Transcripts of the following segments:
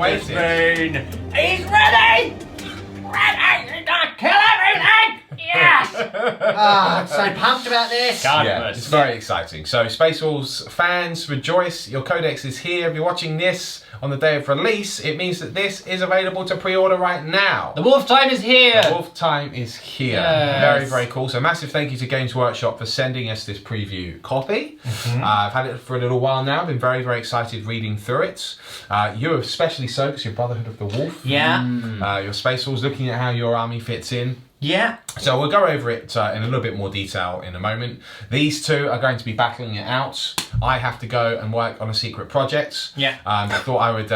Space Marine! He's ready! Ready! He's gonna kill everything! Yes! I'm so pumped about this. Yeah, it's very exciting. So, Space Wolves fans, rejoice! Your Codex is here. If you're watching this on the day of release, it means that this is available to pre-order right now. The Wolf time is here! The Wolf time is here. Yes. Very, very cool. So massive thank you to Games Workshop for sending us this preview copy. I've had it for a little while now. I've been very, very excited reading through it. You especially so, because you're Brotherhood of the Wolf. Yeah. Your Space Wolves, looking at how your army fits in. Yeah. So we'll go over it in a little bit more detail in a moment. These two are going to be battling it out. I have to go and work on a secret project. Yeah. I thought I would,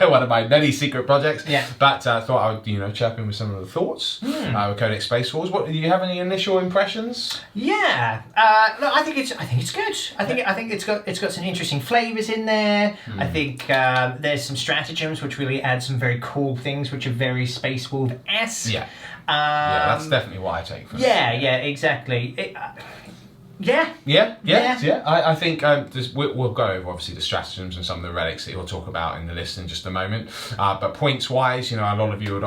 one of my many secret projects. Yeah. But I thought I would, chirp in with some of the thoughts with Codex Space Wolves. What do you have any initial impressions? Yeah. Look, I think it's good. I think it's got some interesting flavours in there. I think there's some stratagems which really add some very cool things which are very Space Wolf-esque. Yeah. Yeah, that's definitely what I take from it. Yeah, exactly. Yeah. I think we'll go over obviously the stratagems and some of the relics that you'll talk about in the list in just a moment. But points wise, a lot of you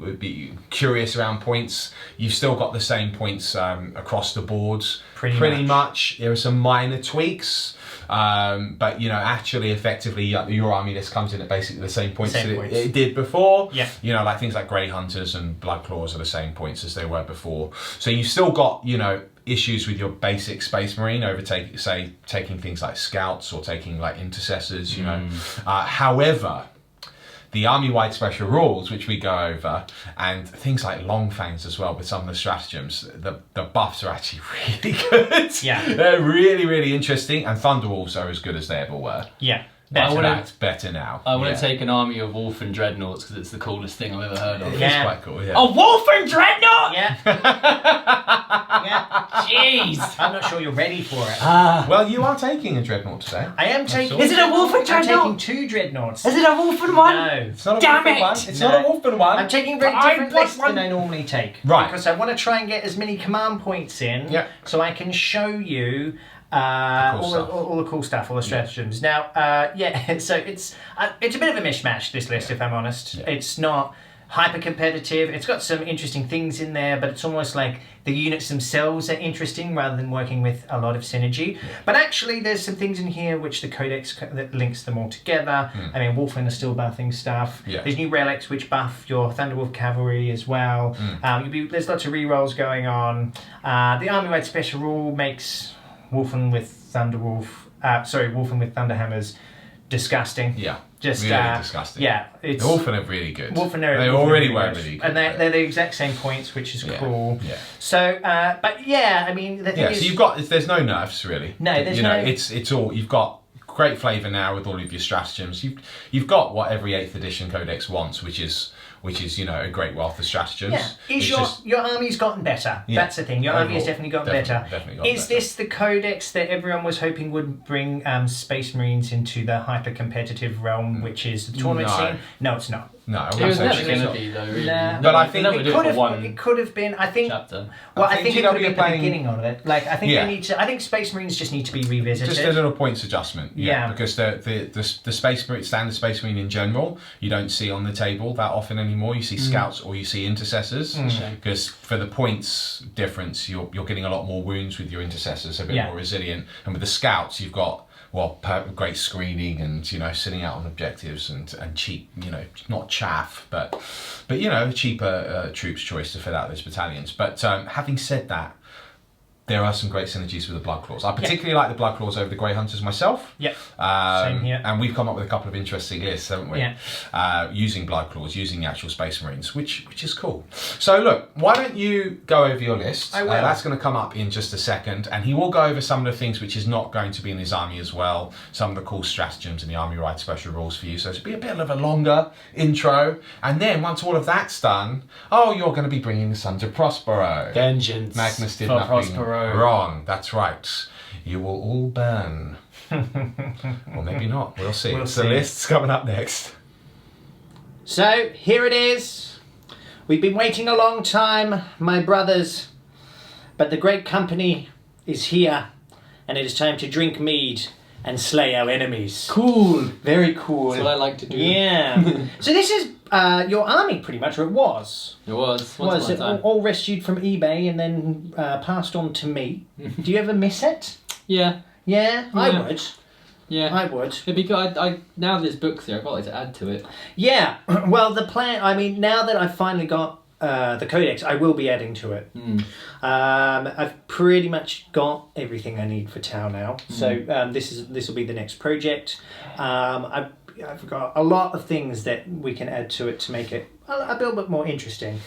would be curious around points. You've still got the same points across the boards. Pretty much. There are some minor tweaks. But actually effectively your army list comes in at basically the same points that it did before. Yeah. Like things like Grey Hunters and Blood Claws are the same points as they were before. So you've still got, issues with your basic Space Marine taking things like scouts or taking like intercessors, however, the army-wide special rules, which we go over, and things like long fangs as well with some of the stratagems, the buffs are actually really good. Yeah. They're really, really interesting, and Thunderwolves are as good as they ever were. Yeah. Better now. I want to take an army of wolf and dreadnoughts because it's the coolest thing I've ever heard of. It's quite cool, yeah. A wolf and dreadnought? Yeah. Jeez. I'm not sure you're ready for it. Well, you are taking a dreadnought today. I am taking... Is it a wolf and dreadnought? I'm taking 2 dreadnoughts. Is it a wolf and one? No. It's not a Damn wolf and it! one. It's not a wolf and one. I'm taking a very different list than I normally take. Right. Because I want to try and get as many command points in so I can show you all the cool stuff, all the stratagems. Now, so it's a bit of a mishmash, this list, if I'm honest. Yeah. It's not hyper competitive. It's got some interesting things in there, but it's almost like the units themselves are interesting rather than working with a lot of synergy. Yeah. But actually, there's some things in here which the Codex that links them all together. I mean, Wolfland are still buffing stuff. Yeah. There's new relics which buff your Thunderwolf cavalry as well. There's lots of rerolls going on. The army-wide special rule makes Wolfland with Wolfland with Thunderhammers disgusting. Yeah. Just really disgusting. Yeah, it's the Wolfen are really good. They already were really good, and they're the exact same points, which is cool. Yeah. So, but yeah, I mean, the thing is, so there's no nerfs really. No, there's no. It's all you've got. Great flavour now with all of your stratagems. You've got what every 8th edition Codex wants, which is a great wealth of stratagems. Yeah. Your army's gotten better? Yeah. That's the thing. Your army has definitely gotten better. Is this the Codex that everyone was hoping would bring Space Marines into the hyper competitive realm, which is the tournament scene? No, it's not. No, it was never going to be though. Really. Nah. But I think it could have been. I think. Chapter. Well, I think it could have been the beginning of it. Like I think they need to. I think Space Marines just need to be revisited. Just a little points adjustment. Yeah. Because the Space Marine, standard Space Marine in general, you don't see on the table that often anymore. You see scouts or you see intercessors. Because for the points difference, you're getting a lot more wounds with your intercessors, a bit more resilient, and with the scouts, you've got. Great screening and sitting out on objectives and cheap, not chaff, but cheaper troops choice to fill out those battalions. But having said that, there are some great synergies with the Blood Claws. I particularly like the Blood Claws over the Grey Hunters myself. Yeah. Same here. And we've come up with a couple of interesting lists, haven't we? Yeah. Using Blood Claws, using the actual Space Marines, which is cool. So look, why don't you go over your list? I will. That's going to come up in just a second, and he will go over some of the things which is not going to be in his army as well. Some of the cool stratagems and the army-wide special rules for you. So it'll be a bit of a longer intro, and then once all of that's done, you're going to be bringing the Sons of Prospero. Vengeance. Magnus did for nothing Prospero. wrong. That's right. You will all burn. Or maybe not. We'll see. We'll So see. the list's coming up next. So here it is. We've been waiting a long time, my brothers, but the great company is here, and it is time to drink mead and slay our enemies. Cool. Very cool. That's what I like to do. Yeah. So this is your army, pretty much, or it was. It was. Once upon a time. All rescued from eBay and then passed on to me. Do you ever miss it? Yeah. Yeah, I would. Yeah. I would. It'd be good. I now there's books here, I'd like to add to it. Yeah. Well, the plan, I mean, now that I've finally got the Codex, I will be adding to it. I've pretty much got everything I need for Tau now. So this will be the next project. I've got a lot of things that we can add to it to make it a little bit more interesting.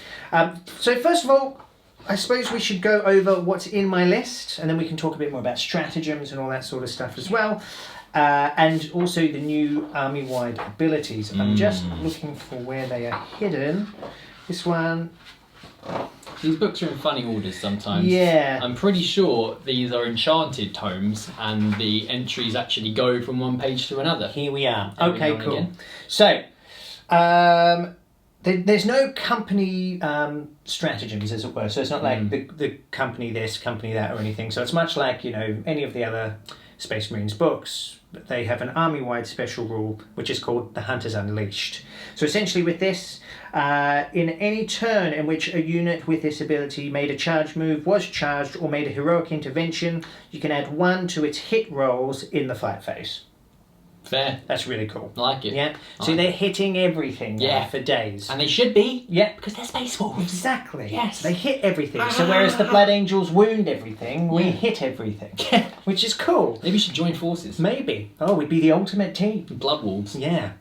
So first of all, I suppose we should go over what's in my list, and then we can talk a bit more about stratagems and all that sort of stuff as well. And also the new army-wide abilities. I'm just looking for where they are hidden. This one. These books are in funny orders sometimes. Yeah. I'm pretty sure these are enchanted tomes and the entries actually go from one page to another. Here we are. Every now Okay, and cool. again. So, there's no company stratagems, as it were. So it's not like the company this, company that, or anything. So it's much like, you know, any of the other Space Marines books. They have an army-wide special rule, which is called the Hunters Unleashed. So essentially with this, in any turn in which a unit with this ability made a charge move, was charged, or made a heroic intervention, you can add 1 to its hit rolls in the fight phase. Fair. That's really cool. I like it. Yeah. So they're hitting everything for days. And they should be. Yeah. Because they're Space Wolves. Exactly. Yes. They hit everything. So whereas the Blood Angels wound everything, we hit everything. Which is cool. Maybe we should join forces. Maybe. Oh, we'd be the ultimate team. Blood Wolves. Yeah.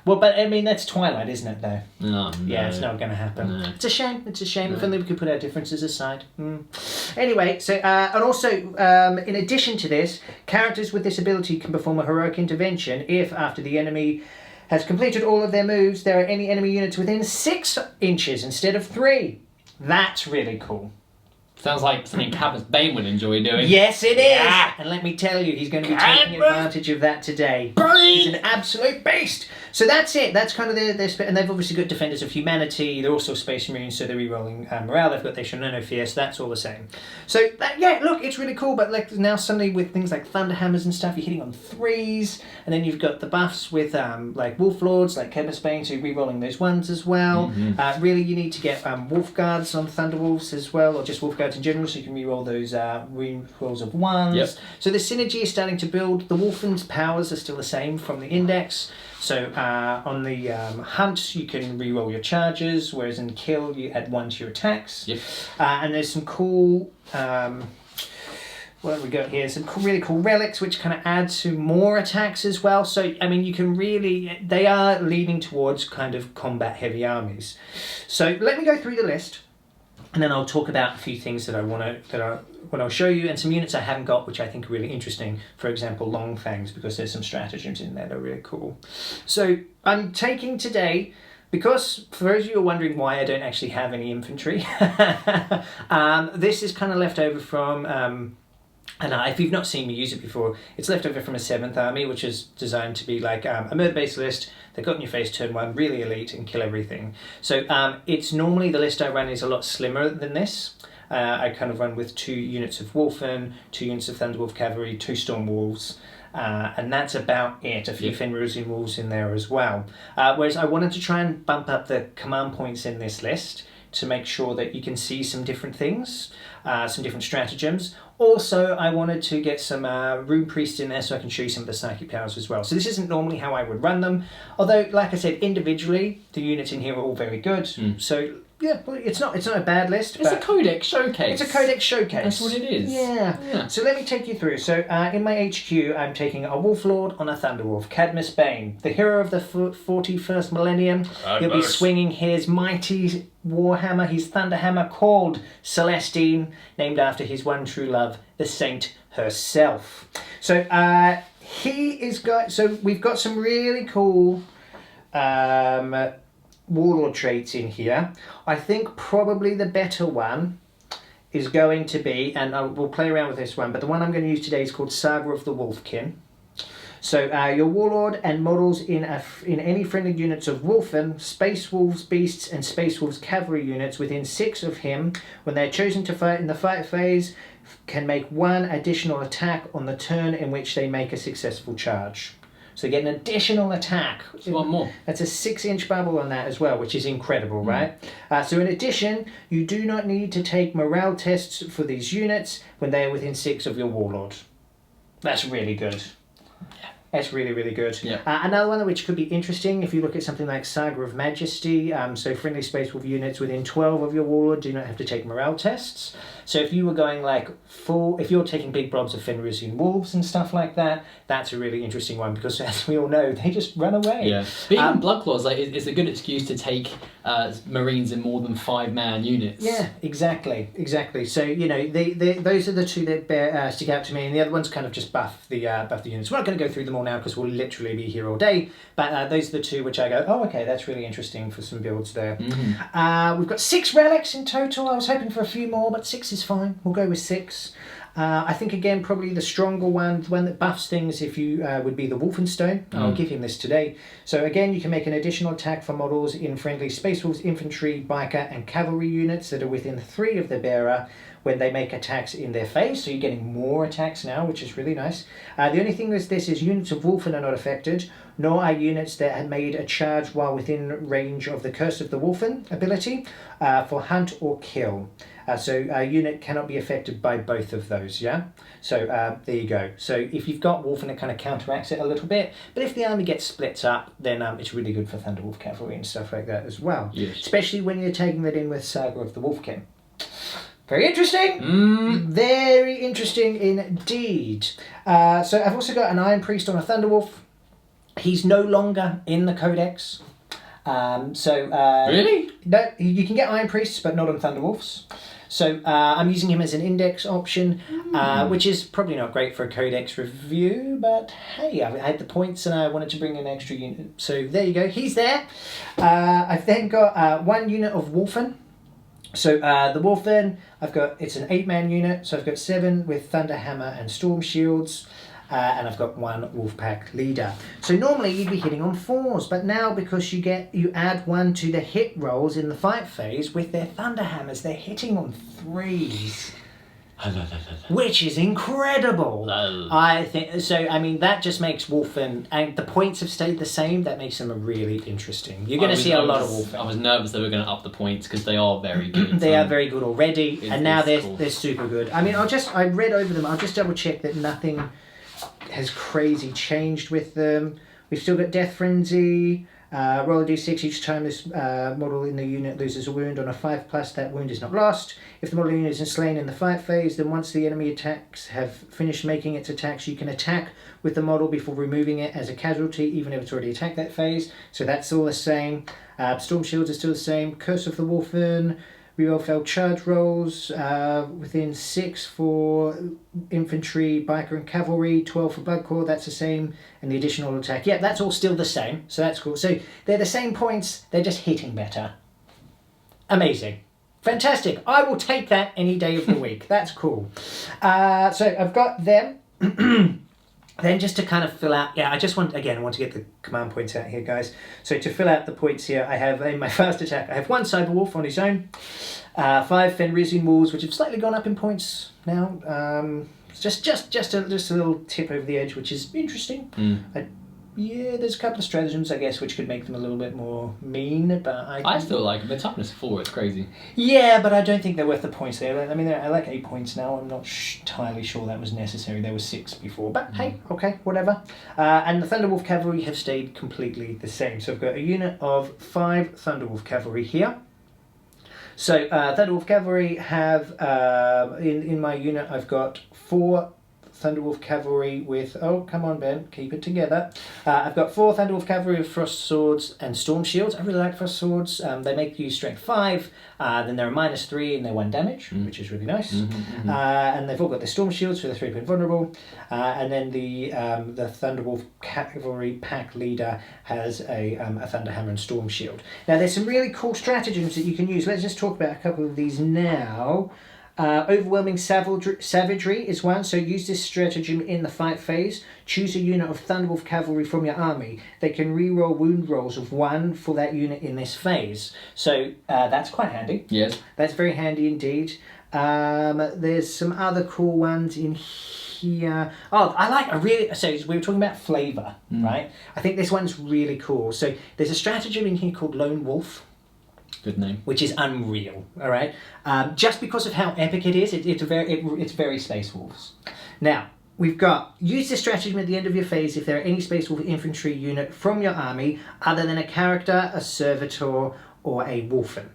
Well, but I mean, that's Twilight, isn't it, though? No. Yeah, it's not going to happen. No. It's a shame. It's a shame. If only we could put our differences aside. Anyway, so and also, in addition to this, characters with this ability can perform a heroic intervention if, after the enemy has completed all of their moves, there are any enemy units within 6 inches instead of 3. That's really cool. Sounds like something Cadmus Bane would enjoy doing. Yes, it is. Yeah. And let me tell you, he's going to be taking advantage of that today. He's an absolute beast. So that's it. That's kind of their and they've obviously got Defenders of Humanity. They're also Space Marines, so they're rerolling morale. They've got their Shonono Fear, so that's all the same. So yeah, look, it's really cool. But like now suddenly with things like Thunderhammers and stuff, you're hitting on 3s, and then you've got the buffs with like Wolf Lords, like Cadmus Bane, so you're rerolling those ones as well. Really, you need to get Wolf Guards on Thunderwolves as well, or just Wolf Guards in general, so you can reroll those rerolls of 1s. Yep. So the synergy is starting to build. The Wolfen's powers are still the same from the index. So on the hunt, you can reroll your charges, whereas in kill, you add 1 to your attacks. Yep. And there's some cool... what have we got here? Some really cool relics which kind of add to more attacks as well. So, I mean, you can really... They are leaning towards kind of combat-heavy armies. So let me go through the list. And then I'll talk about a few things that I want to I'll show you, and some units I haven't got which I think are really interesting. For example, Long Fangs, because there's some stratagems in there that are really cool. So I'm taking today, because for those of you who are wondering why I don't actually have any infantry, this is kind of left over from and if you've not seen me use it before, it's left over from a 7th army, which is designed to be like a murder-based list that got in your face turn 1, really elite, and kill everything. So it's normally, the list I run is a lot slimmer than this. I kind of run with 2 units of Wolfen, 2 units of Thunderwolf Cavalry, 2 Storm Wolves, and that's about it. A few Fenrisian Wolves in there as well. Whereas I wanted to try and bump up the command points in this list to make sure that you can see some different things, some different stratagems. Also, I wanted to get some Rune Priest in there so I can show you some of the psychic powers as well. So this isn't normally how I would run them, although, like I said, individually, the units in here are all very good. So, yeah, well, it's not a bad list. It's a Codex showcase. It's a Codex showcase. That's what it is. Yeah. So let me take you through. So in my HQ, I'm taking a Wolf Lord on a Thunderwolf, Cadmus Bane, the hero of the 41st millennium. He'll be swinging his mighty Warhammer, his Thunderhammer, called Celestine, named after his one true love, the Saint herself. So we've got some really cool warlord traits in here. I think probably the better one is going to be, and we'll play around with this one, but the one I'm going to use today is called Saga of the Wolfkin. So your warlord and models in any friendly units of Wolfen, Space Wolves Beasts, and Space Wolves Cavalry units within 6 of him, when they're chosen to fight in the fight phase, can make one additional attack on the turn in which they make a successful charge. So you get an additional attack. So one more. That's a 6-inch bubble on that as well, which is incredible, right? So in addition, you do not need to take morale tests for these units when they are within 6 of your warlord. That's really good. That's really, really good. Yeah. Another one which could be interesting if you look at something like Saga of Majesty, so friendly Space Wolf units within 12 of your warlord do not have to take morale tests. So if you were going like if you're taking big blobs of Fenrisian wolves and stuff like that, that's a really interesting one because as we all know, they just run away. Yeah. But even Blood Claws, like, it's a good excuse to take Marines in more than 5-man units. Yeah, exactly. So, you know, those are the two that stick out to me, and the other ones kind of just buff the units. We're not going to go through them all now because we'll literally be here all day, but those are the two which I go, oh, okay, that's really interesting for some builds there. We've got 6 relics in total. I was hoping for a few more, but 6 is fine. We'll go with 6. I think, again, probably the stronger one, the one that buffs things if you would be the Wolfenstone. I'll give him this today. So, again, you can make an additional attack for models in friendly Space Wolves, infantry, biker, and cavalry units that are within 3 of the bearer when they make attacks in their phase. So you're getting more attacks now, which is really nice. The only thing with this is units of Wolfen are not affected, nor are units that have made a charge while within range of the Curse of the Wolfen ability for hunt or kill. So a unit cannot be affected by both of those, yeah? So there you go. So if you've got Wolfen, it kind of counteracts it a little bit. But if the army gets split up, then it's really good for Thunderwolf cavalry and stuff like that as well. Yes. Especially when you're taking that in with Saga of the Wolfkin. Very interesting. Very interesting indeed. So I've also got an Iron Priest on a Thunderwolf. He's no longer in the Codex. Really? No, you can get Iron Priests, but not on Thunderwolves. So I'm using him as an index option, which is probably not great for a Codex review, but hey, I had the points and I wanted to bring an extra unit. So there you go, he's there. I've then got 1 unit of Wolfen. So the Wolfen, it's an 8-man unit, so I've got 7 with Thunderhammer and Storm Shields. And I've got 1 Wolfpack leader. So normally you'd be hitting on 4s, but now because you add 1 to the hit rolls in the fight phase with their Thunderhammers, they're hitting on 3s. Which is incredible. I think so. I mean, that just makes Wolfen, and the points have stayed the same. That makes them really interesting. You're going to see a lot of Wolfen. I was nervous they were going to up the points because they are very good. They are very good already, and now they're super good. I mean, I read over them. I'll just double check that nothing has crazy changed with them. We've still got Death Frenzy. Roll a d6 each time this model in the unit loses a wound on a 5+, that wound is not lost. If the model unit is slain in the fight phase, then once the enemy attacks have finished making its attacks, you can attack with the model before removing it as a casualty, even if it's already attacked that phase. So that's all the same. Storm Shields are still the same. Curse of the Wolfen. Reroll failed charge rolls within 6 for infantry, biker and cavalry, 12 for Bloodcore, that's the same, and the additional attack. Yeah, that's all still the same, so that's cool. So they're the same points, they're just hitting better. Amazing. Fantastic. I will take that any day of the week. That's cool. So I've got them. Then just to kind of fill out, I want to get the command points out here, guys. So to fill out the points here, I have in my first attack, I have 1 Cyberwolf on his own, 5 Fenrisian Wolves, which have slightly gone up in points now. Just a little tip over the edge, which is interesting. There's a couple of stratagems, I guess, which could make them a little bit more mean, but I still like them. The toughness 4, it's crazy. Yeah, but I don't think they're worth the points there. I mean, I like 8 points now. I'm not entirely sure that was necessary. There was 6 before, but hey, okay, whatever. And the Thunderwolf Cavalry have stayed completely the same. So I've got a unit of 5 Thunderwolf Cavalry here. So Thunderwolf Cavalry have, in my unit, I've got 4 Thunderwolf Cavalry with, oh, come on, Ben, keep it together. I've got 4 Thunderwolf Cavalry with Frost Swords and Storm Shields. I really like Frost Swords. They make you strength 5, then they're -3 and they're 1 damage, which is really nice. And they've all got the Storm Shields for the 3-point vulnerable. And then the Thunderwolf Cavalry pack leader has a Thunderhammer and Storm Shield. Now, there's some really cool stratagems that you can use. Let's just talk about a couple of these now. Overwhelming Savagery is one, so use this stratagem in the fight phase. Choose a unit of Thunderwolf Cavalry from your army. They can reroll wound rolls of 1 for that unit in this phase. So that's quite handy. Yes. That's very handy indeed. There's some other cool ones in here. Oh, so we were talking about flavour, right? I think this one's really cool. So there's a stratagem in here called Lone Wolf. Good name. Which is unreal, all right? Just because of how epic it is, it's very Space Wolves. Now, we've got, use this stratagem at the end of your phase if there are any Space Wolf infantry unit from your army other than a character, a servitor, or a wolfen.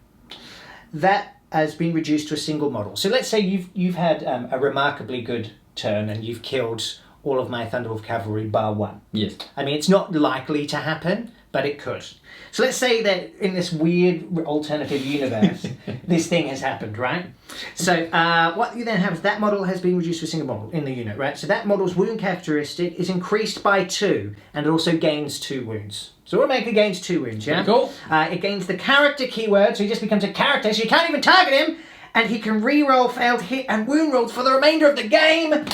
That has been reduced to a single model. So let's say you've had a remarkably good turn and you've killed all of my Thunderwolf cavalry bar one. Yes. I mean, it's not likely to happen, but it could. So let's say that in this weird alternative universe, this thing has happened, right? So what you then have is that model has been reduced to a single model in the unit, right? So that model's wound characteristic is increased by 2, and it also gains 2 wounds. So automatically gains 2 wounds, yeah? Pretty cool. It gains the character keyword, so he just becomes a character, so you can't even target him, and he can re-roll failed hit and wound rolls for the remainder of the game.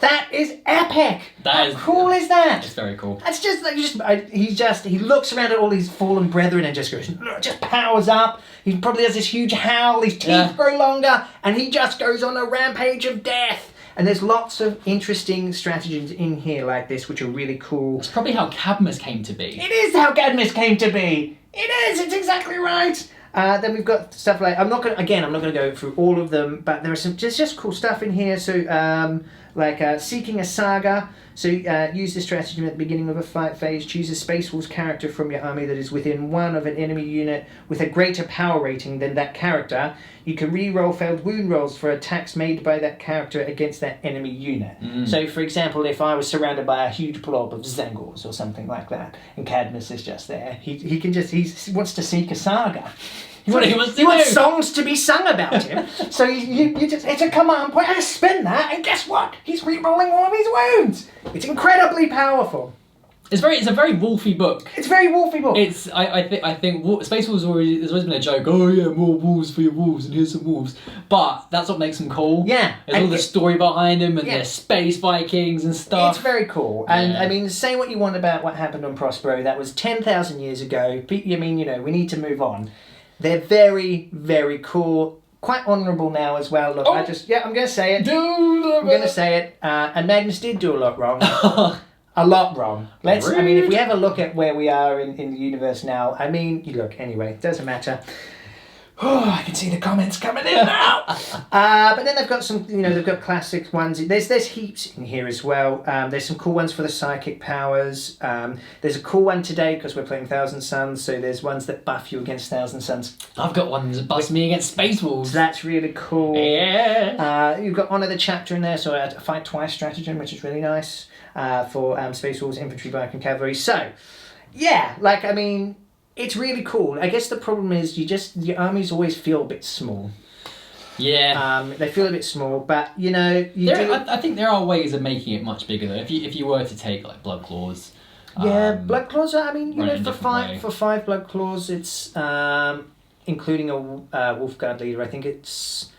That is epic. How cool is that? It's very cool. That's just like he looks around at all these fallen brethren and just goes, just powers up. He probably has this huge howl. His teeth grow longer, and he just goes on a rampage of death. And there's lots of interesting stratagems in here like this, which are really cool. That's probably how Cadmus came to be. It is how Cadmus came to be. It is. It's exactly right. Then we've got stuff like, I'm not going to go through all of them, but there are some just cool stuff in here. So Seeking a Saga. So use this stratagem at the beginning of a fight phase. Choose a Space Wolves character from your army that is within 1 of an enemy unit with a greater power rating than that character. You can re-roll failed wound rolls for attacks made by that character against that enemy unit. So, for example, if I was surrounded by a huge blob of Zangors or something like that, and Cadmus is just there, he wants to seek a saga. He wants songs to be sung about him. So it's a command point. I spin that, and guess what? He's re-rolling all of his wounds. It's incredibly powerful. It's a very wolfy book. It's a very wolfy book. I think Space Wolves there's always been a joke. Oh yeah, more wolves for your wolves, and here's some wolves. But that's what makes them cool. Yeah, there's all the story behind them, and they're space Vikings and stuff. It's very cool. And I mean, say what you want about what happened on Prospero. That was 10,000 years ago. I mean, we need to move on. They're very, very cool. Quite honourable now as well. Look, I'm going to say it. I'm going to say it. And Magnus did do a lot wrong. A lot wrong. I mean, if we have a look at where we are in the universe now, I mean, look, anyway, it doesn't matter. Oh, I can see the comments coming in now. But then they've got some, they've got classic ones. There's heaps in here as well. There's some cool ones for the psychic powers. There's a cool one today because we're playing Thousand Suns, so there's ones that buff you against Thousand Suns. I've got ones that buff me against Space Wolves. So that's really cool. Yeah. You've got Untitled Chapter in there, so a fight twice stratagem, which is really nice for Space Wolves, Infantry, Viking, Cavalry. So, yeah, I mean, it's really cool. I guess the problem is your armies always feel a bit small. Yeah. They feel a bit small, but I think there are ways of making it much bigger though. If you were to take like Blood Claws. Yeah, Blood Claws. I mean, for 5 Blood Claws, it's including a Wolfguard leader. I think it's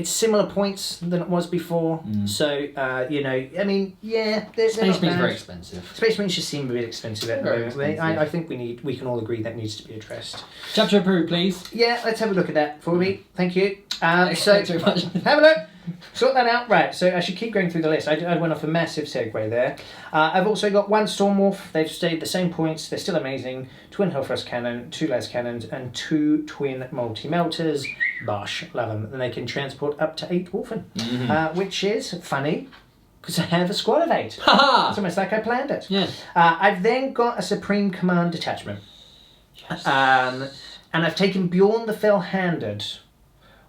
similar points than it was before. So, I mean, yeah. Space Marine's very expensive. Space Marines just seem a bit expensive at the moment. I think we can all agree that needs to be addressed. Chapter approved, please. Yeah, let's have a look at that for me. Thank you. Thanks very much. Have a look. Sort that out. Right, so I should keep going through the list. I went off a massive segue there. I've also got 1 Stormwolf. They've stayed the same points. They're still amazing. Twin Hellfrost Cannon, 2 las cannons, and 2 twin multi-melters. Bosh, love them. And they can transport up to 8 Wolfen, which is funny because I have a squad of 8. It's almost like I planned it. Yeah. I've then got a Supreme Command detachment. Yes. And I've taken Bjorn the Fell-Handed,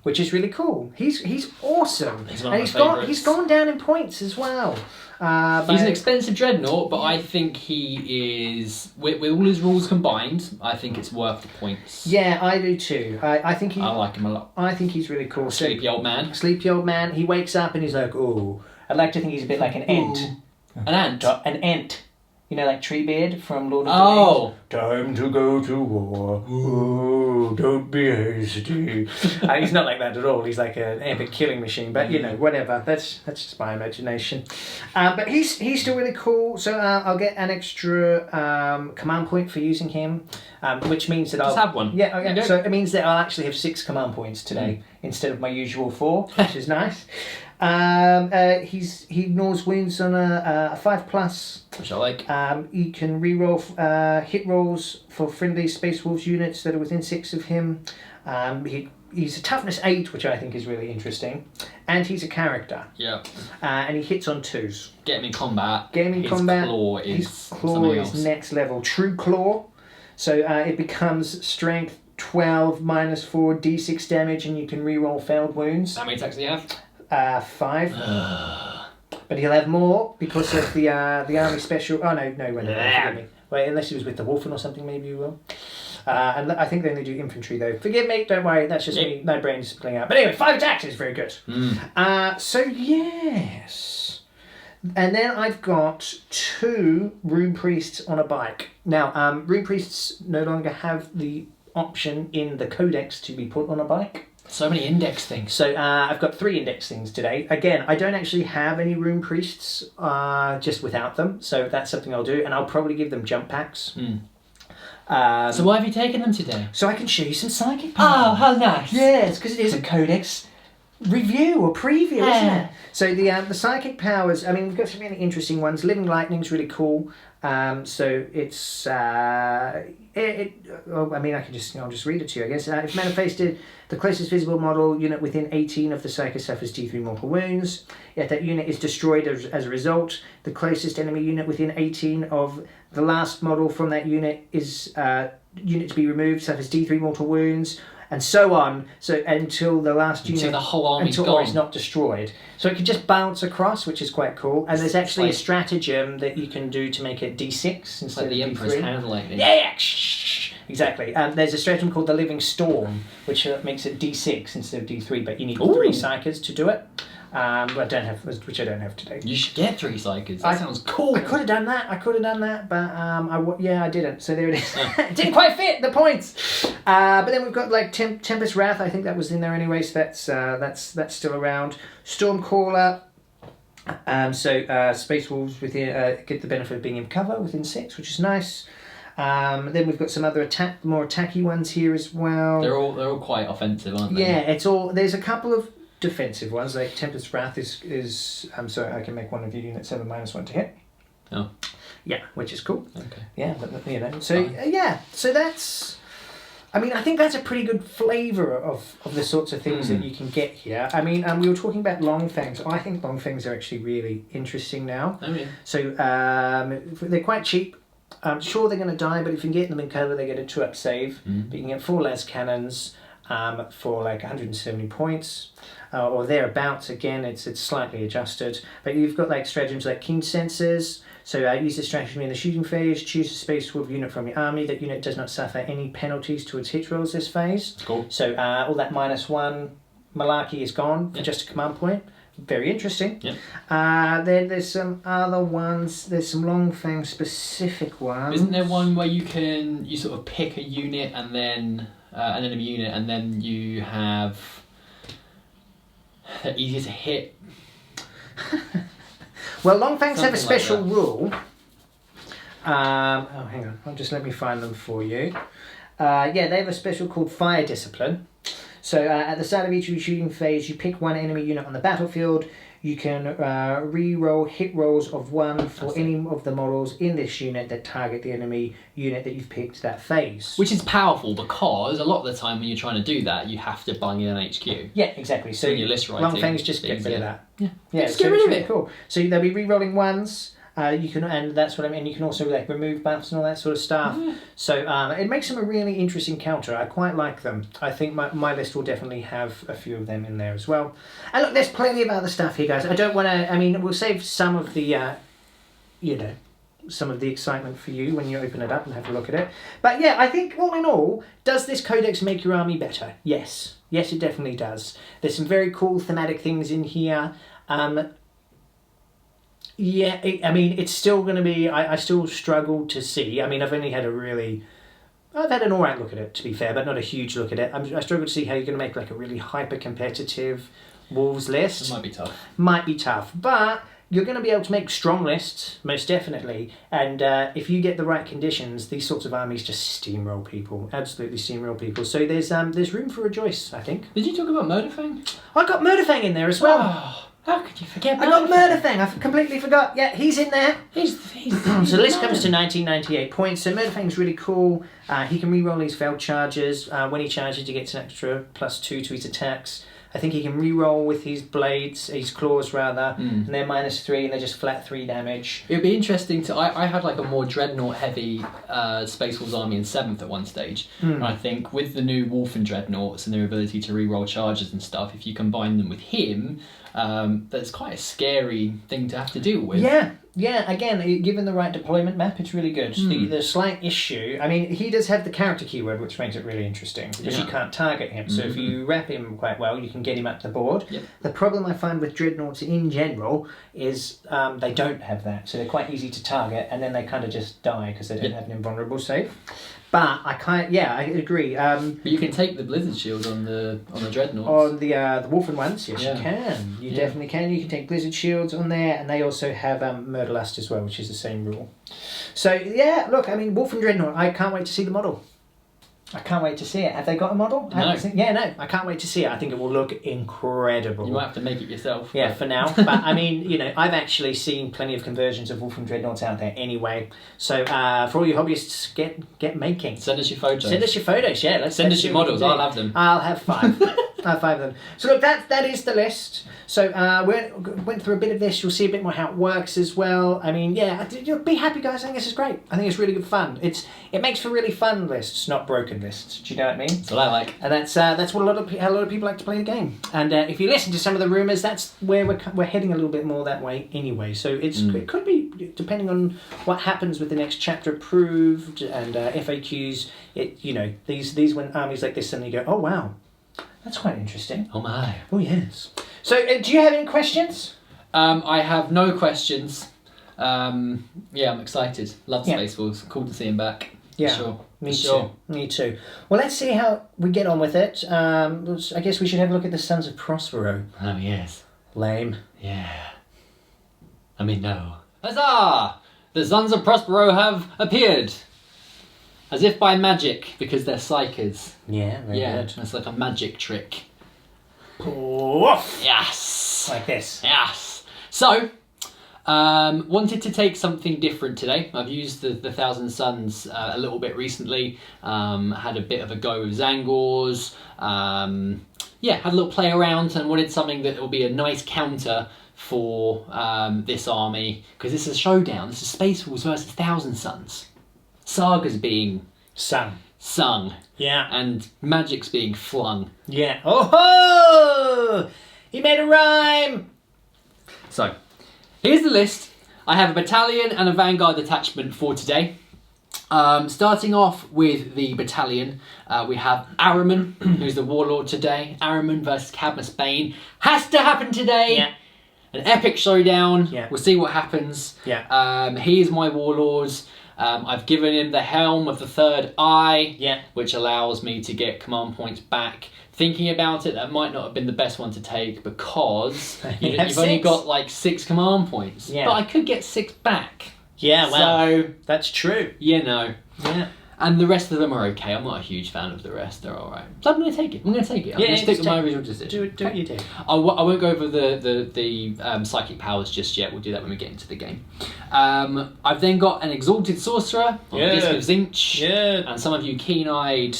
which is really cool. He's awesome. He's gone down in points as well. He's an expensive dreadnought, but I think he is, with all his rules combined, I think it's worth the points. Yeah, I do too. I like him a lot. I think he's really cool. Sleepy old man. Sleepy old man. He wakes up and he's like, oh. I'd like to think he's a bit like an ent. An ant? An ent. You know, like Treebeard from Lord of the Rings. Time to go to war. Ooh, don't be hasty. He's not like that at all. He's like an epic killing machine. But, you know, whatever. That's just my imagination. But he's still really cool. So I'll get an extra command point for using him, which means that I'll... Just have one. Yeah, okay. So it means that I'll actually have 6 command points today instead of my usual 4, which is nice. He ignores wounds on a 5+. Which I like. He can reroll hit rolls for friendly Space Wolves units that are within 6 of him. He's a toughness 8, which I think is really interesting. And he's a character. Yeah. And he hits on 2s. Get him in combat. His claw is next level. True claw. So it becomes strength 12 -4 d6 damage, and you can reroll failed wounds. How many attacks do you have? 5. But he'll have more because of the army special. Oh no, forgive me. Wait, unless he was with the Wolfen or something, maybe you will. And I think they only do infantry though. Forgive me, don't worry. That's just me. My brain's playing out. But anyway, 5 attacks is very good. So yes, and then I've got 2 Rune Priests on a bike. Now, Rune Priests no longer have the option in the Codex to be put on a bike. So many index things. So I've got 3 index things today. Again, I don't actually have any Rune Priests just without them. So that's something I'll do. And I'll probably give them jump packs. So why have you taken them today? So I can show you some psychic powers. Oh, how nice. Yes, because it is a Codex review or preview, isn't it? So the psychic powers, I mean, we've got some really interesting ones. Living Lightning's really cool. So it's I mean, I'll just read it to you, I guess. If manifested, the closest visible model unit within 18 of the psyker suffers D3 mortal wounds. Yet that unit is destroyed as a result. The closest enemy unit within 18 of the last model from that unit is unit to be removed suffers D3 mortal wounds. And so on, so until the last unit, the whole army's until gone. it's not destroyed. So it can just bounce across, which is quite cool. And there's actually a stratagem that you can do to make it D6 instead like the of Emperor's D3. hand lightning. Yeah, exactly. There's a stratagem called the Living Storm, which makes it D6 instead of D3, but you need 3 psychers to do it. I don't have, which I don't have today. You should get 3 psychers. That sounds cool. I could have done that, but I didn't. So there it is. It didn't quite fit the points. But then we've got like Tempest Wrath. I think that was in there anyway, so that's still around. Stormcaller. So Space Wolves get the benefit of being in cover within 6, which is nice. Then we've got some other more attacky ones here as well. They're all quite offensive, aren't they? Yeah, there's a couple of defensive ones, like Tempest Wrath is so I can make one of your units have a -1 to hit. Oh. Yeah, which is cool. Okay. Yeah, but you know, so so that's, I mean, I think that's a pretty good flavour of the sorts of things that you can get here. I mean, we were talking about Longfangs. I think Longfangs are actually really interesting now. Oh yeah. So they're quite cheap. Sure, they're going to die, but if you can get them in cover, they get a 2-up save. But you can get 4 las cannons for like 170 points. Or thereabouts. Again, it's slightly adjusted, but you've got like stratagems like keen sensors. So use the stratagem in the shooting phase. Choose a Space Wolf unit from your army. That unit does not suffer any penalties to its hit rolls this phase. Cool. So all that -1 malarkey is gone for just a command point. Very interesting. Yep. Then there's some other ones. There's some Longfang specific ones. Isn't there one where you sort of pick a unit and then an enemy unit, and then you have they're easier to hit? Well, Longfangs have a special like rule. Hang on. Just let me find them for you. They have a special called Fire Discipline. So at the start of each shooting phase, you pick 1 enemy unit on the battlefield. You can re-roll hit rolls of 1 for any of the models in this unit that target the enemy unit that you've picked that phase. Which is powerful because a lot of the time when you're trying to do that, you have to bung in an HQ. Yeah, exactly. So your list writing Longfangs just get rid of that. Yeah, just get rid of really it. Cool. So they'll be re-rolling 1s. You can, and that's what I mean. You can also like remove buffs and all that sort of stuff. So it makes them a really interesting counter. I quite like them. I think my list will definitely have a few of them in there as well. And look, there's plenty of other stuff here, guys. I don't want to. I mean, we'll save some of the, some of the excitement for you when you open it up and have a look at it. But yeah, I think all in all, does this codex make your army better? Yes, it definitely does. There's some very cool thematic things in here. Yeah, it's still going to be. I still struggle to see. I mean, I've had an alright look at it, to be fair, but not a huge look at it. I struggle to see how you're going to make like a really hyper competitive Wolves list. It might be tough. Might be tough, but you're going to be able to make strong lists, most definitely. And if you get the right conditions, these sorts of armies just steamroll people. Absolutely steamroll people. So there's room for rejoice, I think. Did you talk about Murderfang? I got Murderfang in there as well. Oh, how could you forget I got Murderfang. I completely forgot. Yeah, he's in there. He's So the list comes to 1998 points. So Murderfang's really cool. He can re-roll his failed charges. When he charges, he gets an extra +2 to his attacks. I think he can re-roll with his blades, his claws rather, and they're -3, and they're just flat 3 damage. It'd be interesting to. I had like a more dreadnought heavy Space Wolves army in 7th at one stage. And I think with the new Wolf and Dreadnoughts and their ability to re-roll charges and stuff, if you combine them with him, that's quite a scary thing to have to deal with. Yeah, again, given the right deployment map, it's really good. The slight issue, I mean, he does have the character keyword, which makes it really interesting, because you can't target him. So if you wrap him quite well, you can get him up the board. Yep. The problem I find with Dreadnoughts in general is they don't have that. So they're quite easy to target, and then they kind of just die because they don't have an invulnerable save. But I agree. But you can take the Blizzard Shield on the Dreadnoughts. On the Wolfen ones, yes, you can. You definitely can. You can take Blizzard Shields on there, and they also have Murderlust as well, which is the same rule. So yeah, look, I mean, Wolfen Dreadnought. I can't wait to see the model. I can't wait to see it. Have they got a model? No. I can't wait to see it. I think it will look incredible. You might have to make it yourself. Yeah, for now. But I mean, I've actually seen plenty of conversions of Wolfen Dreadnoughts out there anyway. So for all you hobbyists, get making. Send us your photos. Yeah. Send us your models. I'll have them. I'll have 5. I'll have 5 of them. So look, that is the list. So we went through a bit of this. You'll see a bit more how it works as well. I mean, yeah, you'll be happy, guys. I think this is great. I think it's really good fun. It makes for really fun lists, not broken lists. Do you know what I mean? That's what I like. And that's what how a lot of people like to play the game. And if you listen to some of the rumours, that's where we're heading a little bit more that way anyway. So it could be, depending on what happens with the next chapter approved and FAQs. These when armies like this suddenly go, oh wow, that's quite interesting. Oh my. Oh yes. So do you have any questions? I have no questions. I'm excited. Love Space Wolves. Cool to see him back. Yeah. For sure. Me too. Well, let's see how we get on with it. I guess we should have a look at the Sons of Prospero. Oh, yes. Lame. Yeah. I mean, no. Huzzah! The Sons of Prospero have appeared. As if by magic, because they're psychers. Yeah, very good. It's like a magic trick. Poof! Yes! Like this. Yes! So, wanted to take something different today. I've used the Thousand Suns a little bit recently. Had a bit of a go with Zangors. Had a little play around and wanted something that will be a nice counter for this army. Because this is a showdown. This is Space Wolves versus Thousand Suns. Sagas being sung. Yeah. And magic's being flung. Yeah. Oh ho! He made a rhyme! So, here's the list. I have a battalion and a vanguard detachment for today. Starting off with the battalion, we have Ahriman, who's the warlord today. Ahriman versus Cadmus Bane. Has to happen today! Yeah. An epic showdown. Yeah. We'll see what happens. Yeah. He is my warlord. I've given him the Helm of the Third Eye, which allows me to get command points back. Thinking about it, that might not have been the best one to take because you've only got like 6 command points. Yeah. But I could get 6 back. Yeah, well, so, that's true. Yeah. And the rest of them are okay. I'm not a huge fan of the rest. They're alright. So I'm going to take it. I'm going to stick with my original decision. Do what you do. I won't go over the psychic powers just yet. We'll do that when we get into the game. I've then got an Exalted Sorcerer on Disc of Zinch. Yeah. And some of you keen-eyed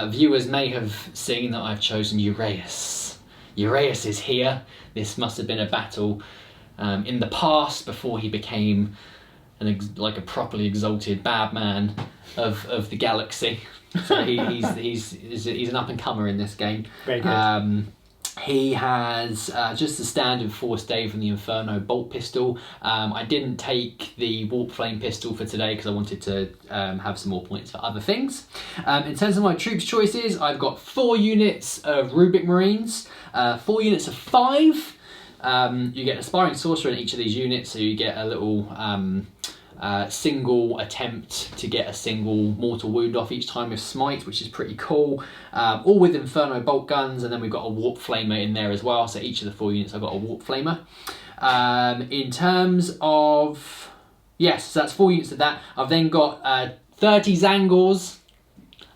viewers may have seen that I've chosen Uraeus. Uraeus is here. This must have been a battle in the past before he became a properly exalted bad man of the galaxy. So he's an up and comer in this game. Very good. He has just the standard Force Dave and the Inferno bolt pistol. I didn't take the Warp Flame pistol for today because I wanted to have some more points for other things. In terms of my troops choices, I've got 4 units of Rubik Marines, 4 units of 5. You get an aspiring sorcerer in each of these units, so you get a little single attempt to get a single mortal wound off each time with smite, which is pretty cool. All with Inferno bolt guns, and then we've got a warp flamer in there as well. So each of the 4 units I've got a warp flamer. In terms of so that's 4 units of that. I've then got 30 Zangors.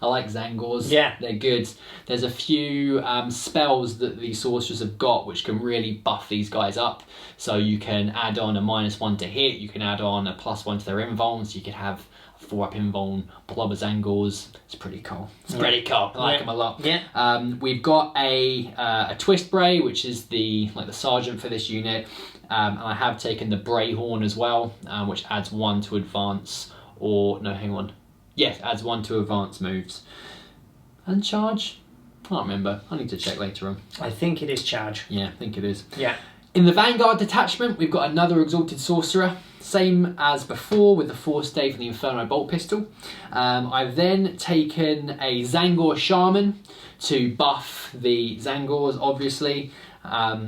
I like Zangors. Yeah. They're good. There's a few spells that these sorcerers have got which can really buff these guys up. So you can add on a -1 to hit. You can add on a +1 to their invuln. So you could have 4-up invuln, blob of Zangors. It's pretty cool. It's pretty cool. I like them a lot. Yeah. We've got a Twist Bray, which is the sergeant for this unit. And I have taken the Bray Horn as well, which adds 1 to advance. Yes, adds 1 to advance moves. And charge? I can't remember. I need to check later on. I think it is charge. Yeah, I think it is. Yeah. In the Vanguard detachment, we've got another Exalted Sorcerer. Same as before with the Force Stave and the Inferno Bolt Pistol. I've then taken a Zangor Shaman to buff the Zangors, obviously.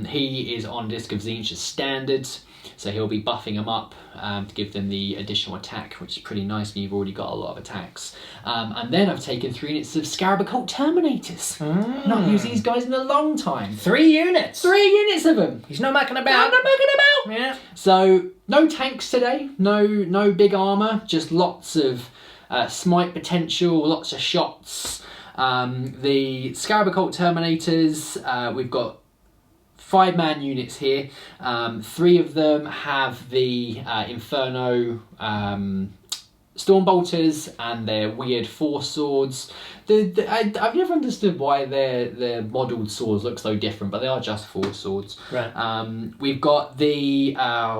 He is on Disc of Tzeentch as standard. So he'll be buffing them up to give them the additional attack, which is pretty nice when you've already got a lot of attacks. And then I've taken 3 units of Scarab Occult Terminators. Not used these guys in a long time. 3 units? 3 units of them. He's not mucking about. Not mucking about. Yeah. So no tanks today, no big armour, just lots of smite potential, lots of shots. The Scarab Occult Terminators, we've got 5-man units here. 3 of them have the Inferno Stormbolters and their weird Force Swords. I've never understood why their modelled swords look so different, but they are just Force Swords. Right. We've got the,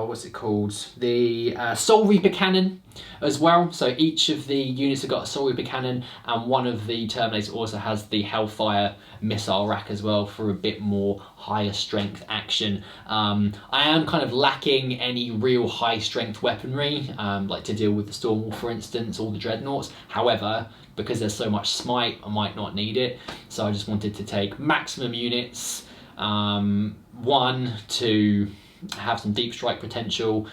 what's it called? The Soul Reaper Cannon as well. So each of the units have got a Soul Reaper Cannon, and one of the Terminators also has the Hellfire missile rack as well for a bit more higher strength action. I am kind of lacking any real high strength weaponry, like to deal with the Stormwall, for instance, or the Dreadnoughts. However, because there's so much smite, I might not need it. So I just wanted to take maximum units, 1 to have some deep strike potential,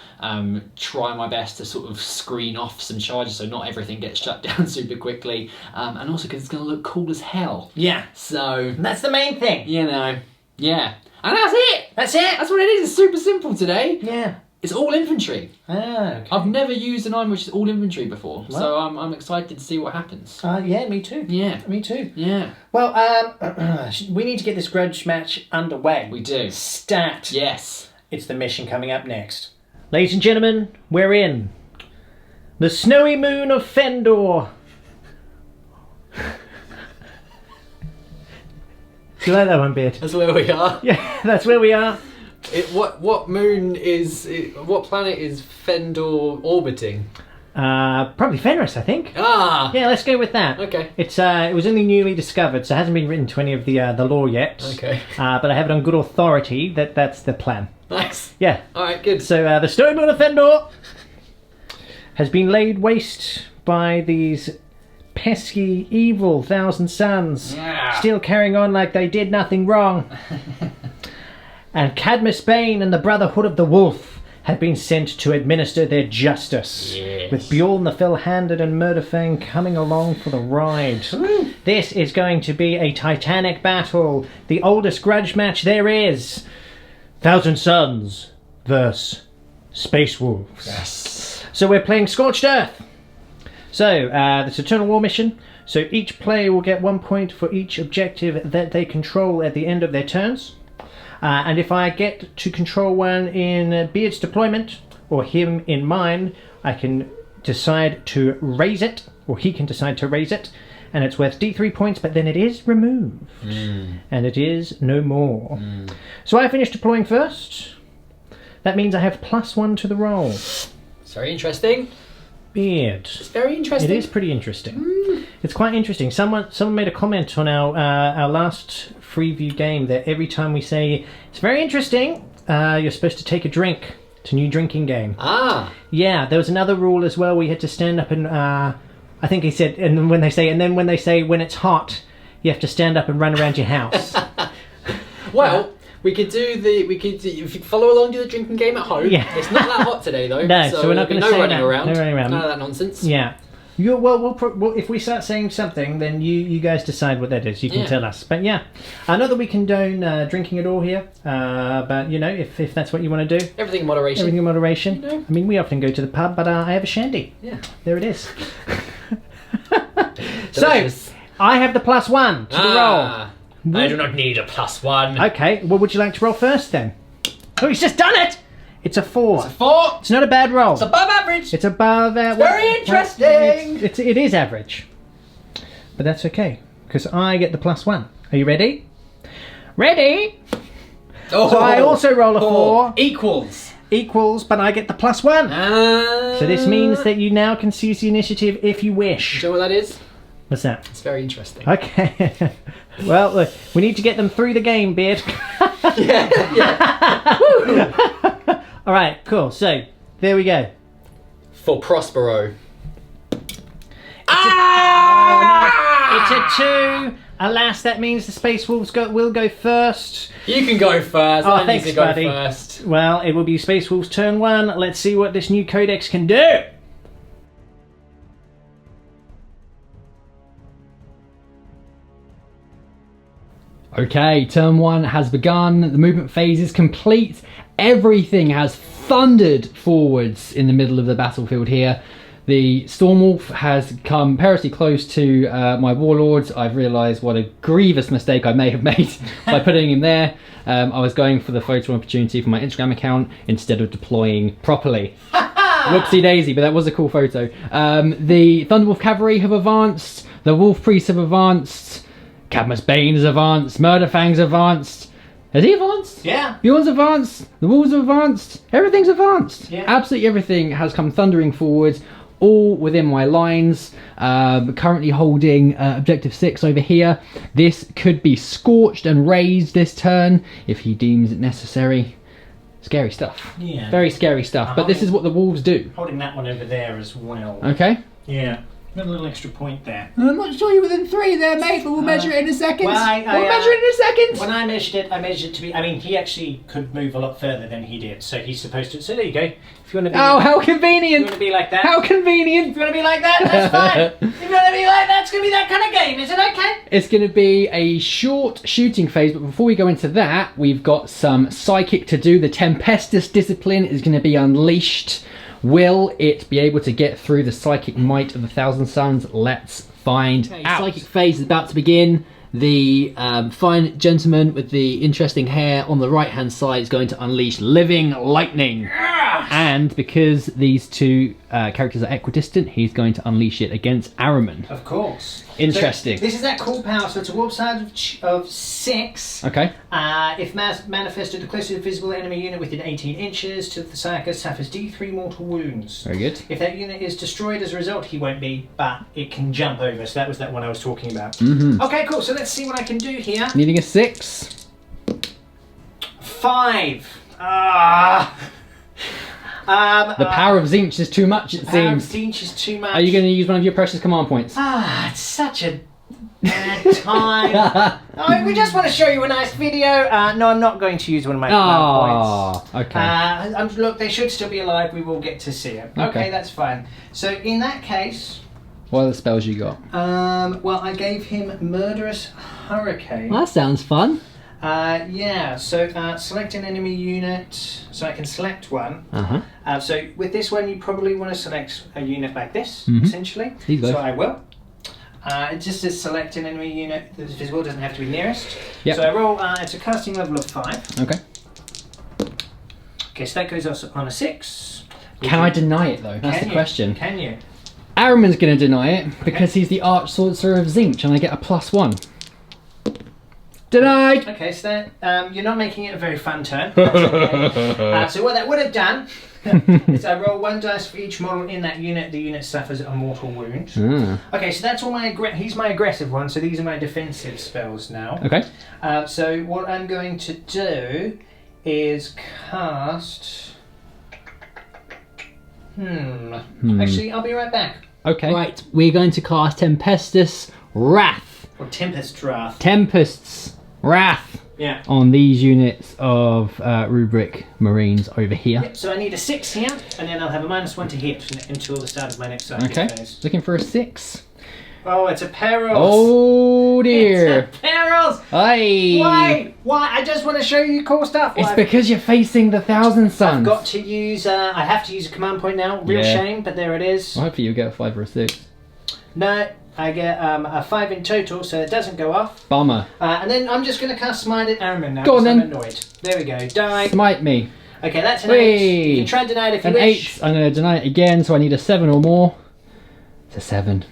try my best to sort of screen off some charges so not everything gets shut down super quickly, and also because it's going to look cool as hell. Yeah. So that's the main thing. You know, yeah. And that's it! That's it! That's what it is. It's super simple today. Yeah. It's all infantry. Ah, okay. I've never used an army which is all infantry before, so I'm excited to see what happens. Yeah, me too. Yeah. Me too. Yeah. Well, we need to get this grudge match underway. We do. Stat. Yes. It's the mission coming up next. Ladies and gentlemen, we're in the snowy moon of Fendor. Do you like that one, Beard? That's where we are. Yeah, that's where we are. What moon is... what planet is Fendor orbiting? Probably Fenris, I think. Ah! Yeah, let's go with that. Okay. It was only newly discovered, so it hasn't been written to any of the lore yet. Okay. But I have it on good authority that that's the plan. Nice. Yeah. Alright, good. So the snowy moon of Fendor has been laid waste by these pesky, evil Thousand Sons, still carrying on like they did nothing wrong. And Cadmus Bane and the Brotherhood of the Wolf have been sent to administer their justice, with Bjorn the Fell-Handed and Murderfang coming along for the ride. This is going to be a titanic battle, the oldest grudge match there is. Thousand Sons versus Space Wolves. Yes. So we're playing Scorched Earth. So, this Eternal War mission. So each player will get 1 point for each objective that they control at the end of their turns. And if I get to control one in Beard's deployment, or him in mine, I can decide to raise it, or he can decide to raise it, and it's worth D3 points, but then it is removed. And it is no more. So I finished deploying first. That means I have +1 to the roll. It's very interesting. Beard. It's very interesting. It is pretty interesting. It's quite interesting. Someone made a comment on our last Freeview game that every time we say it's very interesting, you're supposed to take a drink. It's a new drinking game. Ah. Yeah, there was another rule as well. We had to stand up and I think he said, and then when they say when it's hot, you have to stand up and run around your house. Well, We could if you follow along, do the drinking game at home. Yeah. It's not that hot today though. No, so we're not going to say running that. around. No running around. None of that nonsense. Yeah. Well, if we start saying something, then you guys decide what that is. You can tell us. But yeah, I know that we condone drinking at all here. But you know, if that's what you want to do, Everything in moderation. everything in moderation. You know. I mean, we often go to the pub, but I have a shandy. Yeah. There it is. So Delicious. I have the +1 to the roll. I do not need a +1. Okay, what would you like to roll first then? Oh, he's just done it! It's a 4. It's a 4. It's not a bad roll. It's above average. It's above. Very interesting. It is average, but that's okay because I get the +1. Are you ready? Ready? Oh, So I also roll a 4. Equals. But I get the +1. So this means that you now can seize the initiative if you wish. Do you know what that is? What's that? It's very interesting. Okay. Well, look, we need to get them through the game, Beard. yeah. All right, cool. So there we go. For Prospero. It's a 2. Alas, that means the Space Wolves will go first. You can go first. Oh, I need thanks, to go buddy. first. Well, it will be Space Wolves turn 1. Let's see what this new codex can do. Okay, turn 1 has begun. The movement phase is complete. Everything has thundered forwards in the middle of the battlefield here. The Stormwolf has come perilously close to my warlords. I've realised what a grievous mistake I may have made by putting him there. I was going for the photo opportunity for my Instagram account instead of deploying properly. Whoopsie daisy, but that was a cool photo. The Thunderwolf Cavalry have advanced. The Wolf Priests have advanced. Cadmus Bane has advanced. Murderfang's advanced. Has he advanced? Yeah. Bjorn's advanced. The Wolves have advanced. Everything's advanced. Yeah. Absolutely everything has come thundering forward, all within my lines. Currently holding Objective 6 over here. This could be scorched and razed this turn if he deems it necessary. Scary stuff. Yeah. Very scary stuff. But this is what the Wolves do. Holding that one over there as well. Okay. Yeah. Got a little extra point there. I'm not sure you're within 3 there, mate, but we'll measure it in a second. Well, we'll measure it in a second. When I measured it to be. I mean, he actually could move a lot further than he did, so he's supposed to. So there you go. If you want to be. Oh, how If you convenient! want to be like that. How If convenient! you want to be like that, that's fine. If you want to be like that, it's going to be that kind of game. Is it okay? It's going to be a short shooting phase, but before we go into that, we've got some psychic to do. The Tempestus discipline is going to be unleashed. Will it be able to get through the psychic might of the Thousand Suns? Let's find out. Psychic phase is about to begin. The fine gentleman with the interesting hair on the right hand side is going to unleash living lightning. Yes! And because these two characters are equidistant, he's going to unleash it against Araman. Of course. Interesting. So this is that cool power. So it's a warp size of 6. Okay. If manifested, the closest visible enemy unit within 18 inches to the Psyker suffers D3 mortal wounds. Very good. If that unit is destroyed as a result, he won't be, but it can jump over. So that was that one I was talking about. Mm-hmm. Okay, cool. So let's see what I can do here. Needing a 6. 5. The power of Zinch is too much, it Power of seems. Zinch is too much. Are you going to use one of your precious command points? It's such a bad time. We just want to show you a nice video. No, I'm not going to use one of my command points. Okay. Look, they should still be alive. We will get to see it. Okay, that's fine. So in that case, What are the spells you got? well, I gave him Murderous Hurricane. Well, that sounds fun. Yeah, so select an enemy unit, so I can select one. So with this one, you probably want to select a unit like this, essentially. So I will. It just says select an enemy unit that's visible, doesn't have to be nearest. Yep. So I roll, it's a casting level of 5. Okay. Okay, so that goes on a 6. Can I deny it though? That's the question. Can you? Araman's going to deny it because he's the Arch Sorcerer of Zinch and I get a +1. Denied! Okay, so that, you're not making it a very fun turn. That's okay. So what that would have done is I roll 1 dice for each model in that unit. The unit suffers a mortal wound. Okay, so that's all my he's my aggressive one, so these are my defensive spells now. Okay. So what I'm going to do is cast... Actually, I'll be right back. Okay. Right, we're going to cast Tempestus Wrath. Or Tempest Draft. Tempest's Wrath. on these units of Rubric Marines over here. Yep, so I need a 6 here, and then I'll have a -1 to hit until the start of my next cycle phase. Looking for a 6. Oh, it's a Perils. Oh dear. It's a Perils. Aye. Why? Why? I just want to show you cool stuff. It's because you're facing the Thousand Suns. I've got to use, I have to use a command point now. Real shame, but there it is. Well, hopefully you'll get a 5 or a 6. No, I get a 5 in total, so it doesn't go off. Bummer. And then I'm just going to cast Smite at Araman now. Go on then. I'm annoyed. There we go. Die. Smite me. Okay, that's an 8. You can try and deny it if you wish. 8. I'm going to deny it again, so I need a 7 or more. It's a 7.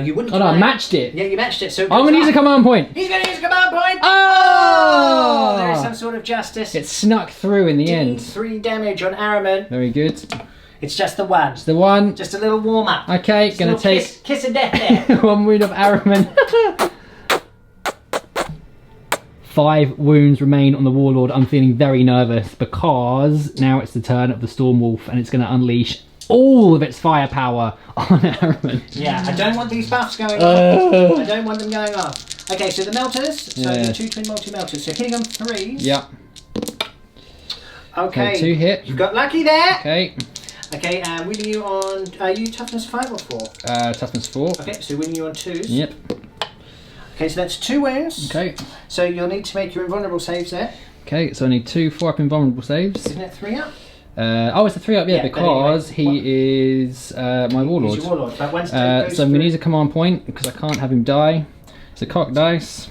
You wouldn't. Oh no, I matched it. Yeah, you matched it. So I'm going to use a command point. He's going to use a command point. Oh! There is some sort of justice. It snuck through in the end. 3 damage on Araman. Very good. It's just the one. It's the one. Just a little warm up. Okay, Just going to take kiss of death there. 1 wound of Araman. 5 wounds remain on the Warlord. I'm feeling very nervous because now it's the turn of the Stormwolf and it's going to unleash all of its firepower on Araman. Yeah, I don't want these buffs going off. I don't want them going off. Okay, so the melters. So the 2 twin multi-melters. So hitting on 3s. Yep. Okay. 2 hit. You got lucky there. Okay. Okay, and winning you on... Are you toughness 5 or 4? Toughness 4. Okay, so winning you on 2s. Yep. Okay, so that's 2 wounds. Okay. So you'll need to make your invulnerable saves there. Okay, so I need 2 4-up invulnerable saves. Isn't it 3 up? Oh, it's a 3-up, yeah, because he is my Warlord. He's your Warlord, but Wednesday goes so I'm going to use a command point because I can't have him die. It's a cock dice.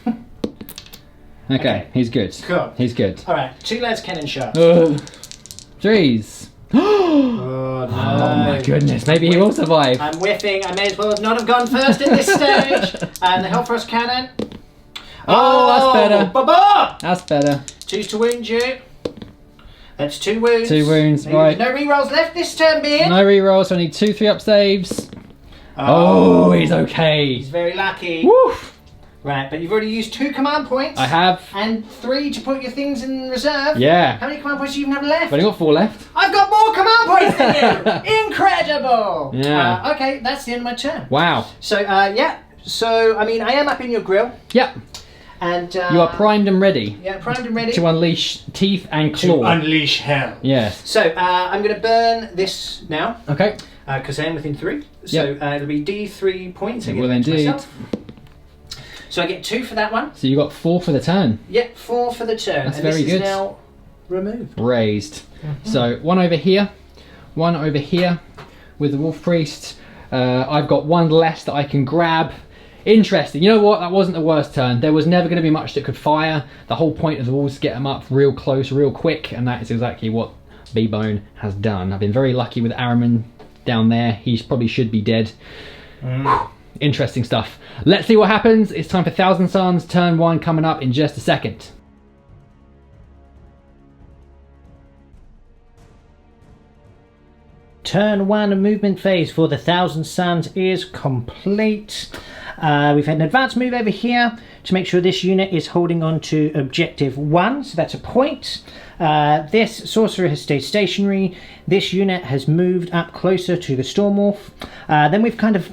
Okay, he's good. Cool. He's good. Alright, 2 lads cannon shot. 3s. Oh, no. Oh my goodness, maybe he will survive. I'm whiffing. I may as well not have gone first in this stage. And the Hellfrost cannon. Oh, that's better. Ba-ba! That's better. 2's to wound you. That's 2 wounds. 2 wounds, right. No rerolls left this turn, being. No rerolls, so I need 2 3-up saves. Oh, he's okay. He's very lucky. Woof. Right, but you've already used 2 command points. I have. And 3 to put your things in reserve. Yeah. How many command points do you even have left? I've only got 4 left. I've got more command points than you! Incredible! Yeah. Okay, that's the end of my turn. Wow. So, yeah. So, I mean, I am up in your grill. Yep. And you are primed and ready. Yeah, primed and ready. To unleash teeth and claw. To unleash hell. Yes. So, I'm going to burn this now. Okay. Because I am within 3. So, it'll be D3 points. It will indeed. Myself. So I get 2 for that one. So you got 4 for the turn. Yep, 4 for the turn. That's and very this good. Is now removed. Raised. So 1 over here, 1 over here with the Wolf Priest. I've got 1 less that I can grab. Interesting. You know what? That wasn't the worst turn. There was never going to be much that could fire. The whole point of the Wolves is to get them up real close, real quick, and that is exactly what B-Bone has done. I've been very lucky with Araman down there. He probably should be dead. Interesting stuff. Let's see what happens. It's time for Thousand Suns, turn 1 coming up in just a second. Turn 1 movement phase for the Thousand Suns is complete. We've had an advanced move over here to make sure this unit is holding on to objective 1, so that's a point. This sorcerer has stayed stationary. This unit has moved up closer to the Stormwolf. Then we've kind of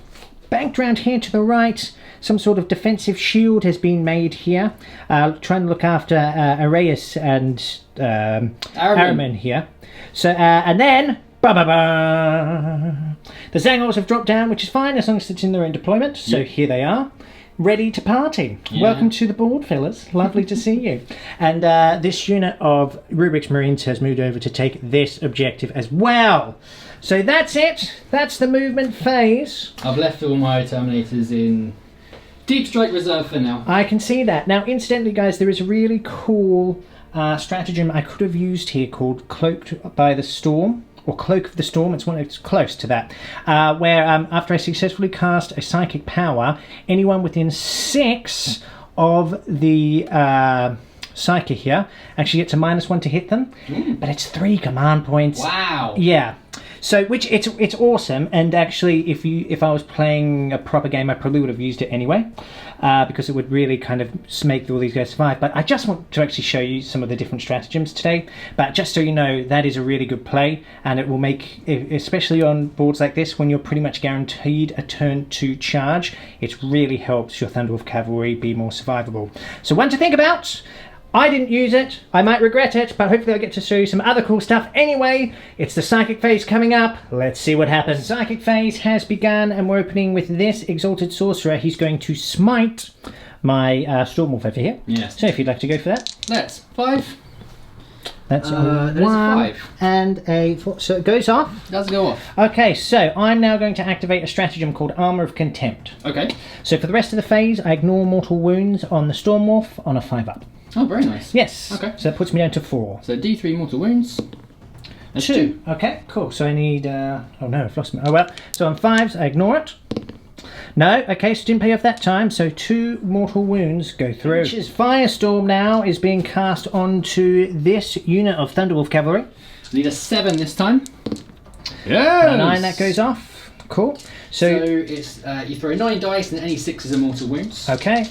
banked around here to the right. Some sort of defensive shield has been made here. Trying to look after Arrayus and Araman here. So, and then, ba-ba-ba! The Zangors have dropped down, which is fine as long as it's in their own deployment. So here they are, ready to party. Yeah. Welcome to the board, fellas. Lovely to see you. And this unit of Rubric's Marines has moved over to take this objective as well. So that's it. That's the movement phase. I've left all my Terminators in Deep Strike Reserve for now. I can see that. Now, incidentally, guys, there is a really cool stratagem I could have used here called Cloaked by the Storm, or Cloak of the Storm. It's close to that. Where after I successfully cast a psychic power, anyone within 6 of the Psyche here actually gets a -1 to hit them. But it's 3 command points. Wow. Yeah. So, which it's awesome, and actually, if I was playing a proper game, I probably would have used it anyway, because it would really kind of make all these guys survive. But I just want to actually show you some of the different stratagems today. But just so you know, that is a really good play, and it will make, especially on boards like this, when you're pretty much guaranteed a turn to charge, it really helps your Thunderwolf Cavalry be more survivable. So one to think about. I didn't use it, I might regret it, but hopefully I'll get to show you some other cool stuff. Anyway, it's the Psychic phase coming up. Let's see what happens. Psychic phase has begun, and we're opening with this Exalted Sorcerer. He's going to smite my Stormwolf over here. Yes. So if you'd like to go for that. That's 5. That's a that is a 1 5. and a 4. So it goes off. Does go off. Okay, so I'm now going to activate a stratagem called Armour of Contempt. Okay. So for the rest of the phase, I ignore mortal wounds on the Stormwolf on a 5-up. Oh, very nice. Yes. Okay. So that puts me down to 4. So D3 mortal wounds. That's 2. Okay, cool. So I need... oh no, I've lost my... Oh well. So on 5s, I ignore it. No, okay, so didn't pay off that time. So 2 mortal wounds go through. Which is Firestorm now is being cast onto this unit of Thunderwolf Cavalry. Need a 7 this time. Yeah. 9, that goes off. Cool. So it's you throw 9 dice and any 6s are mortal wounds. Okay.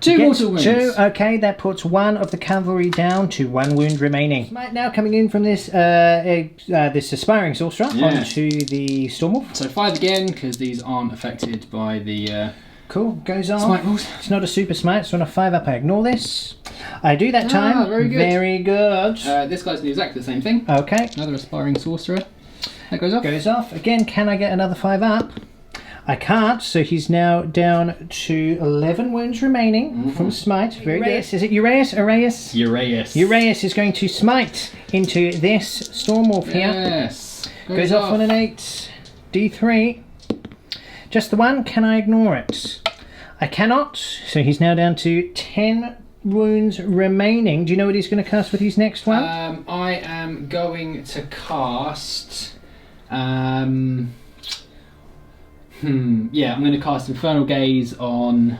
2 mortal wounds. 2, okay, that puts 1 of the cavalry down to 1 wound remaining. Smite now coming in from this this Aspiring Sorcerer onto the Stormwolf. So 5 again, because these aren't affected by the... Cool, goes on. Smite rules. It's not a super smite, so on a 5-up I ignore this. I do that time. Very good. Very good. This guy's doing exactly the same thing. Okay. Another Aspiring Sorcerer. That goes off. Goes off. Again, can I get another 5-up? I can't, so he's now down to 11 wounds remaining from smite. Very good. Is it Uraeus? Uraeus. Uraeus is going to smite into this Stormwolf here. Yes. Goes off on an 8. D3. Just the 1. Can I ignore it? I cannot. So he's now down to 10 wounds remaining. Do you know what he's going to cast with his next one? I am going to cast... yeah, I'm going to cast Infernal Gaze on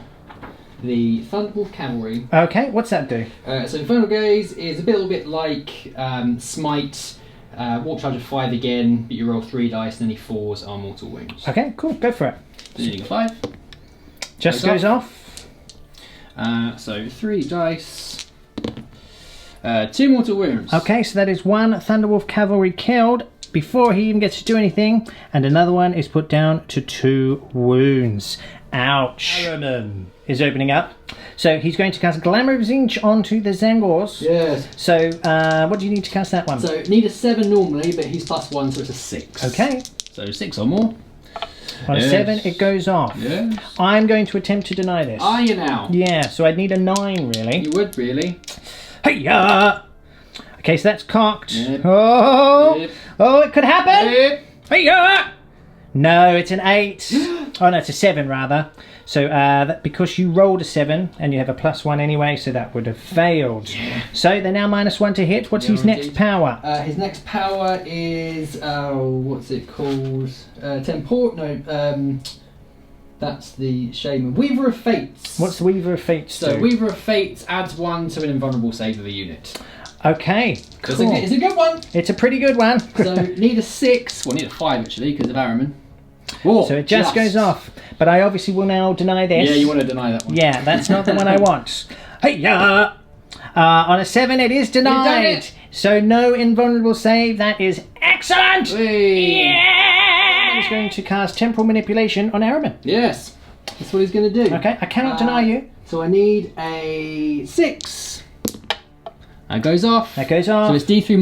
the Thunderwolf Cavalry. Okay, what's that do? So Infernal Gaze is a little bit like Smite, Warp Charge of 5 again, but you roll 3 dice and any 4s are mortal wounds. Okay, cool, go for it. So needing a 5. Just goes off. So 3 dice, 2 mortal wounds. Okay, so that is 1 Thunderwolf Cavalry killed before he even gets to do anything, and another one is put down to 2 wounds. Ouch. Araman is opening up. So he's going to cast Glamour of Zinch onto the Zangors. Yes. So what do you need to cast that one? So need a 7 normally, but he's +1, so it's a 6. Okay. So 6 or more. On a 7, it goes off. Yes. I'm going to attempt to deny this. Are you now? Yeah, so I'd need a 9 really. You would really. Hey-ya! Okay, so that's cocked. Yep. Oh! Yep. Oh, it could happen! Yep. Hey-ya! No, it's an 8. Oh no, it's a 7 rather. So because you rolled a 7 and you have a +1 anyway, so that would have failed. Yeah. So they're now -1 to hit. What's his next power? His next power is what's it called? That's the Shaman. Weaver of Fates. What's the Weaver of Fates So do? Weaver of Fates adds 1 to an invulnerable save of the unit. Okay, cool. It's a good one. It's a pretty good one. So need a 6. Well, need a 5 actually because of Araman. Oh, so it just goes off. But I obviously will now deny this. Yeah, you want to deny that one. Yeah, that's not the one I want. Hey-ya! On a 7, it is denied. It. So no invulnerable save. That is excellent. Hey. Yeah! He's going to cast Temporal Manipulation on Araman. Yes, that's what he's going to do. Okay, I cannot deny you. So I need a 6. That goes off. That goes off. So it's D3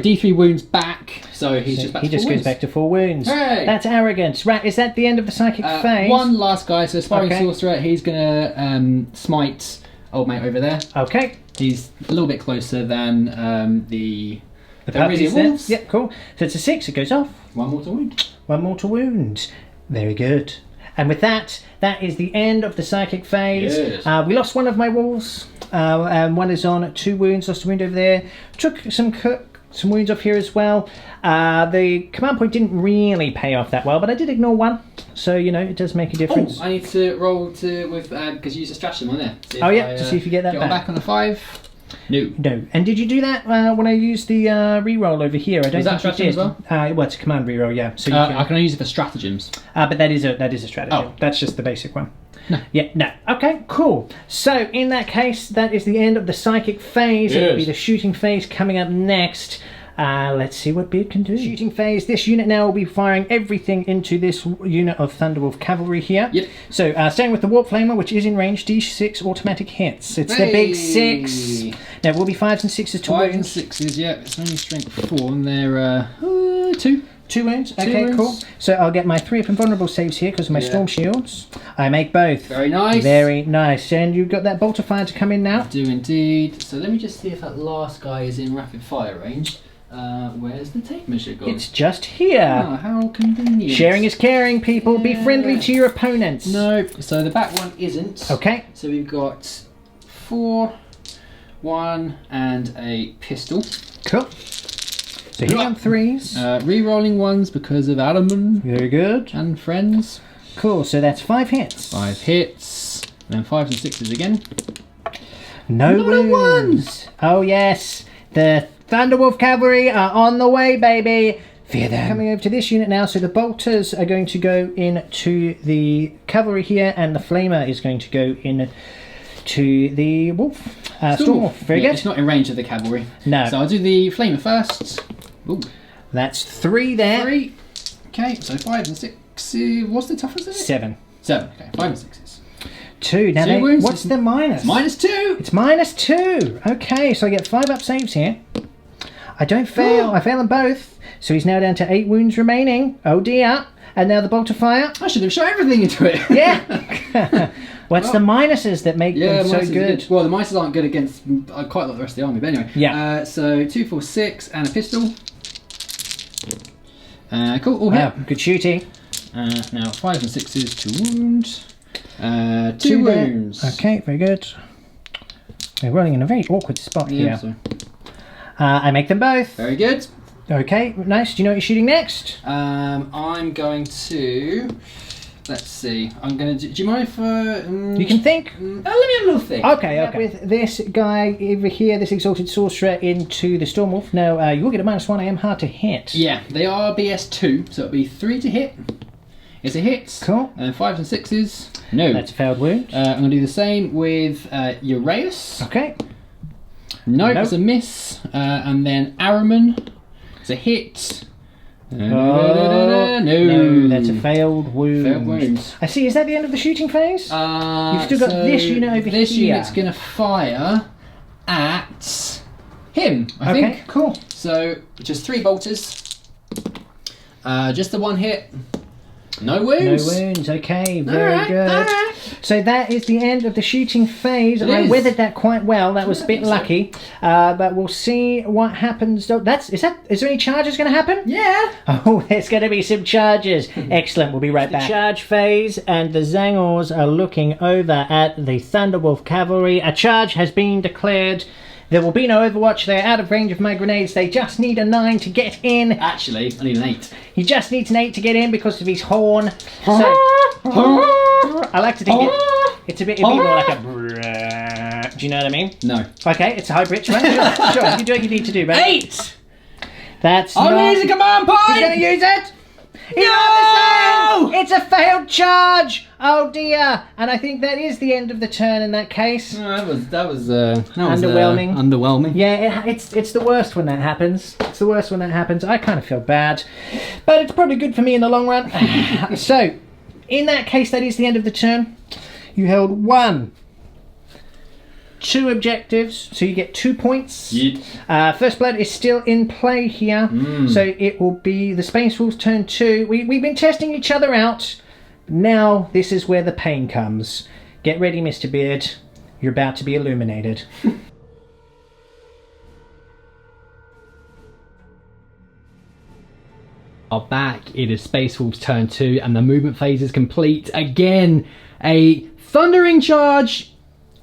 D3 wounds back. So he's just back to 4 wounds. He just goes back to 4 wounds. Hooray. That's arrogant. Right, is that the end of the psychic phase? One last guy, so Aspiring Sorcerer, he's going to smite old mate over there. Okay. He's a little bit closer than the puppies Risen Wolves. Yep, cool. So it's a 6, it goes off. 1 mortal wound. 1 mortal wound. Very good. And with that, that is the end of the psychic phase. Yes. We lost one of my wolves. One is on 2 wounds, lost a wound over there. Took some wounds off here as well. The command point didn't really pay off that well, but I did ignore 1. So, you know, it does make a difference. I need to roll with because you use a stratagem on there. To see if you get that back on the 5. No. No. And did you do that when I used the reroll over here? I don't Was that think you did. stratagem as Well, it's a command reroll, yeah. So you I can only use it for stratagems. but that is a strategy. Oh. That's just the basic one. No. Yeah, no. Okay, cool. So in that case, that is the end of the psychic phase. Yes. It'll be the shooting phase coming up next. Let's see what Beard can do. Shooting phase. This unit now will be firing everything into this unit of Thunderwolf cavalry here. Yep. So starting with the Warp Flamer, which is in range, D6 automatic hits. It's the big 6. Now it will be 5s and 6s to 5 and wounds. 6s, yeah. It's only strength 4 and they're 2. 2 wounds. Okay, wounds. cool. So I'll get my 3 up and vulnerable saves here because of my storm shields. I make both. Very nice. Very nice. And you've got that bolt of fire to come in now. Do indeed. So let me just see if that last guy is in rapid fire range. Where's the tape measure gone? It's just here. Oh, how convenient. Sharing is caring, people. Be Yeah. friendly to your opponents. No. So the back one isn't. Okay. So we've got 4, 1, and a pistol. Cool. So here on 3s. Re-rolling 1s because of Adam Very good. and friends. Cool. So that's 5 hits. 5 hits. And then 5s and 6s again. No Not a wounds. Oh yes. The Thunderwolf cavalry are on the way, baby. Fear them. Coming over to this unit now. So the bolters are going to go into the cavalry here, and the flamer is going to go in to the wolf. Stormwolf. Very Yeah, good. It's not in range of the cavalry. No. So I'll do the flamer first. Ooh. That's 3 there. 3. Okay, so 5 and 6. What's the toughness of it? 7. 7. Okay, 5 and 6s. 2. Now, 2 wounds. what's the minus? -2. It's -2. Okay, so I get 5 up saves here. I don't fail. I fail them both. So he's now down to 8 wounds remaining. Oh dear. And now the bolt of fire. I should have shot everything into it. Yeah. What's the minuses that make them so minuses are good? Well, the minuses aren't good against quite a lot of the rest of the army, but anyway. Yeah. So 2, 4, 6, and a pistol. Cool, all Wow, hit. good shooting. Now 5 and 6s to wound. 2 2 there. wounds. Okay, very good. They're rolling in a very awkward spot Yeah, here. so I make them both. very good. Okay, nice. Do you know what you're shooting next? I'm going to. Let's see. I'm going to. Do you mind if. You can think. let me have a little think. Okay. With this guy over here, this exalted sorcerer into the Stormwolf. Now, you will get a -1. I am hard to hit. Yeah, they are BS2, so it'll be 3 to hit. It's a hit. Cool. And 5s and 6s. No. That's a failed wound. I'm going to do the same with Uraeus. Okay. Nope, Nope. it's a miss. And then Araman. It's a hit. No, that's a failed wound. Failed wounds. I see. Is that the end of the shooting phase? You've still got so this unit over This here. unit's going to fire at him, I Okay, think. cool. So, just 3 bolters. Just the 1 hit. No wounds. No wounds. Okay, very Alright, good. alright. So that is the end of the shooting phase. It I is. weathered that quite well. That was a bit so. lucky. But we'll see what happens. Is there any charges going to happen? Yeah. Oh, there's going to be some charges. Excellent. We'll be right back. Charge phase, and the Zangors are looking over at the Thunderwolf cavalry. A charge has been declared. There will be no Overwatch. They're out of range of my grenades. They just need a 9 to get in. Actually, I need an 8. He just needs an 8 to get in because of his horn. So, I like to think it'd be more like a. Do you know what I mean? No. Okay, it's a high pitch, right? Sure, you do what you need to do, man. 8! That's I'm not. going to use a command point! You're going to use it? No! It's a failed charge. Oh dear. And I think that is the end of the turn in that case. No, that was Underwhelming. Underwhelming. Yeah, it's the worst when that happens. It's the worst when that happens. I kind of feel bad, but it's probably good for me in the long run. So, in that case, that is the end of the turn. You held 1, 2 objectives, so you get 2 points. Yeet. First Blood is still in play here, so it will be the Space Wolves' turn 2. We've been testing each other out. Now this is where the pain comes. Get ready, Mr. Beard. You're about to be illuminated. Are back. It is Space Wolves' turn 2, and the movement phase is complete again. A thundering charge.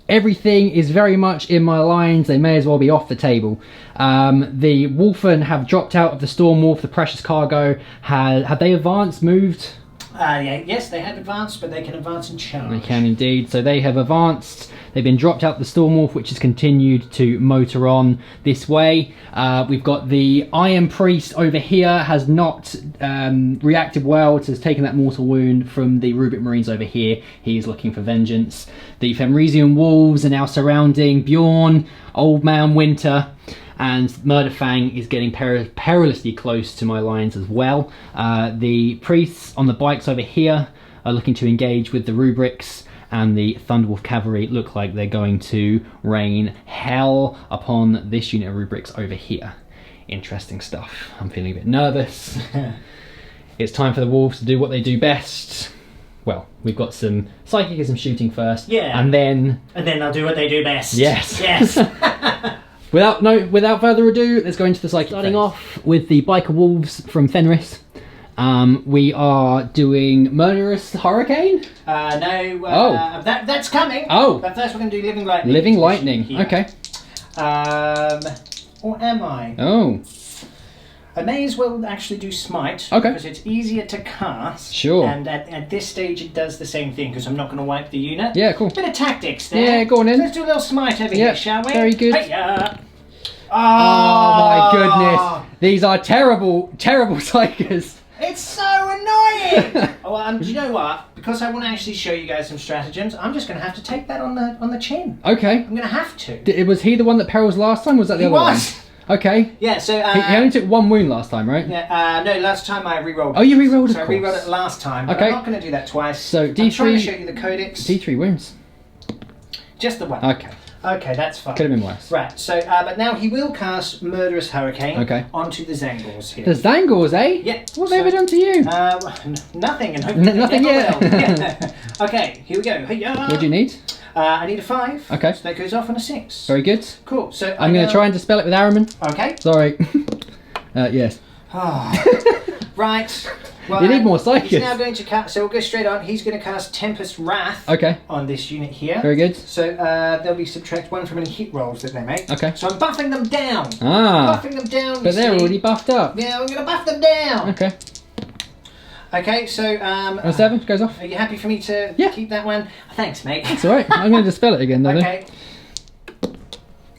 Everything is very much in my lines. They may as well be off the table. The Wolfen have dropped out of the Stormwolf. The precious cargo have they advanced, moved? Yes, they have advanced, but they can advance and charge. They can indeed. So they have advanced. They've been dropped out the Stormwolf, which has continued to motor on this way. We've got the Iron Priest over here, has not reacted well to taking that mortal wound from the Rubric Marines over here. He is looking for vengeance. The Fenrisian Wolves are now surrounding Bjorn, Old Man Winter, and Murderfang is getting perilously close to my lines as well. The priests on the bikes over here are looking to engage with the Rubrics, and the Thunderwolf Cavalry look like they're going to rain hell upon this unit of Rubrics over here. Interesting stuff. I'm feeling a bit nervous. It's time for the Wolves to do what they do best. Well, we've got some Psychicism shooting first. Yeah. And then they'll do what they do best. Yes. Yes. Without further ado, let's go into the Psychic. Starting off with the Biker Wolves from Fenris. We are doing Murderous Hurricane? No. That's coming. Oh. But first we're going to do Living Lightning. Living Lightning, Here. okay. Or am I? Oh. I may as well actually do Smite. Okay. Because it's easier to cast. Sure. And at this stage it does the same thing, because I'm not going to wipe the unit. Yeah, cool. Bit of tactics there. Yeah, go on in. Let's do a little Smite over here, shall we? Very good. Hey-ya. Oh my goodness. These are terrible, terrible Psychers. It's so annoying! Do you know what? Because I want to actually show you guys some stratagems, I'm just going to have to take that on the chin. Okay. I'm going to have to. Was he the one that perils last time? Was that the other one? He was! Okay. Yeah, so... he only took one wound last time, right? Yeah, no, last time I re-rolled it. Oh, you re-rolled it, So I re-rolled it last time, but okay. I'm not going to do that twice. So D3... I'm trying to show you the Codex. D3 wounds. Just the one. Okay. Okay, that's fine. Could have been worse. Right, so, but now he will cast Murderous Hurricane onto the Zangors here. The Zangors, eh? Yeah. What have they ever done to you? Nothing, and hopefully nothing yet. Yeah. Okay, here we go. Hey-ya. What do you need? I need a 5. Okay. So that goes off on a 6. Very good. Cool. So I'm going to try and dispel it with Araman. Okay. Sorry. Yes. Right. Well, you need more Psychics. He's now going to cast, so we'll go straight on. He's going to cast Tempest Wrath on this unit here. Very good. So they'll be subtract 1 from any hit rolls that they make. Okay. So I'm buffing them down. Buffing them down. But they're already buffed up. Yeah, we're going to buff them down. Okay. Okay, so... a 7 goes off. Are you happy for me to keep that one? Thanks, mate. That's alright. I'm going to dispel it again, though. Okay.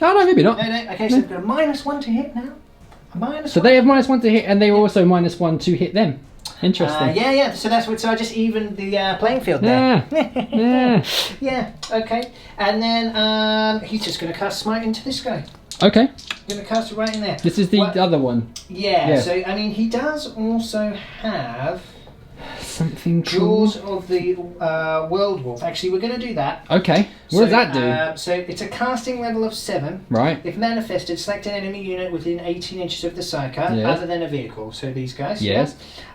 Oh, no, maybe not. No. Okay, so we've got a -1 to hit now. A -1. So they have -1 to hit, and they also -1 to hit them. Interesting. Yeah. So that's what. So I just evened the playing field there. Yeah. Yeah. Okay. And then he's just going to cast Smite into this guy. Okay. Going to cast it right in there. This is the other one. Yeah. So I mean, he does also have something Jaws of the World Wolf. Actually, we're going to do that. Okay. What does that do? So it's a casting level of 7. Right. If manifested, select an enemy unit within 18 inches of the psyker, other than a vehicle. So these guys. Yes.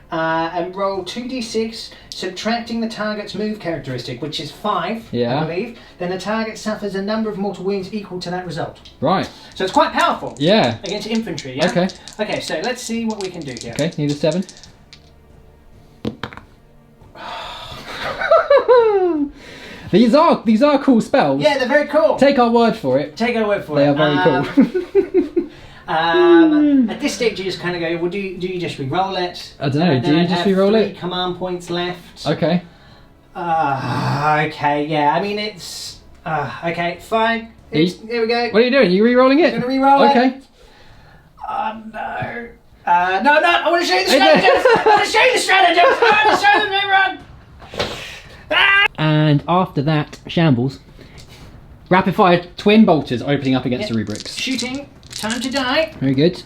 And roll 2d6, subtracting the target's move characteristic, which is 5, I believe. Then the target suffers a number of mortal wounds equal to that result. Right. So it's quite powerful. Yeah. Against infantry. Yeah? Okay. Okay. So let's see what we can do here. Okay. Need a 7. These are cool spells. Yeah, they're very cool. Take our word for it. Take our word for it. They are very cool. At this stage, you just kind of go, well, do you just re-roll it? I don't know. Do you just re-roll it? 3 command points left. Okay. Okay, yeah. I mean, it's... okay, fine. Here we go. What are you doing? Are you re-rolling it? I'm going to re-roll it. Okay. Oh, no. No, I want to show you the stratagems. I want to show you the stratagems. I want to show them, everyone. And after that, shambles. Rapid fire twin bolters opening up against the Rubrics. Shooting. Time to die. Very good.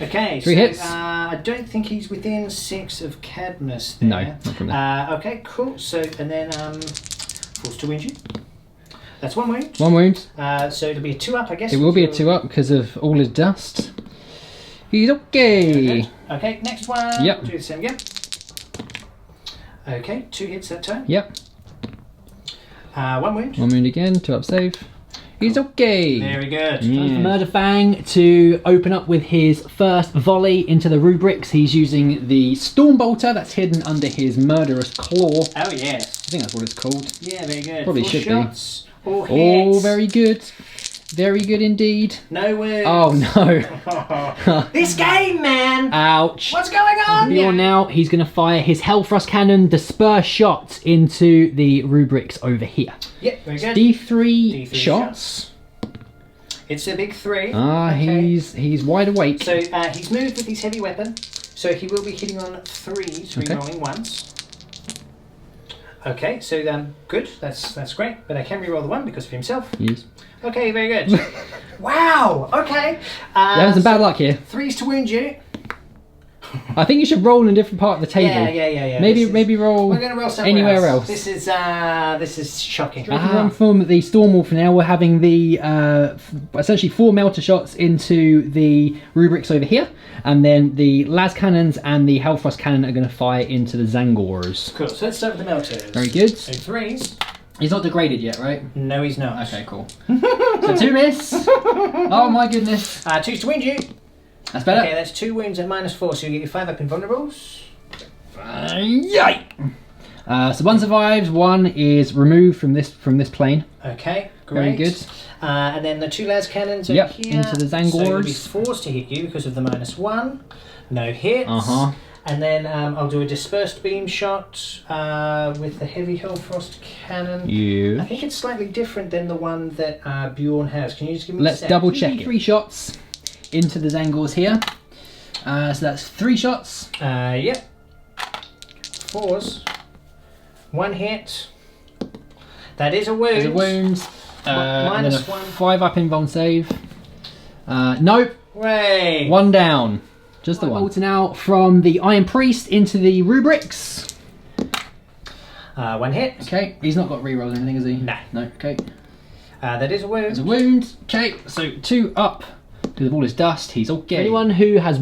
Okay, 3 hits. I don't think he's within 6 of Cadmus there. No, not from there. Okay, cool. So, and then force to injury. That's 1 wound. 1 wound. So it'll be a 2 up, I guess. It will be a 2 up because of all his dust. He's okay. Okay, next one. Yep. Do the same again. Okay, 2 hits that time. Yep. 1 wound. 1 wound again, 2 up save. He's okay. Very good. Time for Murderfang to open up with his first volley into the Rubrics. He's using the Stormbolter that's hidden under his Murderous Claw. Oh, yes. I think that's what it's called. Yeah, very good. Probably 4 should shots, be. All hits. Oh, very good. Very good indeed. No wounds. Oh no. This game, man. Ouch. What's going on? Bjorn now, he's going to fire his Hellfrost Cannon, disperse shots into the rubrics over here. Yep, very good. D3 shots. It's a big 3. Ah, okay. he's wide awake. So he's moved with his heavy weapon. So he will be hitting on 3s, re-rolling once. Okay, so good. That's great. But I can re-roll the 1 because of himself. Yes. Okay, very good. Wow. Okay. You're having some bad luck here. 3s to wound you. I think you should roll in a different part of the table. Yeah. Maybe roll. We're gonna roll somewhere anywhere else. This is shocking. One from the Stormwolf now. We're having the essentially 4 melter shots into the rubrics over here, and then the las cannons and the Hellfrost cannon are going to fire into the Zangors. Cool. So let's start with the melters. Very good. So 3s. He's not degraded yet, right? No, he's not. Okay, cool. So 2 miss. Oh my goodness. 2s to wound you. That's better. Okay, that's 2 wounds at -4, so you get your 5 up invulnerables. Yay! So 1 survives, 1 is removed from this plane. Okay, great. Very good. And then the 2 las cannons over here. Into the Zangors. So you'll be forced to hit you because of the -1. No hits. And then I'll do a dispersed beam shot with the heavy Hellfrost cannon. Yeah. I think it's slightly different than the one that Bjorn has. Can you just give me a Let's sec? double check it. 3 shots into the Zangors here. So that's 3 shots. Yep. 4s. 1 hit. That is a wound. There's a wound. And then a -1. 5 up invuln save. Nope. Way. 1 down. Just the 1. Bolting out from the Iron Priest into the rubrics. 1 hit. Okay. He's not got rerolls or anything, has he? No. No. Okay. That is a wound. There's a wound. Okay. So 2 up. Because of all his dust, he's okay. Anyone who has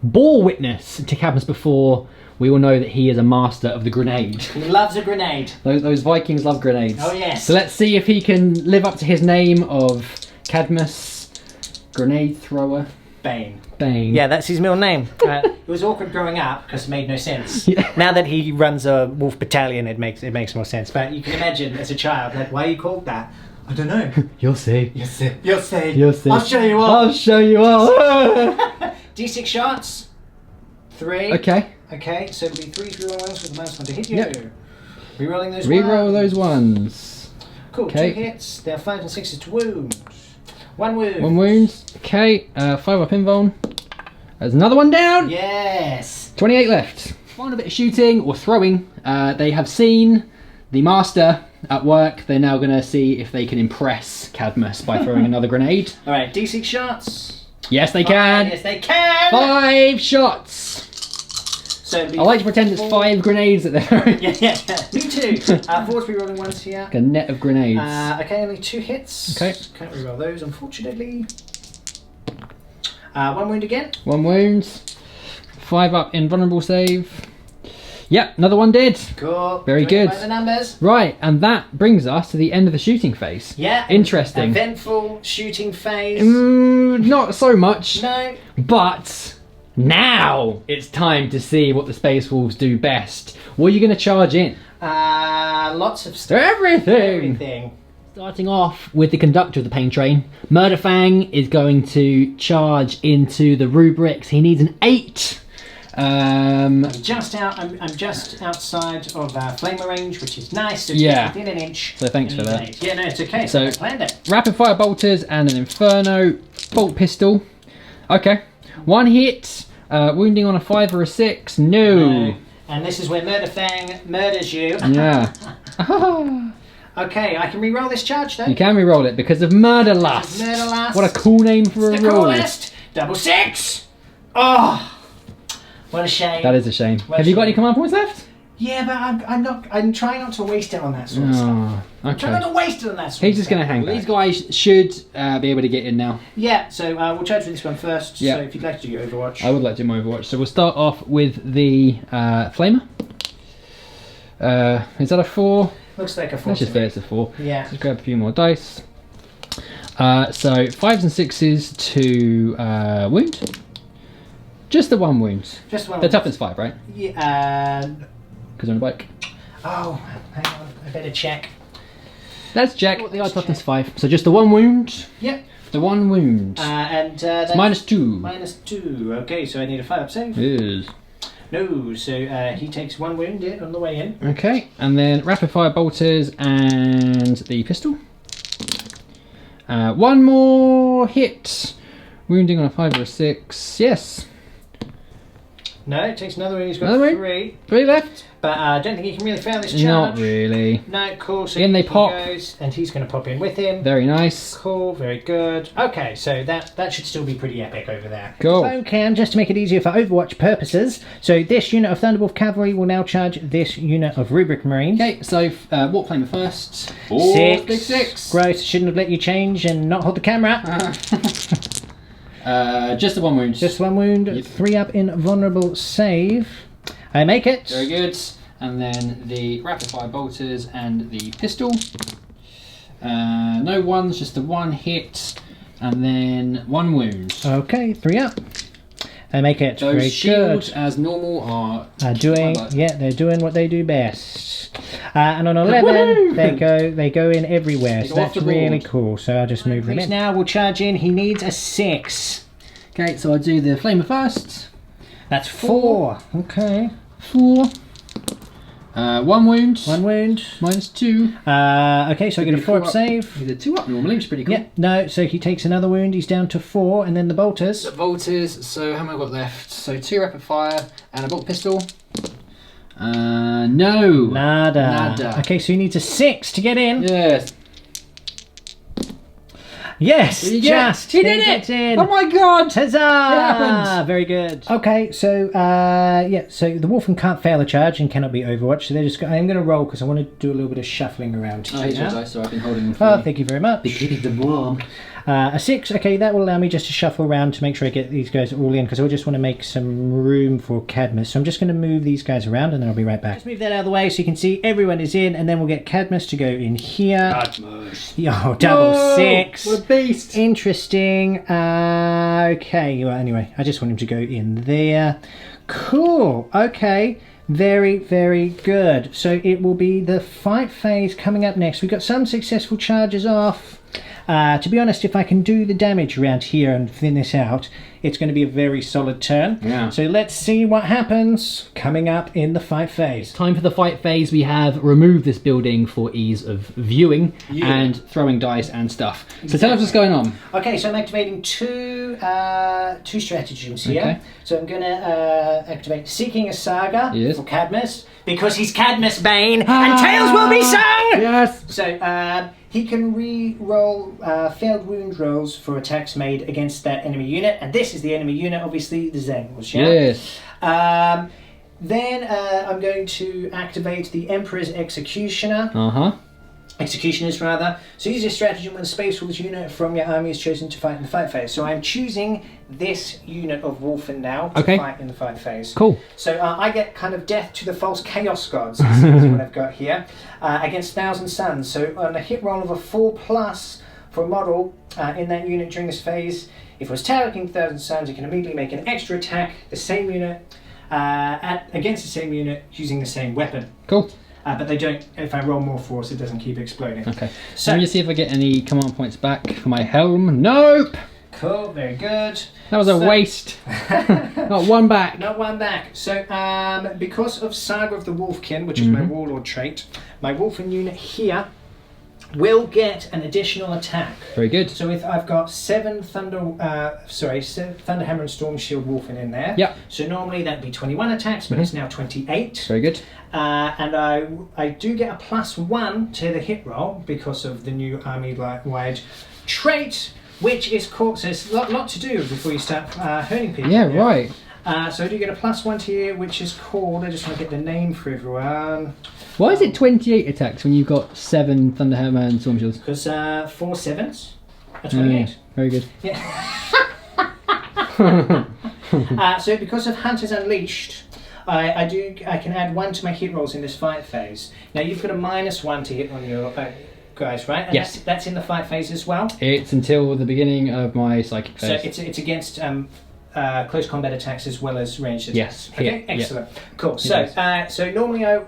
bore witness to Cadmus before, we all know that he is a master of the grenade. He loves a grenade. Those Vikings love grenades. Oh yes. So let's see if he can live up to his name of Cadmus, grenade thrower. Bane. Yeah, that's his middle name. It was awkward growing up because it made no sense. Yeah. Now that he runs a wolf battalion, it makes more sense. But you can imagine as a child, like, why are you called that? I don't know. You'll see. You'll see. You'll see. You'll see. I'll show you all. I'll show you all. D6 shots. 3. Okay. Okay, so it'll be 3 -1 with the -1 to hit you. Yep. Rerolling those Reroll ones. those ones. Cool, Okay. 2 hits. There are 5s and 6s to wound. 1 wound. 1 wound. Okay, 5 up invuln. There's another 1 down. Yes. 28 left. Final bit of shooting or throwing. They have seen the master at work. They're now going to see if they can impress Cadmus by throwing another grenade. Alright, D6 shots. Yes, they can. Yes, they can. 5 shots. So I like to pretend it's 5 grenades that they're throwing. Yeah. Me too. 4 rerolling ones here. Like a net of grenades. Okay, only 2 hits. Okay. Can't reroll those, unfortunately. 1 wound again. 1 wound. 5 up invulnerable save. Yep, another 1 did. Cool. Very good. By the numbers. Right, and that brings us to the end of the shooting phase. Yeah. Interesting. Eventful shooting phase. Not so much. No. But now it's time to see what the Space Wolves do best. What are you going to charge in? Lots of stuff. Everything. Starting off with the conductor of the pain train, Murderfang is going to charge into the rubrics. He needs an 8. I'm just outside of flamer range, which is nice. So yeah. Within an inch. So thanks for that. Yeah, no, it's okay. So I planned it. Rapid fire bolters and an Inferno bolt pistol. Okay, 1 hit. Wounding on a 5 or a 6. No. And this is where Murderfang murders you. Yeah. Okay, I can re-roll this charge though. You can re-roll it because of Murder Lust. Murder Lust. What a cool name for a the roll. coolest. Double 6. Oh, what a shame. That is a shame. What Have a you got shame. any command points left? Yeah, but I'm trying not to waste it on that sort of stuff. I'm trying not Okay. to waste it on that sort He's of just going to stuff. hang back. These guys should be able to get in now. Yeah, so we'll charge for this one first. Yeah. So if you'd like to do your Overwatch. I would like to do my Overwatch. So we'll start off with the Flamer. Is that a 4? Looks like a 4. Let's just say it's a 4. Yeah. Let's grab a few more dice. So 5s and 6s to wound. Just the 1 wound. Just one. The toughness 5, right? Yeah. Because on a bike. Oh, hang on. I better check. Let's check. The art toughness 5. So just the 1 wound. Yep. The 1 wound. And that's -2. -2. Okay, so I need a 5-up save. Yes. No, so he takes 1 wound on the way in. Okay, and then rapid fire bolters and the pistol. 1 more hit. Wounding on a 5 or a 6. Yes. No, it takes another wound. He's got Another wound? 3. 3 left. But I don't think he can really fail this charge. Not really. No, cool. So In they he pop. goes, and he's going to pop in with him. Very nice. Cool, very good. Okay, so that should still be pretty epic over there. Cool. Okay, and just to make it easier for Overwatch purposes, so this unit of Thunderwolf Cavalry will now charge this unit of Rubric Marines. Okay, so Warp Flamer first. 6. Big 6. Gross, shouldn't have let you change and not hold the camera. Just the 1 wound. Just 1 wound, Yep. 3 up in vulnerable save. I make it. Very good. And then the rapid fire bolters and the pistol. No ones, just the 1 hit. And then 1 wound. Okay, 3 up. I make it. Those Very shields, good. as normal, are Doing, yeah, they're doing what they do best. And on 11, they go in everywhere. They So go that's off the board. really cool. So I'll just move them in. Now we'll charge in. He needs a 6. Okay, so I do the flamer first. That's 4. Okay. 4. 1 wound. 1 wound. -2. Okay, so I get a 4 up save. He's a 2 up normally, which is pretty cool. Yeah, no, so he takes another wound. He's down to 4, and then the bolters. The bolters, so how many have I got left? So 2 rapid fire and a bolt pistol. No. Nada. Okay, so he needs a 6 to get in. Yes. Yes, He just did it! gets in. Oh my god! Huzzah! happened. Very good. Okay, so yeah, so the Wolfen can't fail a charge and cannot be Overwatch. So they're just. I'm going to roll because I want to do a little bit of shuffling around Oh, here. he's your now. dice, so I've been holding them for Oh, you. thank you very much. Keep them warm. A 6. Okay, that will allow me just to shuffle around to make sure I get these guys all in because I just want to make some room for Cadmus. So I'm just going to move these guys around and then I'll be right back. Just move that out of the way so you can see everyone is in, and then we'll get Cadmus to go in here. Cadmus. Oh, double 6. What a beast. Interesting. Okay, well, anyway, I just want him to go in there. Cool. Okay. Very, very good. So it will be the fight phase coming up next. We've got some successful charges off. To be honest, if I can do the damage around here and thin this out, it's going to be a very solid turn. Yeah. So let's see what happens coming up in the fight phase. Time for the fight phase. We have removed this building for ease of viewing and throwing dice and stuff. So tell us what's going on. Okay, so I'm activating two stratagems here. Okay. So I'm going to activate Seeking a Saga Yes. for Cadmus, because he's Cadmus Bane, and Tales will be sung! Yes. So he can re-roll failed wound rolls for attacks made against that enemy unit, and this is the enemy unit, obviously, the Zangles, yeah? Yes. Then I'm going to activate the Emperor's Executioners, rather. So use this stratagem when a Space Wolves unit from your army is chosen to fight in the fight phase. So I'm choosing this unit of Wolfen now to fight in the fight phase. Cool. So I get kind of death to the false chaos gods, is what I've got here, against 1,000 Suns. So on a hit roll of a 4+ for a model in that unit during this phase, if it was targeting 1,000 Suns, it can immediately make an extra attack, the same unit, against the same unit using the same weapon. Cool. But they don't, if I roll more force, it doesn't keep exploding. Okay. So, Let me just see if I get any command points back for my helm. Nope. cool, very good. That was a waste. Not one back. Not one back. So, because of Saga of the Wolfkin, which is my Warlord trait, my Wolfen unit here will get an additional attack. Very good. So if I've got 7 Thunderhammer and Storm Shield Wolfen in there. Yep. So normally that'd be 21 attacks, but it's now 28. Very good. And I do get a +1 to the hit roll because of the new army-wide trait, which is called. So it's a lot to do before you start hurting people. Yeah, right. So I do get a +1 to here, which is called. I just want to get the name for everyone. Why is it 28 attacks when you've got 7 Thunderhammer and Storm Shields? Because 4 7s are 28. Very good. Yeah. So because of Hunters Unleashed, I can add 1 to my hit rolls in this fight phase. Now you've got a -1 to hit on your guys, right? And Yes. that's in the fight phase as well. It's until the beginning of my psychic phase. So it's against close combat attacks as well as ranged attacks. Yes. Okay. Yeah. Excellent. Cool. So Yes. so normally I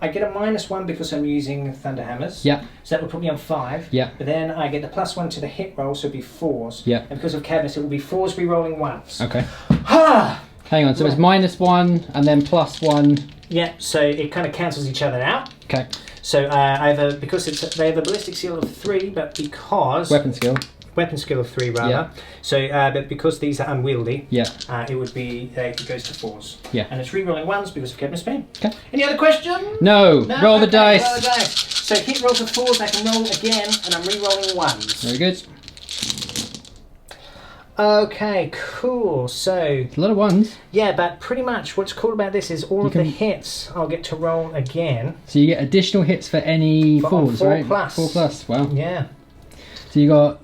I get a -1 because I'm using thunder hammers. Yeah. So that would put me on 5. Yeah. But then I get the +1 to the hit roll, so it'd be 4s. Yeah. And because of cabinets, it will be 4s re-rolling 1s. Okay. Ah! Hang on. So it's -1 and then +1. Yeah. So it kind of cancels each other out. Okay. So I have they have a ballistic skill of 3, but because Weapon skill. Weapon skill of 3 rather. Yeah. So but because these are unwieldy, Yeah. it would be it goes to 4s. Yeah. And it's re-rolling 1s because of cabinet speed. Okay. Any other questions? No. Roll the Okay, dice. roll the dice. So hit rolls of 4s, I can roll again, and I'm re-rolling 1s. Very good. Okay, cool. So It's a lot of ones. yeah, but pretty much what's cool about this is all of the hits I'll get to roll again. So you get additional hits for any For- on fours, 4 right? plus. 4+. Wow. Yeah. So you got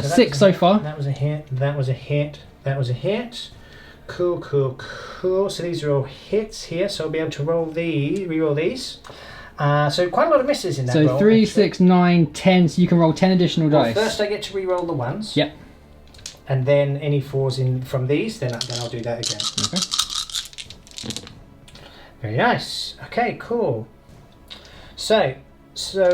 So 6 so far. That was a hit. That was a hit. That was a hit. Cool, cool, cool. So these are all hits here. So I'll be able to roll these, re-roll these. So quite a lot of misses in that roll. So 3, actually. 6, 9, 10. So you can roll 10 additional Well, dice. first I get to re-roll the 1s. Yep. And then any 4s in from these, then I'll do that again. Okay. Very nice. Okay, cool. So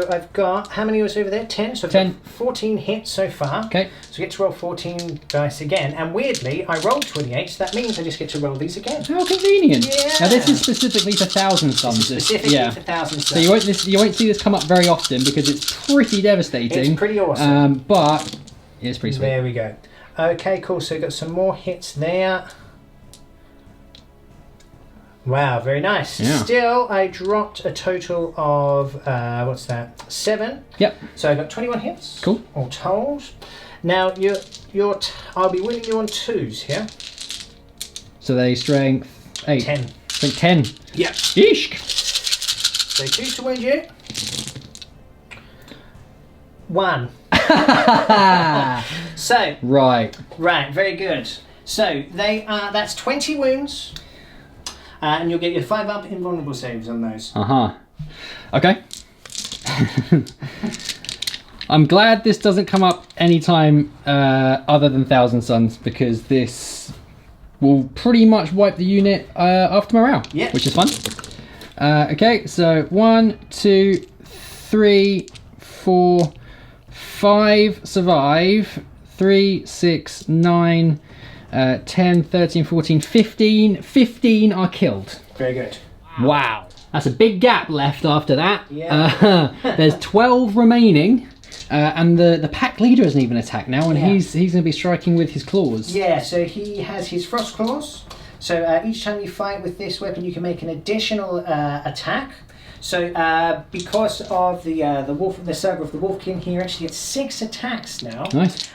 I've got, how many was over there? 10. So I've 10. got 14 hits so far. Okay. So I get to roll 14 dice again. And weirdly, I rolled 28, so that means I just get to roll these again. How convenient. Yeah. Now this is specifically for Thousand Suns. Specifically Yeah. for 1,000 So you won't see this come up very often because it's pretty devastating. It's pretty awesome. But it's pretty sweet. There we go. Okay, cool. So we've got some more hits there. Wow, very nice. Yeah. Still, I dropped a total of, what's that? 7. Yep. So I got 21 hits. Cool. All told. Now, I'll be winning you on 2s here. So they strength 8. 10. Strength 10. Yep. Eesh. So 2s to win you. 1. So, Right. right, very good. So that's 20 wounds, and you'll get your 5 up invulnerable saves on those. Okay. I'm glad this doesn't come up anytime other than Thousand Suns because this will pretty much wipe the unit after morale, Yep. which is fun. Okay, so 1, 2, 3, 4, 5 survive. 3, 6, 9, 10, 13, 14, 15. 15 are killed. Very good. Wow. That's a big gap left after that. Yeah. There's 12 remaining. And the pack leader isn't even attacked now, and Yeah. he's going to be striking with his claws. Yeah, so he has his frost claws. So each time you fight with this weapon, you can make an additional attack. So because of the saga of the Wolf King, he actually gets 6 attacks now. Nice.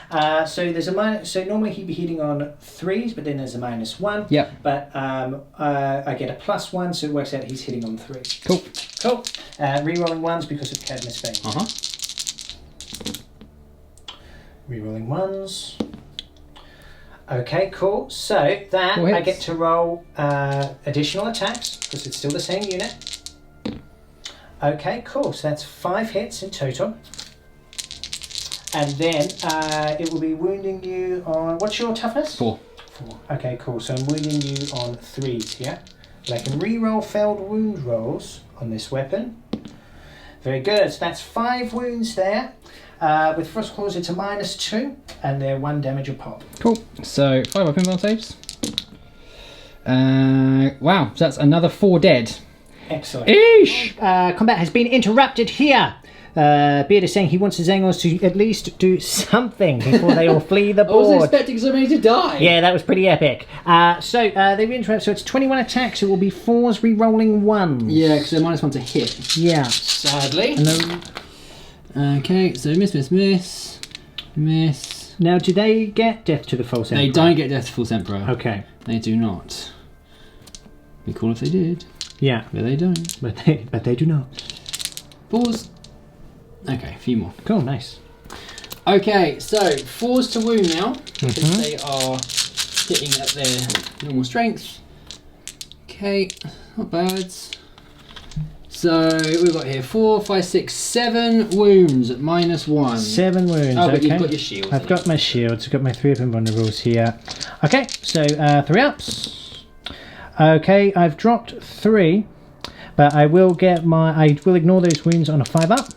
So there's a so normally he'd be hitting on 3s, but then there's a -1. Yep. But I get a +1, so it works out he's hitting on 3s. Cool. Cool. Rerolling 1s because of Cadmus Bane. Rerolling 1s. Okay, cool. So that 4 hits. I get to roll additional attacks because it's still the same unit. Okay, cool. So that's 5 hits in total. And then it will be wounding you on... What's your toughness? 4. 4. Okay, cool. So I'm wounding you on 3s here. And I can re-roll failed wound rolls on this weapon. Very good. So that's 5 wounds there. With Frost Claws, it's a -2, and they're 1 damage a pop. Cool. So 5 up invuln saves. Wow. So that's another 4 dead. Excellent. Eesh! Combat has been interrupted here. Beard is saying he wants his Zangors to at least do something before they all flee the I was board. expecting somebody to die. Yeah, that was pretty epic. So they've interrupted. So it's 21 attacks. It will be 4s re-rolling 1s. Yeah, because they're -1 to hit. Yeah. Sadly. And the, Okay, so miss. now, do they get Death to the False Emperor? They don't get Death to False Emperor. Okay. They do not. Be cool if they did, Yeah, but they don't. but they do not. Pause. Okay, a few more. Cool, nice. Okay, so 4s to wound now, because they are hitting at their normal strength. Okay, not bad. So we've got here 4, 5, 6, 7 wounds at -1. 7 wounds. Oh, but okay. you've got your shields. I've got my shields. I've got my 3 up invulnerables here. Okay, so 3 ups. Okay, I've dropped 3. But I will ignore those wounds on a 5-up.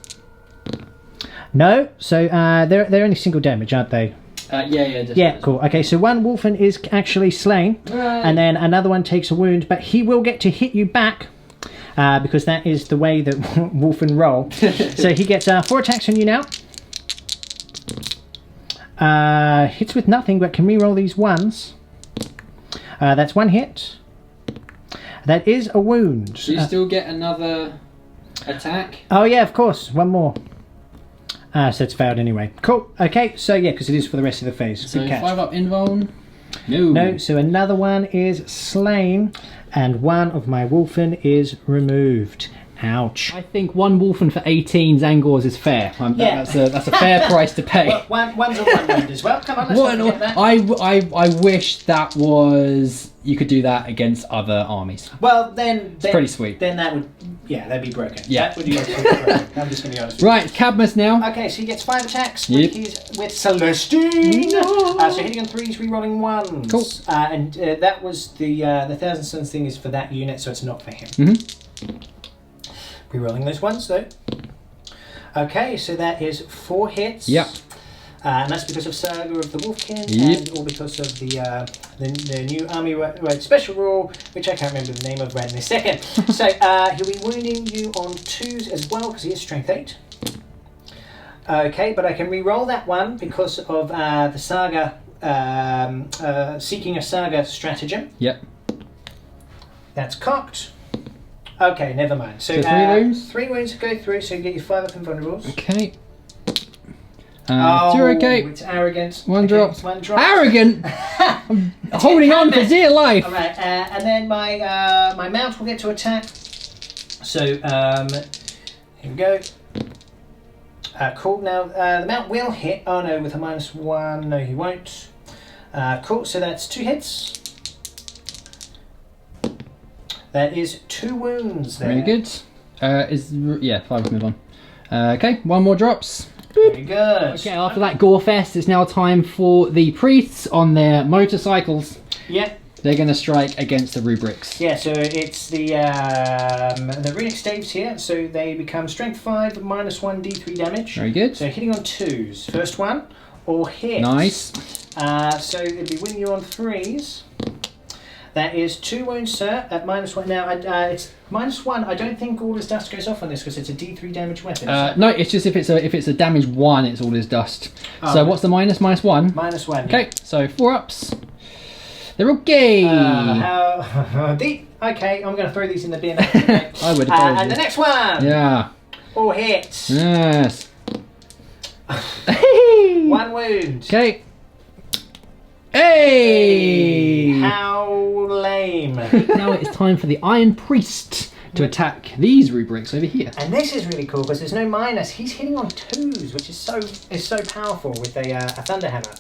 No, so they're only single damage, aren't they? Yeah, cool. Okay, so one Wolfen is actually slain, and then another one takes a wound, but he will get to hit you back, because that is the way that Wolfen roll. So he gets 4 attacks on you now. Hits with nothing, but can re-roll these ones. That's 1 hit. That is a wound. Do you still get another attack? Oh yeah, of course. One more. So it's failed anyway. Cool. Okay, so yeah, because it is for the rest of the phase. So Good catch. 5-up invuln. No, so another one is slain, and one of my Wolfen is removed. Ouch. I think 1 Wolfen for 18 Zangors is fair. Yeah. That's a fair price to pay. Well, one's a 1 wound as well. Come on, let's not forget that. I wish that was... You could do that against other armies. Well, then It's pretty sweet. Then that would... Yeah, that'd be broken. Yeah. That would be broken. I'm just going to be honest with you. Right, Cadmus now. Okay, so he gets 5 attacks Yep. with Celestine. No. So hitting on 3s, re-rolling 1s. Cool. And that was the Thousand Suns thing is for that unit, so it's not for him. Mm-hmm. Re-rolling those 1s though. Okay, so that is 4 hits. Yep. And that's because of Saga of the Wolfkin, Yep. and all because of the new army wide special rule, which I can't remember the name of right in a second. So he'll be wounding you on 2s as well, because he is strength 8. Okay, but I can re-roll that one because of the Saga, seeking a Saga stratagem. Yep. That's cocked. Okay, never mind. So 3 wounds? 3 wounds go through, so you get your 5-up invulnerables. Okay. Oh, 2 okay. it's arrogant. 1 Okay, drops. 1 drop. Arrogant! I'm holding on for dear life. All right, and then my mount will get to attack. So here we go. Cool. Now the mount will hit. Oh no, with a -1. No, he won't. Cool. So that's 2 hits. That is 2 wounds there. Very good. 5 move on. Okay, 1 more drops. Very good. Okay, after that gore fest, it's now time for the priests on their motorcycles. Yeah. They're going to strike against the rubrics. Yeah, so it's the runic staves here. So they become strength 5 -1 d3 damage. Very good. So hitting on 2s. First one, all hit. Nice. So it'd be winning you on 3s. That is 2 wounds, sir, at -1. Now, it's -1. I don't think all his dust goes off on this because it's a d3 damage weapon. No, it's just if it's a damage 1, it's all his dust. Oh, So right. what's the minus? -1? -1. Okay, so 4 ups. They're okay. How deep? Okay, I'm going to throw these in the bin. I would have told And you. the next one. Yeah. All hits. Yes. 1 wound. Okay. Hey! How lame. Now it's time for the Iron Priest to attack these rubrics over here. And this is really cool because there's no minus. He's hitting on 2s, which is so powerful with a Thunderhammer.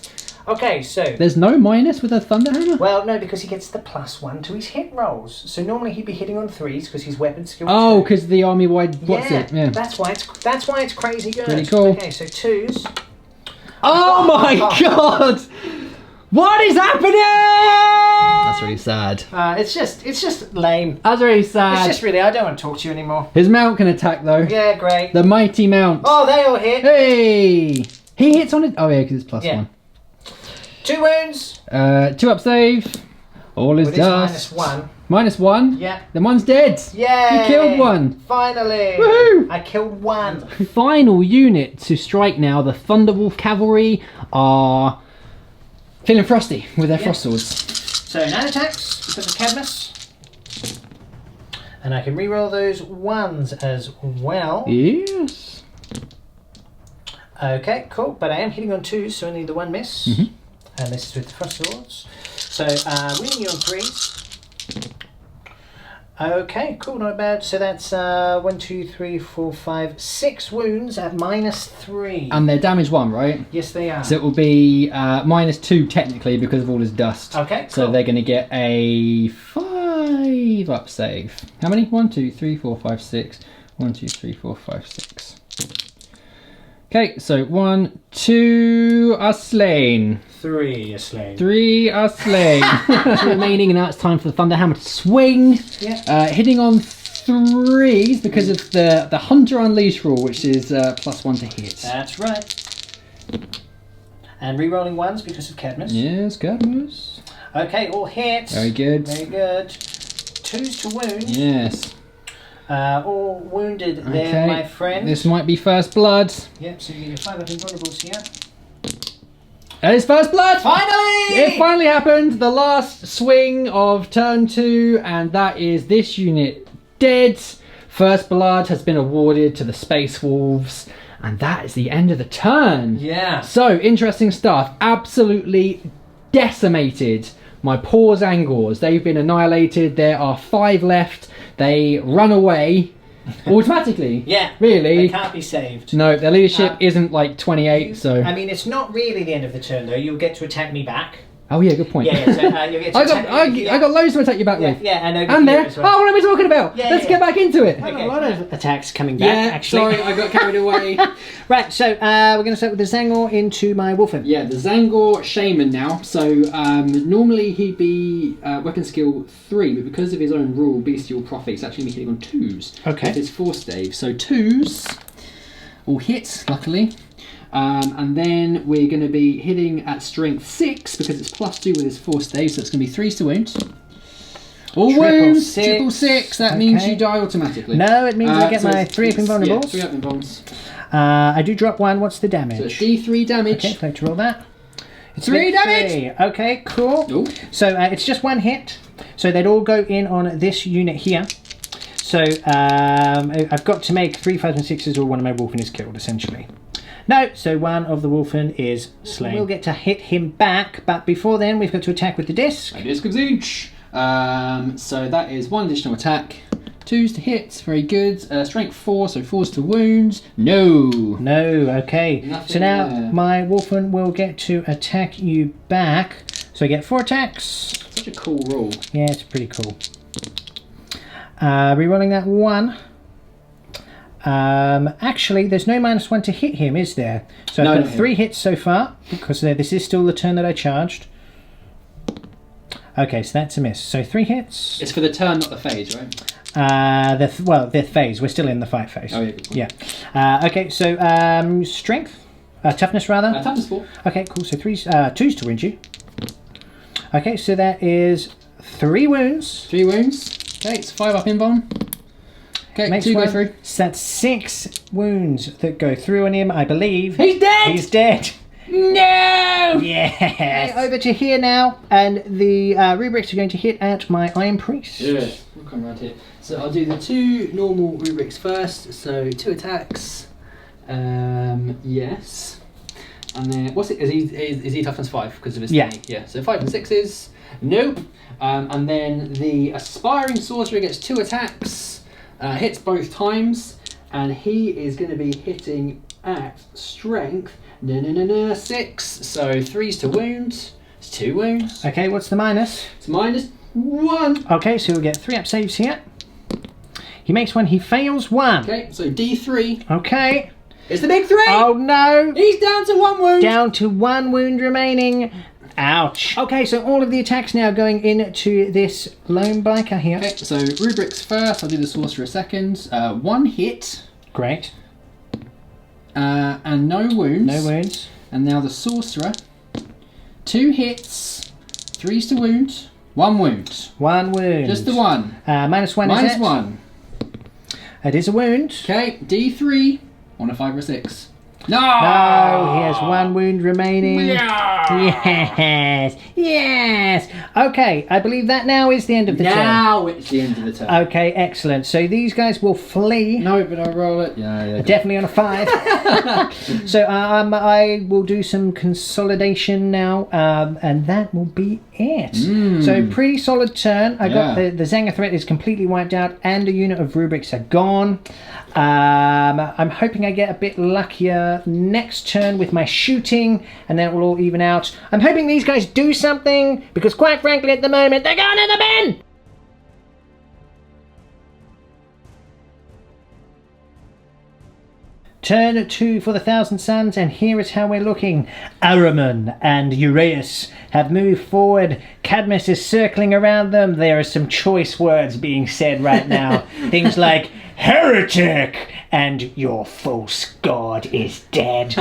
Okay, so... There's no minus with a Thunderhammer? Well, no, because he gets the +1 to his hit rolls. So normally he'd be hitting on 3s because he's weapon skill. Oh, because the army-wide... What's it? Yeah. That's why it's crazy good. Pretty cool. Okay, so 2s. Oh my god! What is happening? That's really sad. It's just lame. That's really It's sad. just really, I don't want to talk to you anymore. His mount can attack though. Yeah, great. The mighty mount. Oh, they all hit. Hey! He hits on it. Oh yeah, because it's +1. 2 wounds. 2 up save. All is With his dust. -1. -1? Yeah. The one's dead. Yay! You killed one. Finally. Woohoo! I killed 1. Final unit to strike now. The Thunderwolf Cavalry are feeling frosty with their frost swords. So 9 attacks because of Cadmus. And I can re-roll those 1s as well. Yes. Okay, cool. But I am hitting on 2s, so only the 1 miss. Mhm. And this is with the frost swords. So winning you on 3s. Okay, cool, not bad. So that's 1, 2, 3, 4, 5, 6 wounds at -3. And they're damage 1, right? Yes, they are. So it will be -2 technically because of all his dust. Okay, So cool. they're going to get a 5 up save. How many? 1, 2, 3, 4, 5, 6. 1, 2, 3, 4, 5, 6. Okay, so 1, 2 are slain. 3 are slain. 3 are slain. 2 remaining, and now it's time for the Thunderhammer to swing. Yeah. Hitting on 3s because of the Hunter Unleashed rule, which is +1 to hit. That's right. And re-rolling 1s because of Cadmus. Yes, Cadmus. Okay, all hits. Very good. Very good. 2s to wound. Yes. All wounded there, my friend. This might be first blood. Yep, so you get your 5 up invulnerables here. That is first blood! Finally! It finally happened! The last swing of turn 2, and that is this unit dead. First blood has been awarded to the Space Wolves, and that is the end of the turn. Yeah. So, interesting stuff. Absolutely decimated my poor Zangors. They've been annihilated. There are 5 left. They run away automatically. Yeah. Really. They can't be saved. No, their leadership isn't like 28, so... I mean, it's not really the end of the turn, though. You'll get to attack me back. Oh yeah, good point. Yeah, so you'll get to attack me. I got loads to attack you back with. Yeah, and over And here there. as well. Oh, what are we talking about? Let's get back into it. I got a lot of attacks coming back, actually. Sorry, I got carried away. Right, so we're going to start with the Zangor into my Wolfen. Yeah, the Zangor Shaman now. So normally he'd be weapon skill 3, but because of his own rule, Bestial Prophet, he's actually hitting on 2s. Okay. With his Force Stave. So 2s all hit, luckily. And then we're going to be hitting at strength 6 because it's +2 with his Force Stave, so it's going to be 3s to wound. All wounds, 666. That means you die automatically. No, it means I get my 3 up invulnerables. Yeah, 3 up invulnerables. I do drop 1. What's the damage? So it's D3 damage. Okay, like to roll that. It's 3 damage. Okay, cool. Ooh. So it's just 1 hit. So they'd all go in on this unit here. So I've got to make 3 5s and 6s, or one of my Wolfen is killed, essentially. No, so one of the Wolfen is slain. We'll get to hit him back, but before then we've got to attack with the disc. A disc of Zinch. So that is 1 additional attack. 2s to hit, very good. Strength 4, so 4s to wound. No, okay. Nothing so now there. my Wolfen will get to attack you back. So I get 4 attacks. Such a cool roll. Yeah, it's pretty cool. Rerolling that 1. Actually, there's no -1 to hit him, is there? So I've got 3 hits so far, because this is still the turn that I charged. Okay, so that's a miss. So 3 hits. It's for the turn, not the phase, right? The phase. We're still in the fight phase. Oh, yeah, good point. Yeah. Okay, so strength? Toughness, rather? Toughness 4. Okay, cool. So 2s to wound you. Okay, so that is 3 wounds. 3 wounds. Okay, it's 5 up invuln. Okay, Makes 2 go 1. through. So that's 6 wounds that go through on him, I believe. He's dead! He's dead! No! Yes! Okay, over to here now, and the rubrics are going to hit at my Iron Priest. Yeah, we'll come around here. So I'll do the 2 normal rubrics first. So 2 attacks. Yes. And then, what's it? Is he toughness 5 because of his thingy? Yeah, so 5 and 6s. Nope. And then the Aspiring Sorcerer gets 2 attacks. Hits both times, and he is going to be hitting at strength 6. So 3s to wound. It's 2 wounds. Okay, what's the minus? It's -1. Okay, so we'll get 3 up saves here. He makes 1, he fails 1. Okay, so D3. Okay. It's the big 3. Oh no! He's down to 1 wound. Down to 1 wound remaining. Ouch. Okay, so all of the attacks now going into this lone biker here. Okay, so rubrics first. I'll do the sorcerer second. 1 hit. Great. And no wounds. No wounds. And now the sorcerer. 2 hits. 3s to wound. 1 wound. 1 wound. Just the 1. -1 is it? -1. It is a wound. Okay, D3. On a 5 or a 6. No! No, he has 1 wound remaining. Yeah. Yes. Okay, I believe that now is the end of the turn. Now it's the end of the turn. Okay, excellent. So these guys will flee. No, but I'll roll it. Yeah. Definitely on a 5. So I will do some consolidation now, and that will be it. So pretty solid turn. I got the Zanga threat is completely wiped out, and a unit of rubrics are gone. I'm hoping I get a bit luckier next turn with my shooting, and then it will all even out. I'm hoping these guys do something, because quite frankly at the moment they're going in the bin! Turn 2 for the Thousand Suns, and here is how we're looking. Ahriman and Uraeus have moved forward. Cadmus is circling around them. There are some choice words being said right now. Things like heretic and your false god is dead.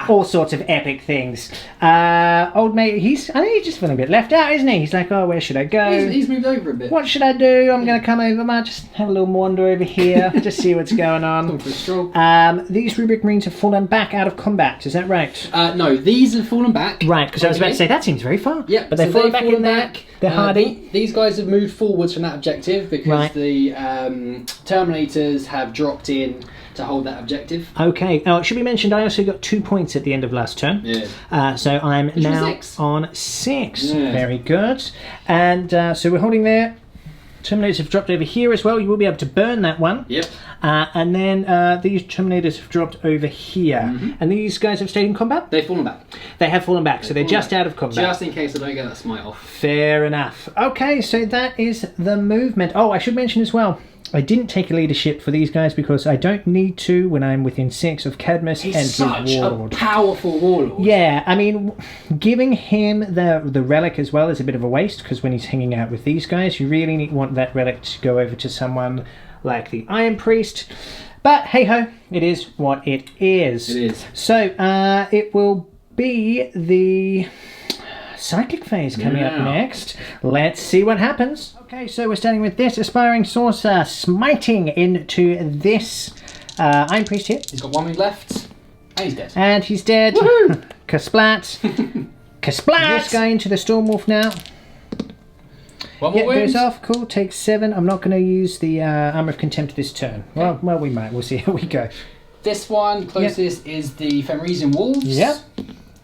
All sorts of epic things. Old mate, I think he's just feeling a bit left out, isn't he? He's like, oh, where should I go? He's moved over a bit. What should I do? I'm going to come over, might just have a little wander over here, just see what's going on. Going for a stroll. These Rubric Marines have fallen back out of combat, is that right? No, these have fallen back. Right, because I was about to say, that seems very far. Yeah, but they've fallen back in there. They're hardy. These guys have moved forwards from that objective because the Terminators have dropped in to hold that objective. Okay. Oh, it should be mentioned, I also got 2 points at the end of last turn. Yeah. So I'm now 6. on 6. Yeah. Very good. And so we're holding there. Terminators have dropped over here as well. You will be able to burn that one. Yep. And then these Terminators have dropped over here. Mm-hmm. And these guys have stayed in combat? They've fallen back. They have fallen back, so they're just out of combat. Just in case I don't get that smite off. Fair enough. Okay, so that is the movement. Oh, I should mention as well, I didn't take a leadership for these guys because I don't need to when I'm within 6 of Cadmus and his warlord. A powerful warlord. Yeah, I mean, giving him the relic as well is a bit of a waste because when he's hanging out with these guys, you really want that relic to go over to someone like the Iron Priest. But hey ho, it is what it is. It is. So it will be the cyclic phase coming up next. Let's see what happens. Okay, so we're starting with this Aspiring Sorcerer smiting into this Iron Priest here. He's got 1 move left, and he's dead. And he's dead. Woohoo! Kasplat. Kasplat! This guy into the Stormwolf now. 1 more goes wounds. off. Cool, takes 7. I'm not going to use the Armor of Contempt this turn. Well, we might. We'll see how we go. This one, closest, is the Fenrisian Wolves. Yep.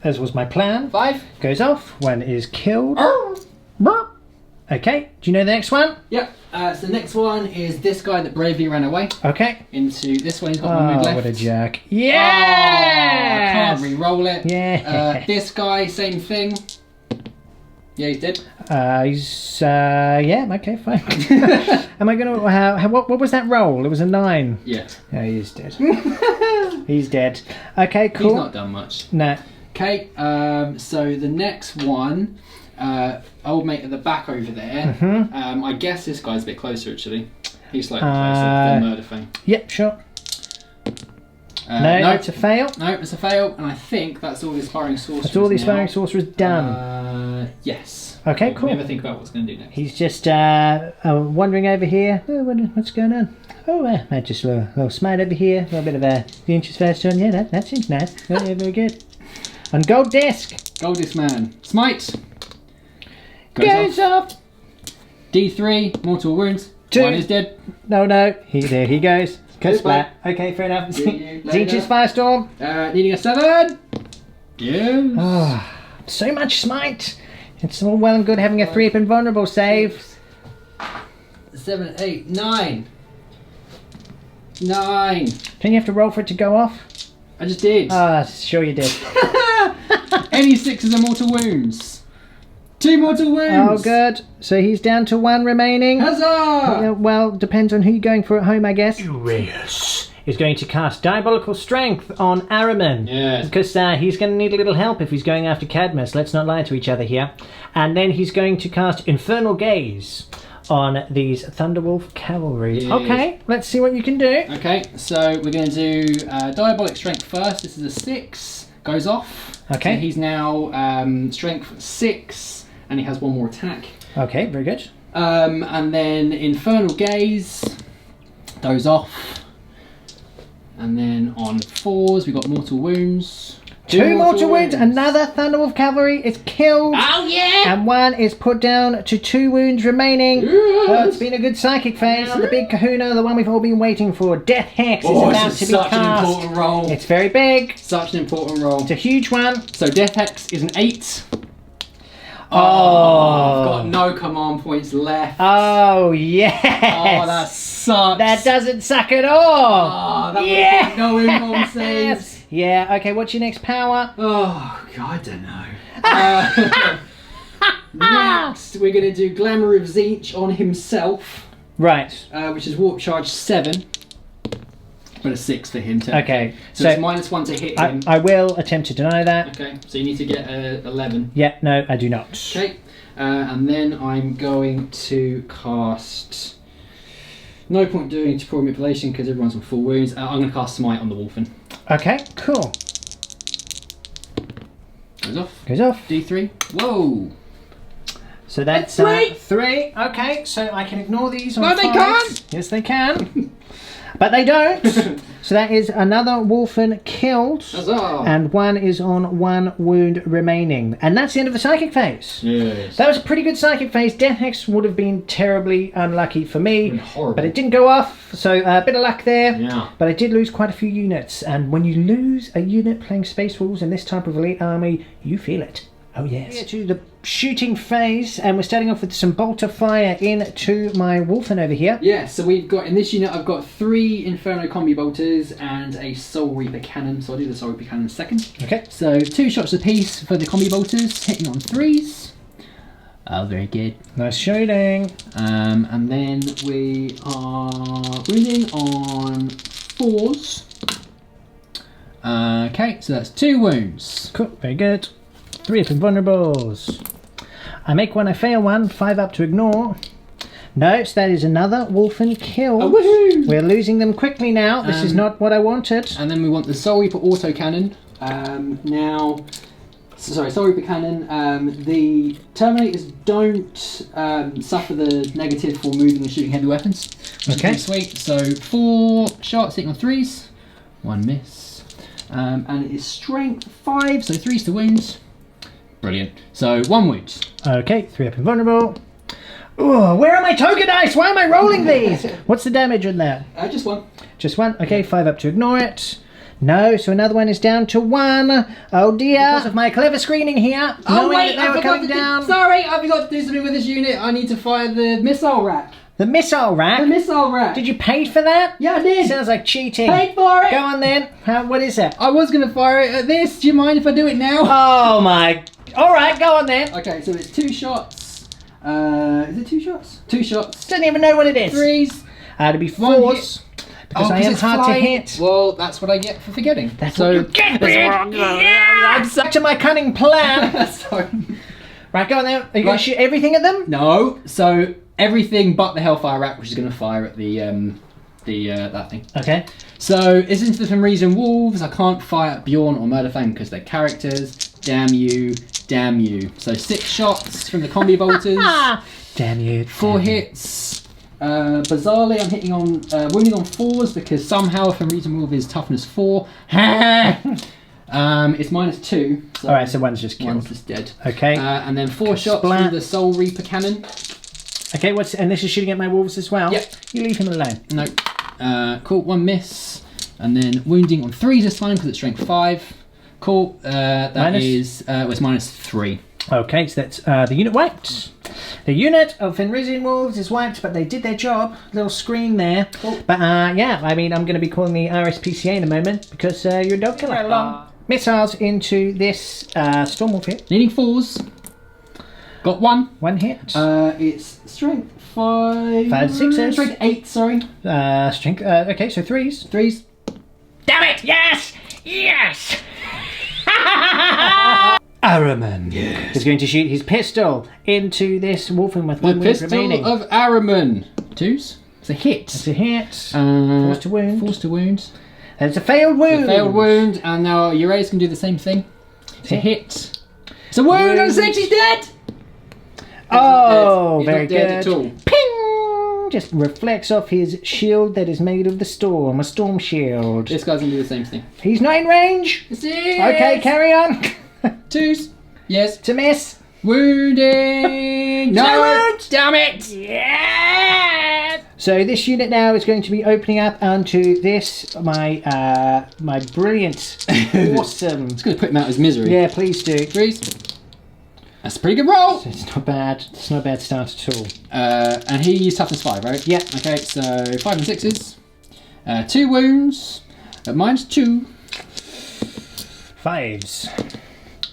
As was my plan. 5. Goes off. 1 is killed. Okay, do you know the next one? Yep. So the next one is this guy that bravely ran away. Okay. Into this one, he's got 1 move left. What a jerk. Oh, Yeah! can't re-roll it. Yeah. This guy, same thing. Yeah, he's dead. Yeah, okay, fine. Am I going to... what was that roll? It was a 9. Yeah. Yeah, he's dead. He's dead. Okay, cool. He's not done much. No. Okay, so the next one, old mate at the back over there. Mm-hmm. I guess this guy's a bit closer actually. He's slightly closer. The murder thing. Yep, sure. No, no, it's a fail. No, it's a fail, and I think that's all the Aspiring Sorcerers. That's all the now. Aspiring Sorcerers done. Yes. Okay, cool. Never think about what's going to do next. He's just wandering over here. Oh, what's going on? Oh, just a little smite over here. A little bit of the inches first turn. Yeah, that seems nice. Oh, yeah, very good. On gold disc. Gold disc man. Smite. Goes off. D3. Mortal wounds. 2. 1 is dead. No. There he goes. Goes Goodbye. flat. Okay, fair enough. See you later. Zeech's Firestorm. Needing a 7. Yes. Oh, so much smite. It's all well and good having a 3-up invulnerable save. 7, 8, 9. 9. Don't you have to roll for it to go off? I just did. Sure you did. Any 6s are mortal wounds. 2 mortal wounds. Oh, good. So he's down to 1 remaining. Huzzah! Well, depends on who you're going for at home, I guess. Uraeus is going to cast Diabolical Strength on Ahriman. Yes. Because he's going to need a little help if he's going after Cadmus. Let's not lie to each other here. And then he's going to cast Infernal Gaze on these Thunderwolf Cavalry. Yes. Okay, let's see what you can do. Okay, so we're going to do Diabolic Strength first. This is a 6. Goes off. Okay. So he's now Strength 6, and he has 1 more attack. Okay, very good. And then Infernal Gaze goes off. And then on 4s, we've got Mortal Wounds. 2 mortal wounds. Another Thunderwolf Cavalry is killed. Oh, yeah! And 1 is put down to 2 wounds remaining. Yes. Oh, it's been a good psychic phase. The big kahuna, the one we've all been waiting for. Death Hex is about to be such cast. an important roll. It's very big. Such an important roll. It's a huge one. So Death Hex is an 8. Oh. I've got no command points left. Oh, yes. Oh, that sucks. That doesn't suck at all. Oh, that Yeah. would no inform saves. Yeah, okay, what's your next power? Oh, God, I don't know. Next, we're going to do Glamour of Zeech on himself, Right. which is Warp Charge 7. But a 6 for him. Okay. So it's -1 to hit him. I will attempt to deny that. Okay. So you need to get 11. Yeah, no, I do not. Okay. And then I'm going to cast... No point doing temporal manipulation because everyone's on full wounds. I'm going to cast Smite on the Wolfen. Okay, cool. Goes off. Goes off. D3. Whoa! So that's 3. 3. Okay, so I can ignore these on No, they 5. can't! Yes, they can. But they don't. So that is another Wolfen killed. Huzzah! And one is on 1 wound remaining. And that's the end of the psychic phase. Yes. That was a pretty good psychic phase. Death Hex would have been terribly unlucky for me. Horrible. But it didn't go off, so a bit of luck there. Yeah. But I did lose quite a few units. And when you lose a unit playing Space Wolves in this type of elite army, you feel it. Oh yes. To the shooting phase, and we're starting off with some bolter fire into my Wolfen over here. Yeah, so we've got, in this unit, I've got 3 Inferno Combi Bolters and a Soul Reaper Cannon, so I'll do the Soul Reaper Cannon second. Okay. So 2 shots apiece for the Combi Bolters, hitting on 3s. Oh, very good. Nice shooting. And then we are wounding on 4s. Okay, so that's 2 wounds. Cool, very good. 3 up invulnerables. I make one, I fail one, 5 up to ignore. No, so that is another Wolfen killed. Oh, woohoo! We're losing them quickly now. This is not what I wanted. And then we want the Soul Reaper Auto Cannon. Soul Reaper Cannon. The Terminators don't suffer the negative for moving and shooting heavy weapons. Okay. Sweet. So 4 shots hitting on 3s. 1 miss. And it is strength 5, so 3s to wounds. Brilliant. So 1 wound. Okay, 3 up invulnerable. Oh, where are my token dice? Why am I rolling these? What's the damage on that? Just 1. Just 1. Okay, 5 up to ignore it. No, so another one is down to 1. Oh dear. Because of my clever screening here. Oh wait, I forgot to sorry, I forgot to do something with this unit. I need to fire the missile rack. The missile rack? The missile rack. Did you pay for that? Yeah, I did. Sounds like cheating. Paid for it. Go on then. What is it? I was going to fire it at this. Do you mind if I do it now? Oh my... Alright, go on then. Okay, so it's 2 shots. Is it 2 shots? 2 shots. Don't even know what it is. 3s. To be 4s. Because I am hard to hit. Well, that's what I get for forgetting. That's what you get, man. Yeah. I'm back to my cunning plan. Sorry. Right, go on then. Are you going to shoot everything at them? No. So everything but the Hellfire rack, which is going to fire at the that thing. Okay. So it's into the Fenrisian Wolves. I can't fire at Bjorn or Murderfang because they're characters. Damn you. Damn you. So 6 shots from the Combi Bolters. Damn you. 4 hits. Bizarrely, I'm hitting on wounding on 4s because somehow if a Fenrisian Wolf is toughness 4. It's -2. So Alright, so one's just killed. one's just dead. Okay. And then 4 shots from the Soul Reaper Cannon. Okay, and this is shooting at my wolves as well? Yep. You leave him alone. No. Cool, 1 miss. And then wounding on 3s this time because it's strength 5. Cool. That is was -3. Okay, so that's the unit wiped. The unit of Fenrisian Wolves is wiped, but they did their job. Little screen there. Cool. But yeah, I mean, I'm going to be calling the RSPCA in a moment because you're a dog killer. Missiles into this Stormwolf here. Needing 4s. Got 1. 1 hit. It's strength 5. 5, 6s. Strength 8, sorry. Strength. Okay, so 3s. 3s. Damn it! Yes! Yes! Araman is going to shoot his pistol into this Wolfen with 1 wound remaining. The Pistol of Araman. 2s. It's a hit. It's a hit. Force to wound. Force to wound. And it's a failed wound. It's a failed wound, and now Uraeus can do the same thing. It's a hit. It's a wound on 6, he's dead! Oh, very good. He's not dead good. at all. Ping! Just reflects off his shield that is made of the storm, a storm shield. This guy's gonna do the same thing. He's not in range. Yes. Okay, carry on. 2s. Yes. To miss. Wounding. No. Damn it. Yeah. So this unit now is going to be opening up onto this, my brilliant, awesome. It's gonna put him out of his misery. Yeah, please do. 3s. That's a pretty good roll. It's not bad. It's not a bad start at all. And he's toughness 5, right? Yeah. Okay, so 5 and 6s. 2 wounds. At -2. 5s.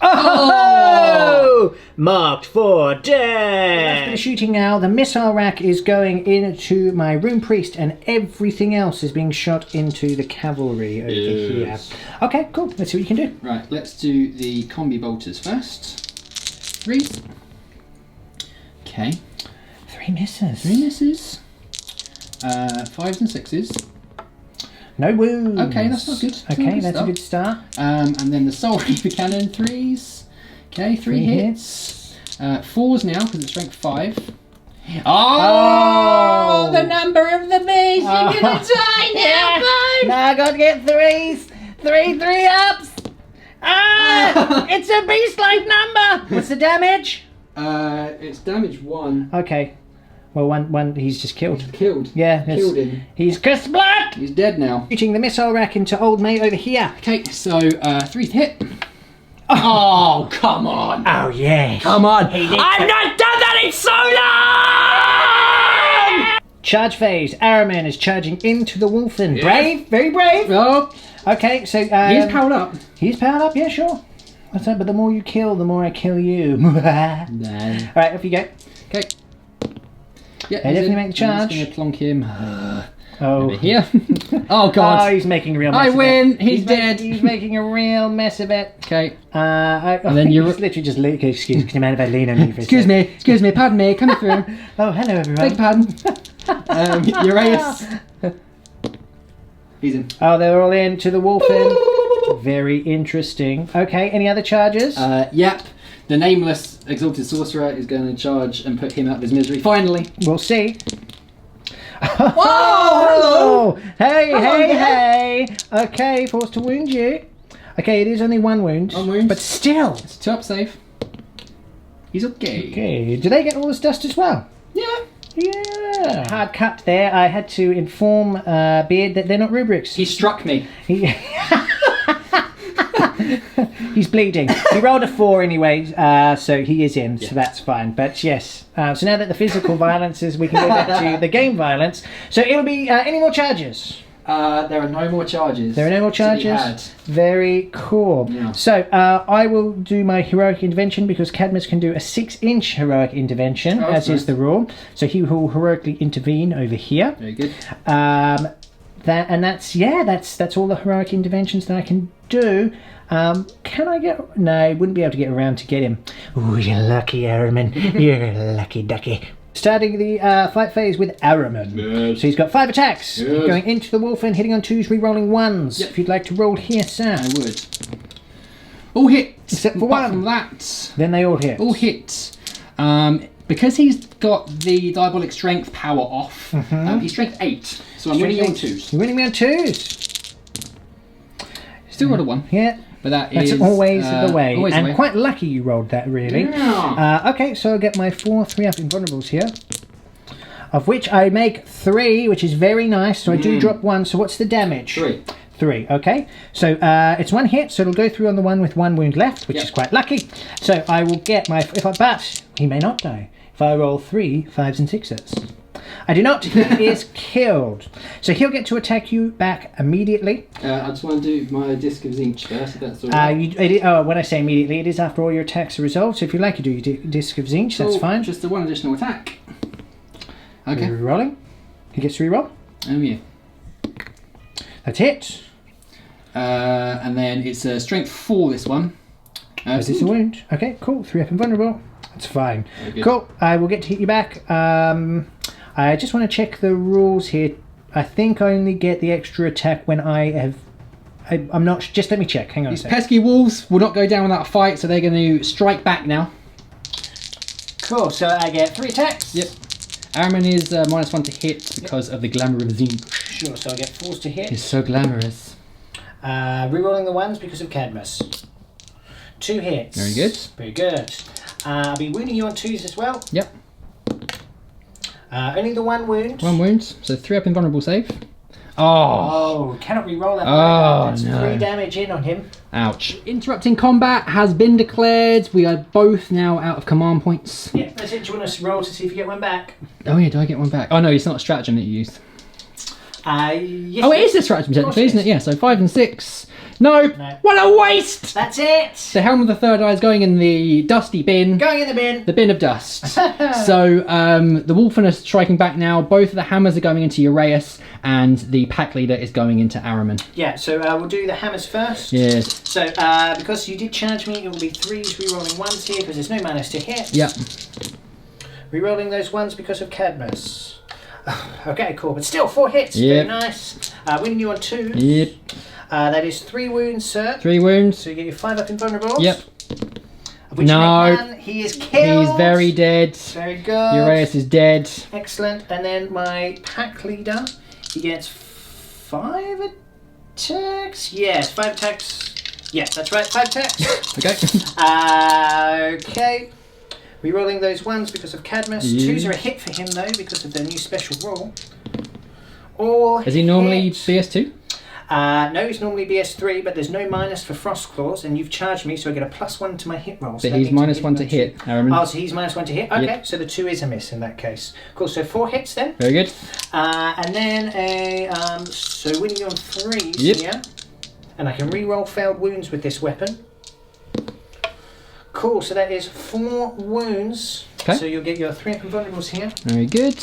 Oh! Marked for death! The shooting now. The missile rack is going into my rune priest, and everything else is being shot into the cavalry over here. Okay, cool. Let's see what you can do. Right, let's do the combi bolters first. 3. Okay. 3 misses. 3 misses. 5s and 6s. No wounds. Okay, that's not good. Okay, that's a good start. And then the Soul Reaper Cannon, 3s. Okay, 3 hits. 4s now, because it's strength 5. Oh, the number of the beast! You're gonna die now, bud! Now I gotta get 3s. 3 ups! Ah! It's a beast-like number! What's the damage? It's damage 1. Okay. Well, one he's just killed. Killed. Yeah. Killed him. He's cursed blood! He's dead now. Shooting the missile rack into old mate over here. Okay, so 3th hit. Oh, come on! Oh, yeah. Come on! I've not done that in so long! Charge phase. Araman is charging into the Wolfen. Brave, very brave. Oh, Okay, so he's powered up. He's powered up, yeah, sure. That's right, but the more you kill, the more I kill you. Alright, off you go. Okay. Yeah, definitely make the charge. I'm just going to plonk him over here. Oh, God. Oh, he's making a real mess I of win. it. He's dead. He's making a real mess of it. Okay. And then you're... literally just... Excuse me, can you mind if I lean on you for a Excuse me, pardon me, coming through. Oh, hello, everyone. Beg pardon. Urias. He's in. Oh, they're all in to the Wolfen. Very interesting. Okay, any other charges? Yep. The nameless Exalted Sorcerer is going to charge and put him out of his misery. Finally. We'll see. Whoa! Hello! Hey! Okay, forced to wound you. Okay, it is only 1 wound. 1 wound. But still. It's 2 up save. He's okay. Okay, do they get all this dust as well? Yeah. Yeah. Hard cut there. I had to inform Beard that they're not rubrics. He struck me. He's bleeding. He rolled a 4 anyway, so he is in, so that's fine. But yes, so now that the physical violence is, we can go back to the game violence. So it'll be, any more charges? There are no more charges. There are no more charges? Very cool. Yeah. So I will do my heroic intervention because Cadmus can do a 6-inch heroic intervention, as is the rule. So he will heroically intervene over here. Very good. That's all the heroic interventions that I can do. Can I get... No, I wouldn't be able to get around to get him. Ooh, you're lucky, Araman. You're a lucky ducky. Starting the fight phase with Araman. Yes. So he's got 5 attacks. Yes. Going into the Wolfen, hitting on 2s, re-rolling 1s. Yep. If you'd like to roll here, sir. I would. All hit. Except for apart 1. From that. Then they all hit. All hit. Because he's got the Diabolic Strength power off, he's strength 8. So I'm winning you on 2s. You're winning me on 2s. Still rolled a 1. Yeah. But that's always the way. Always and the way. quite lucky you rolled that, really. Yeah. Okay, so I'll get my 4 3-up invulnerables here. Of which I make 3, which is very nice. So I do drop 1. So what's the damage? 3, okay. So it's 1 hit, so it'll go through on the one with 1 wound left, which is quite lucky. So I will get my... but he may not die. If I roll 3 5s and 6s. I do not. He is killed. So he'll get to attack you back immediately. I just want to do my Disc of Zinch first, if that's all right. When I say immediately, it is after all your attacks are resolved. So if you'd like to do your Disc of Zinch, that's fine. Just the 1 additional attack. Okay. Re-rolling. He gets to re-roll. Oh, yeah. That's it. And then it's a strength 4, this one. Is this a wound? Okay, cool. 3-up invulnerable. That's fine. Cool. I will get to hit you back. I just want to check the rules here. I think I only get the extra attack when I have... I'm not... Just let me check. Hang on a These sec. pesky wolves will not go down without a fight, so they're going to strike back now. Cool. So I get 3 attacks. Yep. Araman is -1 to hit because of the glamour of Zinch. Sure. So I get 4s to hit. He's so glamorous. Rerolling the 1s because of Cadmus. 2 hits. Very good. Very good. I'll be wounding you on 2s as well. Yep. Only the 1 wound. 1 wound, so 3-up invulnerable save. Oh, cannot re-roll that. That's 3 damage in on him. Ouch. Interrupting combat has been declared. We are both now out of command points. Yeah, that's it. Do you want to roll to see if you get one back? Oh yeah, do I get one back? Oh no, it's not a stratagem that you used. Yes. Oh, it is a stratagem technically, isn't it? Yeah, so 5 and 6. No. No. What a waste! That's it. The helm of the third eye is going in the dusty bin. Going in the bin. The bin of dust. So the Wolfen are striking back now. Both of the hammers are going into Uraeus, and the pack leader is going into Araman. Yeah, so we'll do the hammers first. Yes. So because you did charge me, it will be 3s re-rolling 1s here because there's no minus to hit. Yep. Re-rolling those 1s because of Cadmus. Okay, cool, but still 4 hits. Yep. Very nice. Winning you on 2s. Yep. That is 3 wounds, sir. 3 wounds. So you get your 5 up in vulnerables. Yep. Of which No. you make 1. He is killed. He's very dead. Very good. Uraeus is dead. Excellent. And then my pack leader, he gets 5 attacks. Yes, 5 attacks. Yeah, that's right, 5 attacks. Okay. Okay. Rerolling those 1s because of Cadmus. Yeah. 2s are a hit for him though because of their new special rule. All Is he normally hit. BS2? No, he's normally BS3, but there's no minus for Frost Claws, and you've charged me, so I get a +1 to my hit roll. So But that he's means I'm -1 to hitting hit, Araman. Oh, so he's -1 to hit? Okay, Yep. so the 2 is a miss in that case. Cool, so 4 hits then. Very good. And then so winning you on 3s Yep. here. And I can re-roll failed wounds with this weapon. Cool, so that is 4 wounds. Okay. So you'll get your 3 up and vulnerables here. Very good.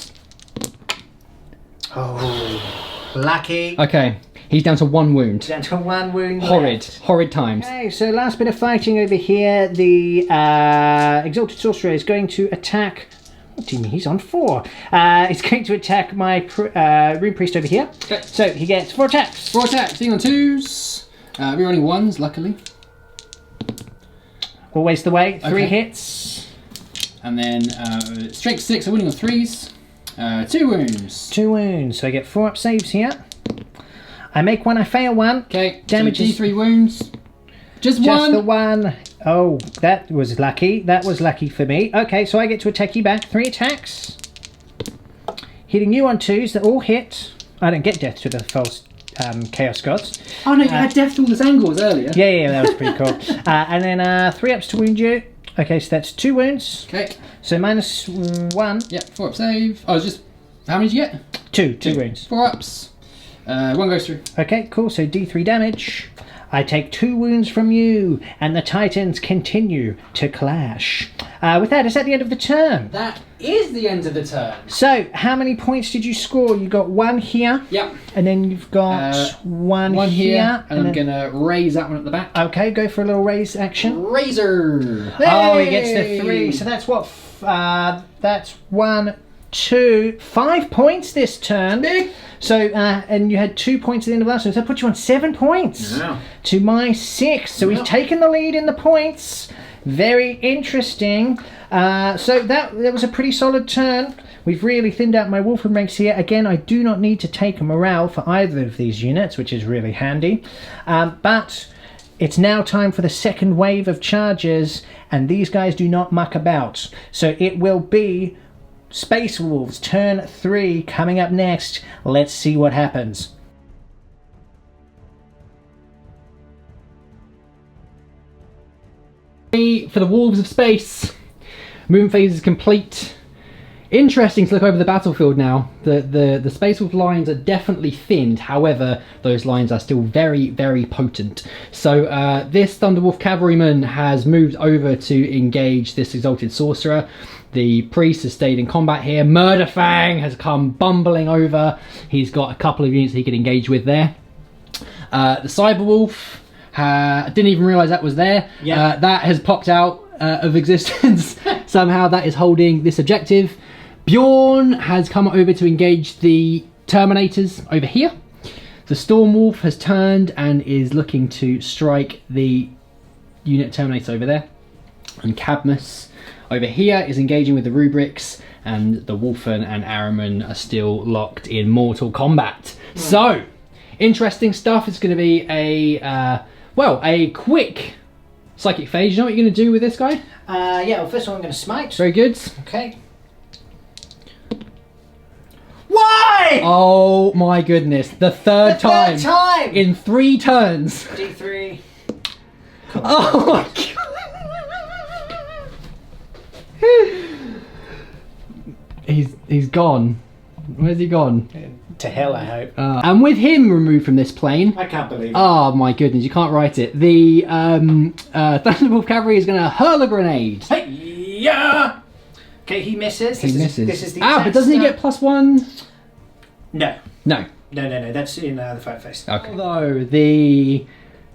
Oh, lucky. Okay. He's down to 1 wound. Down to 1 wound Horrid. left. Horrid times. Okay, so last bit of fighting over here. The Exalted Sorcerer is going to attack... What do you mean? He's on 4. He's going to attack my Rune Priest over here. Okay. So he gets 4 attacks. 4 attacks. Being on 2s. Rerolling 1s, luckily. Always the way. 3 Okay. hits. And then straight 6, so winning on 3s. 2 wounds. 2 wounds. So I get 4 up saves here. I make 1, I fail 1. Okay. Damage so is- D3 wounds. Just Just 1. the 1. Oh, that was lucky. That was lucky for me. Okay, so I get to attack you back. 3 attacks. Hitting you on 2s that all hit. I don't get death to the false Chaos Gods. Oh no, you had death to all the Zangors earlier. Yeah, that was pretty cool. And then 3 ups to wound you. Okay, so that's 2 wounds. Okay. So -1. Yep, 4 up save. Oh, it's just... How many did you get? 2 wounds. 4 ups. 1 goes through. Okay, cool. So D3 damage. I take 2 wounds from you, and the Titans continue to clash. With that, is that the end of the turn? That is the end of the turn. So, how many points did you score? You got 1 here, Yep. and then you've got 1 1 here, and I'm then... gonna raise that one at the back. Okay, go for a little raise action. Razor. Oh, he gets the 3. So that's what? That's 1, 2, 5 points this turn. Big. So, and you had 2 points at the end of last one, so that puts you on 7 points. Yeah. To my 6. So Yeah. he's taken the lead in the points. Very interesting. So that was a pretty solid turn. We've really thinned out my Wolfen ranks here. Again, I do not need to take a morale for either of these units, which is really handy. But it's now time for the second wave of charges, and these guys do not muck about. So it will be Space Wolves turn 3 coming up next. Let's see what happens. For the Wolves of Space. Movement phase is complete. Interesting to look over the battlefield now. The Space Wolf lines are definitely thinned. However, those lines are still very, very potent. So this Thunderwolf Cavalryman has moved over to engage this Exalted Sorcerer. The Priest has stayed in combat here. Murderfang has come bumbling over. He's got a couple of units he can engage with there. The Cyberwolf, didn't even realise that was there. Yeah. That has popped out of existence. Somehow that is holding this objective. Bjorn has come over to engage the Terminators over here. The Stormwolf has turned and is looking to strike the unit Terminator over there. And Cadmus over here is engaging with the Rubrics, and the Wolfen and Araman are still locked in mortal combat. So, interesting stuff. It's going to be a quick Psychic Phase. You know what you're going to do with this guy? Yeah, well, first of all, I'm going to smite. Very good. Okay. Why? Oh my goodness. The third time. time! In 3 turns. D3. Oh my god. He's gone. Where's he gone? To hell, I hope. And with him removed from this plane. I can't believe it. Oh my goodness, you can't write it. The Thunderbolt Cavalry is going to hurl a grenade. Hey, yeah. Okay, he misses. He misses. This is the but doesn't he get +1? No. No. No. That's in the fight phase. Okay. Although the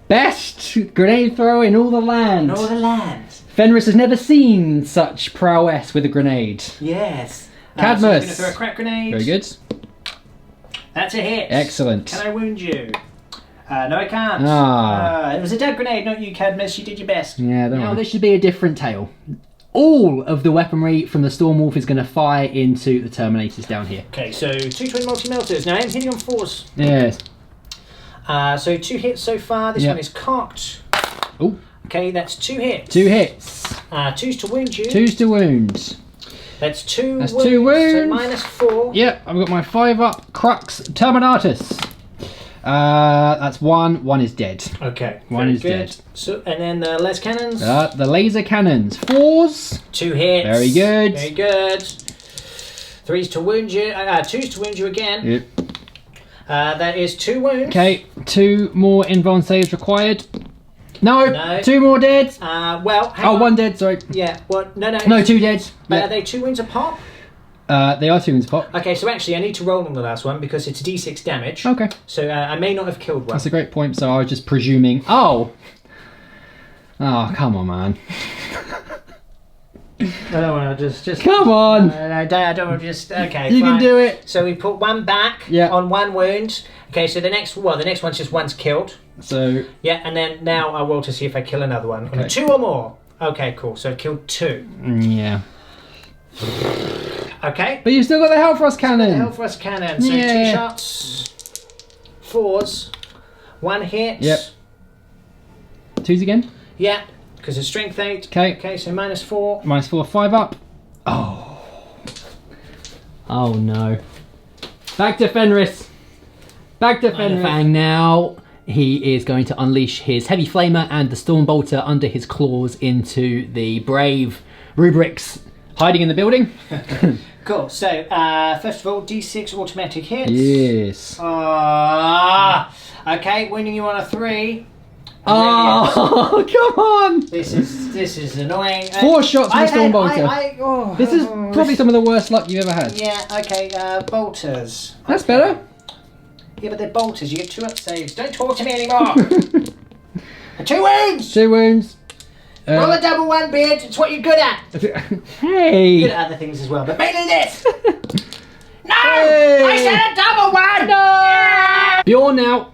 best grenade thrower in all the land. In all the land. Fenris has never seen such prowess with a grenade. Yes. Cadmus. So I'm going to throw a crack grenade. Very good. That's a hit. Excellent. Can I wound you? No, I can't. It was a dead grenade, not you, Cadmus. You did your best. Yeah, now this should be a different tale. All of the weaponry from the Stormwolf is going to fire into the Terminators down here. Okay, so 2 twin multi-melters. Now I'm hitting on 4s. Yes. So 2 hits so far. This one is cocked. Oh. Okay, that's 2 hits. 2 hits. 2's to wound you. 2's to wound. That's 2 That's wounds. 2 wounds. So -4. Yep, I've got my 5 up. Crux Terminatus. That's 1. 1 is dead. Okay. One is good. dead. So, and then the les cannons. The laser cannons. 4s. 2 hits. Very good. Very good. 3's to wound you. 2's to wound you again. Yep. That is 2 wounds. Okay, 2 more invuln saves required. No, No. 2 more dead. Well, hang on. 1 dead, sorry. Yeah, well, no. No, 2 dead. But Yeah. are they 2 wounds a pop? They are 2 wounds pop. Okay, so actually I need to roll on the last one because it's D6 damage. Okay. So I may not have killed one. That's a great point, so I was just presuming... Oh, come on, man. I don't want to just... Come on! I don't want to just... Okay, You fine. can do it. So we put 1 back on 1 wound. Okay, so the next one's just 1's killed. So... Yeah, and then now I roll to see if I kill another one. Okay. 2 or more. Okay, cool. So I killed 2. Yeah. Okay. But you've still got the Hellfrost cannon. The Hellfrost cannon. So 2 shots. 4s. 1 hit. Yep. 2s again. Yeah, because it's strength 8. Okay. Okay, so -4. -4, 5 up. Oh. Oh no. Back to Fenris. Back to Fenris. Fang now. He is going to unleash his Heavy Flamer and the Stormbolter under his claws into the brave rubrics hiding in the building. Cool, so first of all, D6 automatic hits. Yes. Okay, wounding you on a 3. Oh, come on! This is annoying. 4 shots with the Stormbolter. This is probably some of the worst luck you've ever had. Yeah, okay, bolters. That's better. Yeah, but they're bolters. You get 2 up saves. Don't talk to me anymore. 2 wounds! 2 wounds. Roll a double 1, Beard. It's what you're good at. Hey! Good at other things as well, but mainly this. No! Hey! I said a double 1! No! Yeah! Bjorn now,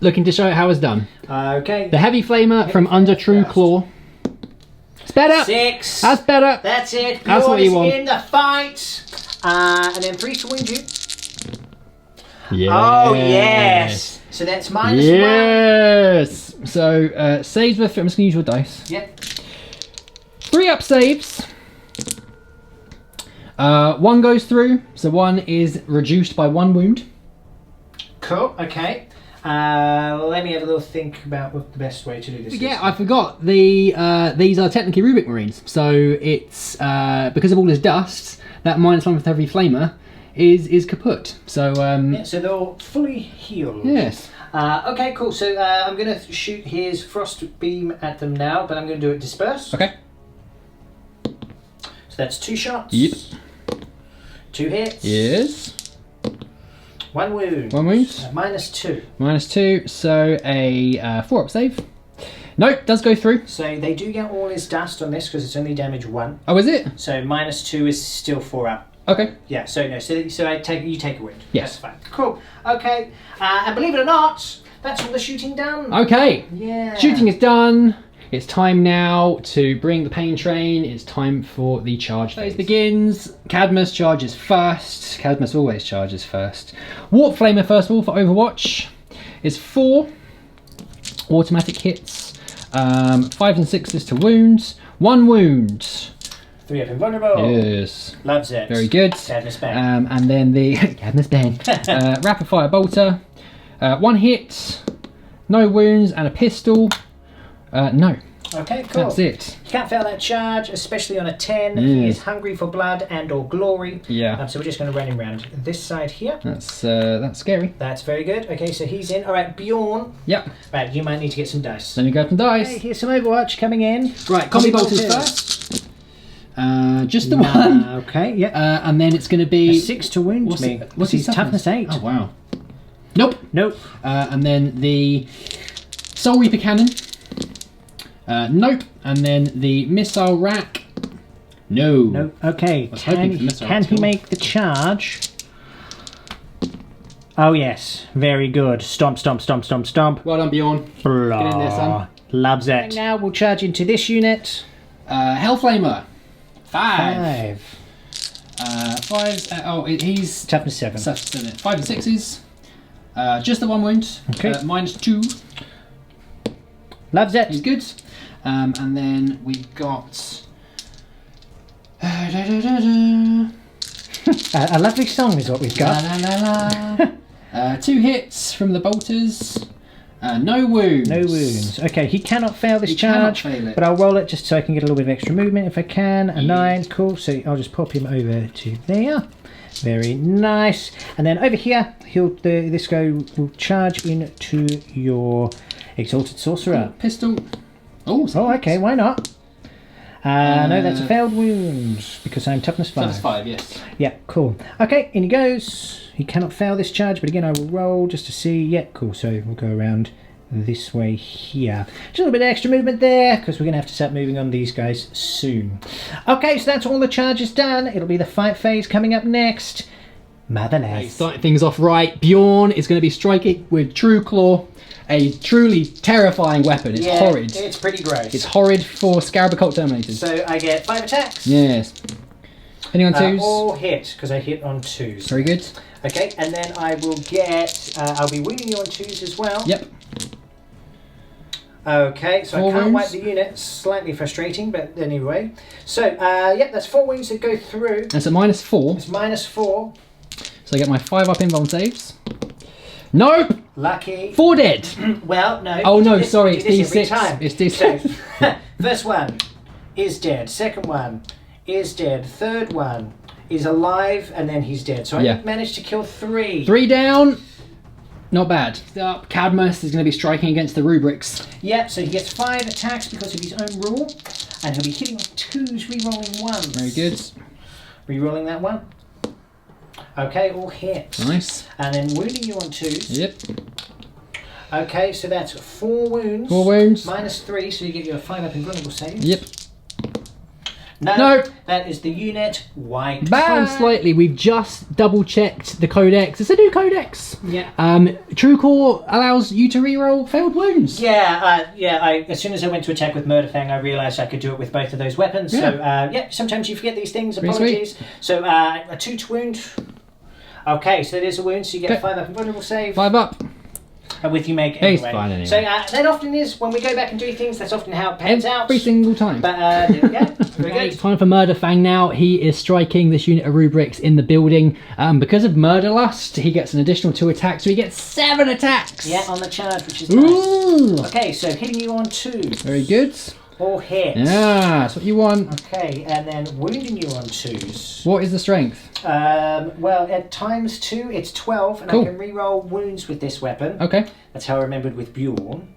looking to show how it's done. Okay. The Heavy Flamer from under True Claw. It's better. 6. That's better. That's it. That's what you want. In the fight. And then 3 to wound you. Yes. Oh, yes. So that's -1. Yes. So, saves with... I'm just going to use your dice. Yep. 3 up saves. 1 goes through. So 1 is reduced by 1 wound. Cool. Okay. Let me have a little think about what the best way to do this is. Yeah, I forgot. These are technically Rubik Marines. So it's... because of all this dust, that -1 with Heavy Flamer is kaput. So yeah, so they're all fully healed. Yes. Okay, cool. So I'm going to shoot his frost beam at them now, but I'm going to do it disperse. Okay. So that's 2 shots. Yep. 2 hits. Yes. 1 wound. 1 wound. -2. -2. So a 4 up save. Nope, does go through. So they do get all his dust on this because it's only damage 1. Oh, is it? So -2 is still 4 up. Okay. Yeah, so no, so you take a wound. Yes. That's fine. Cool. Okay. And believe it or not, that's all the shooting done. Okay. Yeah. Shooting is done. It's time now to bring the pain train. It's time for the charge phase. Begins. Cadmus charges first. Cadmus always charges first. Warp Flamer first of all for Overwatch is 4 automatic hits. 5 and 6 to wounds. 1 wound. 3 up invulnerable. Yes. Loves it. Very good. Cadmus bang. And then the Cadmus bang. Rapid fire bolter. 1 hit. No wounds and a pistol. No. Okay, cool. That's it. You can't fail that charge, especially on a 10. He is hungry for blood and or glory. Yeah. So we're just going to run him around this side here. That's scary. That's very good. Okay, so he's in. All right, Bjorn. Yep. Right, you might need to get some dice. Then you go some dice. Okay, here's some Overwatch coming in. Right, combi bolters first. Just the one. Okay, yeah. And then it's going to be... A 6 to wound me. What's his toughness 8? Oh, wow. Nope. Nope. And then the Soul Reaper Cannon. Nope. And then the Missile Rack. No. No. Okay. Can he make the charge? Oh yes. Very good. Stomp, stomp, stomp, stomp, stomp. Well done, Bjorn. Get in there, son. Loves it. And now we'll charge into this unit. Hellflamer. 5. 5. He's Toughness 7. 5 and 6s. Just the 1 wound. Okay. -2. Loves it. He's good. And then we've got... A lovely song is what we've got. La, la, la. 2 hits from the bolters. No wounds. No wounds. Okay, he cannot fail this charge, fail it. but I'll roll it just so I can get a little bit of extra movement if I can. A 9, cool. So I'll just pop him over to there. Very nice. And then over here, this guy will charge into your Exalted Sorcerer. Pistol. Oh, okay, why not? No, that's a failed wound because I'm toughness 5. Toughness 5, yes. Yeah, cool. Okay, in he goes. He cannot fail this charge, but again, I will roll just to see. Yeah, cool. So we'll go around this way here. Just a little bit of extra movement there because we're going to have to start moving on these guys soon. Okay, so that's all the charges done. It'll be the fight phase coming up next. Motherless. Starting things off right. Bjorn is going to be striking with True Claw. A truly terrifying weapon. It's horrid. It's pretty gross. It's horrid for Scarab Occult Terminators. So I get 5 attacks. Yes. Hitting on 2s. All hit, because I hit on 2s. Very good. Okay, and then I will get... I'll be wounding you on 2s as well. Yep. Okay, so 4 I can't wounds. wipe the unit. Slightly frustrating, but anyway. So, yep, that's 4 wounds that go through. That's a -4. It's -4. So I get my 5 up invuln saves. Nope! Lucky. 4 dead. Well, no. Oh no, this, sorry, it's every D6. time. It's D6. So, first one is dead. Second one is dead. Third one is alive, and then he's dead. So I managed to kill 3. 3 down. Not bad. Up. Cadmus is going to be striking against the rubrics. Yep, so he gets 5 attacks because of his own rule, and he'll be hitting on 2s, re-rolling 1s. Very good. Re-rolling that one. Okay, all hits. Nice. And then wounding you on 2s. Yep. Okay, so that's 4 wounds. 4 wounds. -3, so you get your 5 up invulnerable save. Yep. No, that is the unit wiped. Bang! Slightly, we've just double checked the codex. It's a new codex. Yeah. True Core allows you to reroll failed wounds. Yeah, as soon as I went to attack with Murderfang, I realised I could do it with both of those weapons. Yeah. So, sometimes you forget these things. Pretty Apologies. So, a 2 to wound. Okay, so that is a wound, so you get 5 up invulnerable save. 5 up. With you make He's anyway. fine anyway. So that often is, when we go back and do things, that's often how it pans out. Every single time. But there we go. Very Okay, good. it's time for Murderfang now. He is striking this unit of rubrics in the building. Because of Murderlust, he gets an additional 2 attacks, so he gets 7 attacks. Yeah, on the charge, which is nice. Ooh. Okay, so hitting you on 2s. Very good. All hits. Yeah, that's what you want. Okay, and then wounding you on 2s. What is the strength? Well, at ~2, it's 12, and Cool. I can re-roll wounds with this weapon. Okay. That's how I remembered with Bjorn.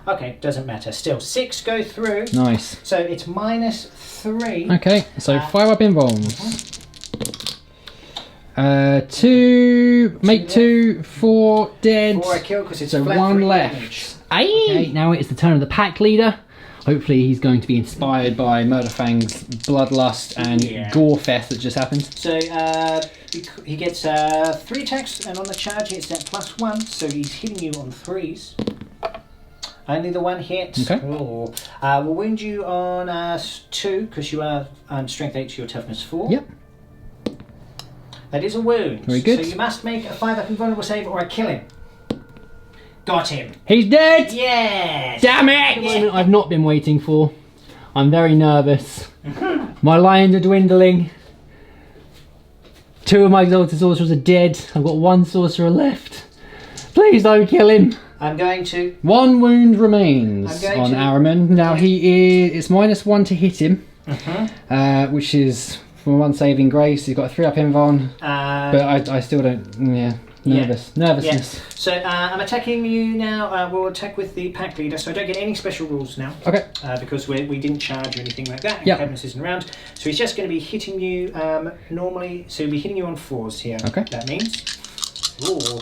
Okay, doesn't matter. Still, 6 go through. Nice. So it's -3. Okay, so 5 up invulns. 2, make 2, 4 dead. 4 I kill because it's So flat 1 3 left. damage. Okay, now it's the turn of the pack leader. Hopefully he's going to be inspired by Murderfang's bloodlust and gore fest that just happened. So he gets 3 attacks, and on the charge he gets that +1, so he's hitting you on 3s. Only the 1 hit. Okay. Oh. We'll wound you on 2 because you are strength 8 to your toughness 4. Yep. That is a wound. Very good. So you must make a 5 up invulnerable save or I kill him. Got him. He's dead! Yes! Damn it! Moment I've not been waiting for. I'm very nervous. My lions are dwindling. 2 of my exalted sorcerers are dead. I've got 1 sorcerer left. Please don't kill him. I'm going to... 1 wound remains on Araman. Now it's -1 to hit him, which is for 1 saving grace. He's got a 3-up invuln, but I still don't. Nervousness. Yeah. So I'm attacking you now. We'll attack with the pack leader, so I don't get any special rules now. Okay. Because we didn't charge or anything like that. Yeah. Cadmus isn't around, so he's just going to be hitting you normally. So he'll be hitting you on 4s here. Okay. That means. Ooh.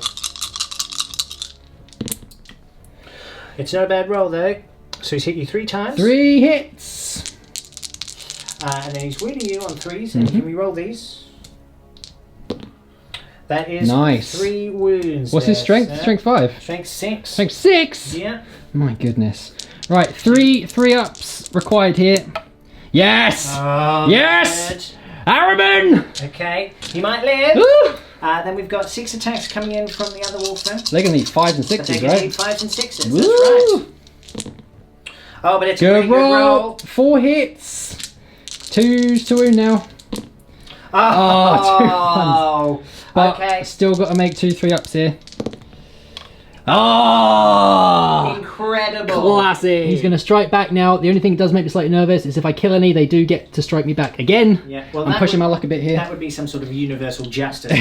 It's not a bad roll though. So he's hit you 3 times. 3 hits. And then he's wounding you on 3s. And can we roll these? That is nice. 3 wounds. What's his strength? Sir. Strength 5. Strength 6. Strength 6. Yeah. My goodness. Right, 3 ups required here. Yes. Oh, yes. good. Araman. Okay, he might live. Woo! Then we've got 6 attacks coming in from the other wolfman. They're gonna need 5s and 6s, They're going to right? need 5s and 6s. Woo! That's right. Oh, but it's a pretty good roll. 4 hits. 2s to wound now. Oh, 2 ones. But okay. still got to make 2 3-ups here. Oh! Incredible. Classic. He's going to strike back now. The only thing that does make me slightly nervous is if I kill any, they do get to strike me back again. Yeah, well, I'm pushing my luck a bit here. That would be some sort of universal justice.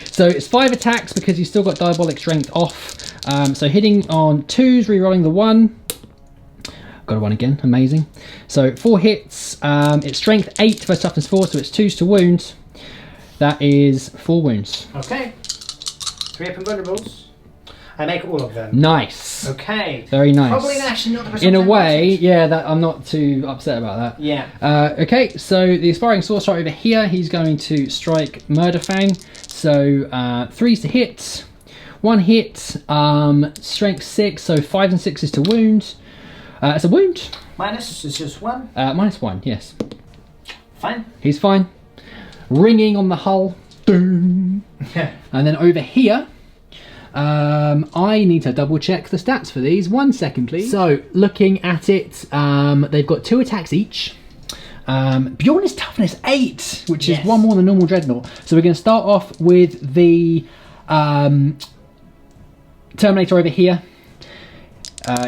So it's 5 attacks because he's still got diabolic strength off. So hitting on 2s, re-rolling the 1. Got a 1 again, amazing. So 4 hits. It's strength 8 for toughness 4, so it's 2s to wound. That is 4 wounds. Okay. 3 up and vulnerables. I make all of them. Nice. Okay. Very nice. Probably actually not the best. In a way, yeah, that I'm not too upset about that. Yeah. Okay, so the aspiring sorcerer over here, he's going to strike Murderfang. So 3s to hit, 1 hit, strength 6, so 5s and 6s to wound. It's a wound. Minus is just 1. -1, yes. Fine. He's fine. Ringing on the hull. Boom. Yeah. And then over here, I need to double check the stats for these. 1 second, please. So, looking at it, they've got 2 attacks each. Bjorn is toughness 8, which is 1 more than normal Dreadnought. So we're going to start off with the Terminator over here.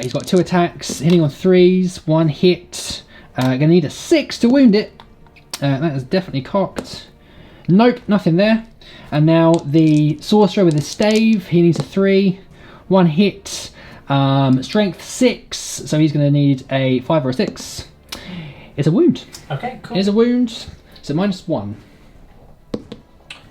He's got 2 attacks, hitting on 3s, 1 hit. Going to need a 6 to wound it. That is definitely cocked. Nope, nothing there. And now the sorcerer with his stave, he needs a 3, 1 hit, strength 6, so he's going to need a 5 or a 6. It's a wound. Okay, cool. It's a wound, so -1.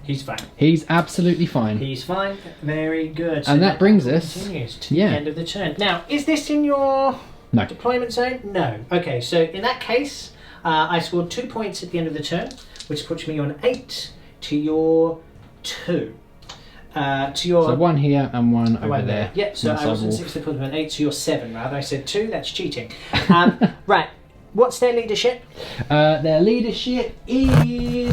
He's fine. He's absolutely fine. He's fine. Very good. So and that brings us continues to the end of the turn. Now, is this in your deployment zone? No. Okay, so in that case, I scored 2 points at the end of the turn, which puts me on 8 to your 2. To your so 1 here and 1 over there. Yeah, so I was on 6 to put them on 8 to your 7 rather. I said 2, that's cheating. Right, what's their leadership? Their leadership is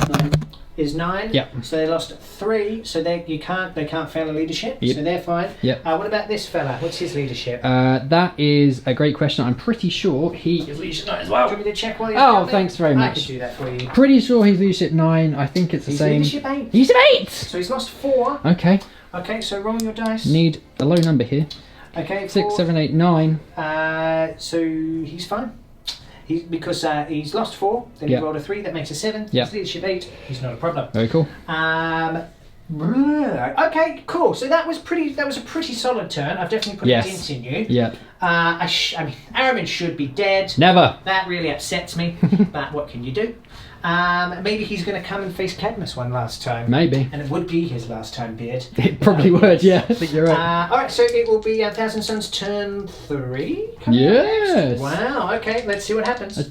9. Yep. So they lost 3. So they can't fail a leadership. Yep. So they're fine. Yep. What about this fella? What's his leadership? That is a great question. I'm pretty sure he is leadership 9 as well. Do you want me to check while you're Oh, thanks very much. I can do that for you. Pretty sure he's leadership 9. I think it's the same. Leadership 8. Leadership 8. So he's lost 4. Okay. Okay. So roll your dice. Need a low number here. Okay. 6, 7, 8, 9. So he's fine. Because he's lost 4, then he rolled a 3, that makes a 7. Yep. His leadership 8, he's not a problem. Very cool. Okay, cool. So that was a pretty solid turn. I've definitely put a dent in you. Yeah. I mean, Araman should be dead. Never. That really upsets me. But what can you do? Maybe he's going to come and face Cadmus one last time. Maybe. And it would be his last time, Beard. It probably would, yeah. I think you're right. Alright, so it will be Thousand Suns turn 3? Yes. Wow, okay, let's see what happens.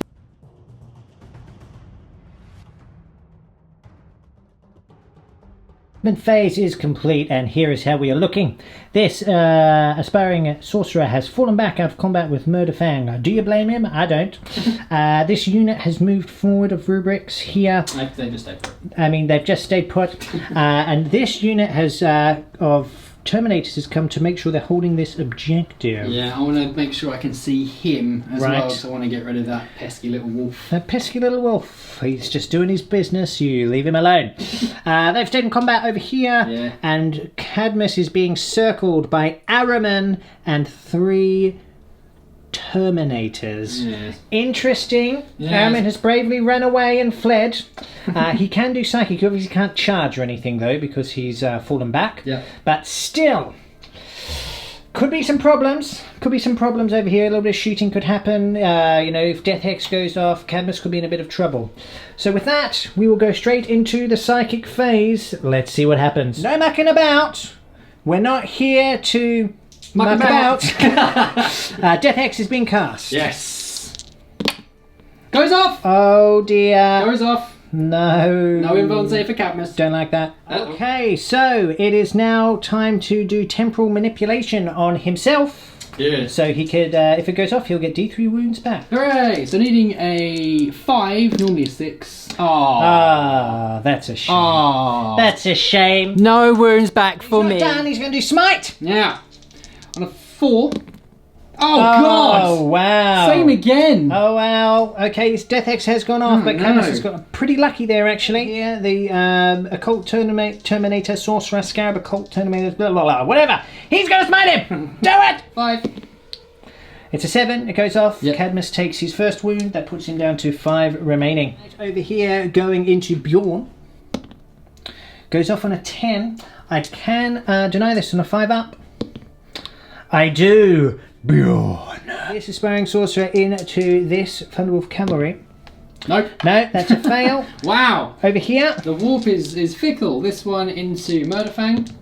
Phase is complete, and here is how we are looking. This aspiring sorcerer has fallen back out of combat with Murderfang. Do you blame him? I don't. This unit has moved forward of rubrics here. They just stayed put. I mean, they've just stayed put. And this unit has of Terminators has come to make sure they're holding this objective. Yeah, I want to make sure I can see him as Right. well, so I want to get rid of that pesky little wolf. That pesky little wolf. He's just doing his business. You leave him alone. They've stayed in combat over here. Yeah. And Cadmus is being circled by Araman and 3 Terminators. Yeah. Interesting. Yes. Araman has bravely run away and fled. He can do psychic. He obviously can't charge or anything though because he's fallen back. Yeah. But still, could be some problems. Could be some problems over here. A little bit of shooting could happen. If Death Hex goes off, Cadmus could be in a bit of trouble. So with that, we will go straight into the psychic phase. Let's see what happens. No mucking about. We're not here to muck about. Death Hex is being cast. Yes. Goes off. Oh dear. Goes off. No. No involved save for Cadmus. Don't like that. Uh-oh. Okay, so it is now time to do temporal manipulation on himself. Yeah. So he could, if it goes off, he'll get D3 wounds back. Hooray! So needing a 5, normally a 6. Oh. Ah, that's a shame. Oh. That's a shame. No wounds back for He's me. not done, he's going to do smite. Yeah. On a 4. Oh, God! Oh, wow. Same again! Oh, wow. Okay, his Death Hex has gone off, Oh, but Cadmus no. has got pretty lucky there, actually. Here, the Occult Terminator, Sorcerer, Scarab, Occult Terminator, blah, blah, blah, whatever. He's going to smite him. Do it! 5. It's a 7, it goes off. Yep. Cadmus takes his first wound, that puts him down to 5 remaining. Over here, going into Bjorn. Goes off on a 10. I can deny this on a 5 up. I do. Bjorn. This Aspiring Sorcerer into this Thunderwolf Cavalry. Nope. No, that's a fail. Wow! Over here. The warp is fickle. This one into Murderfang.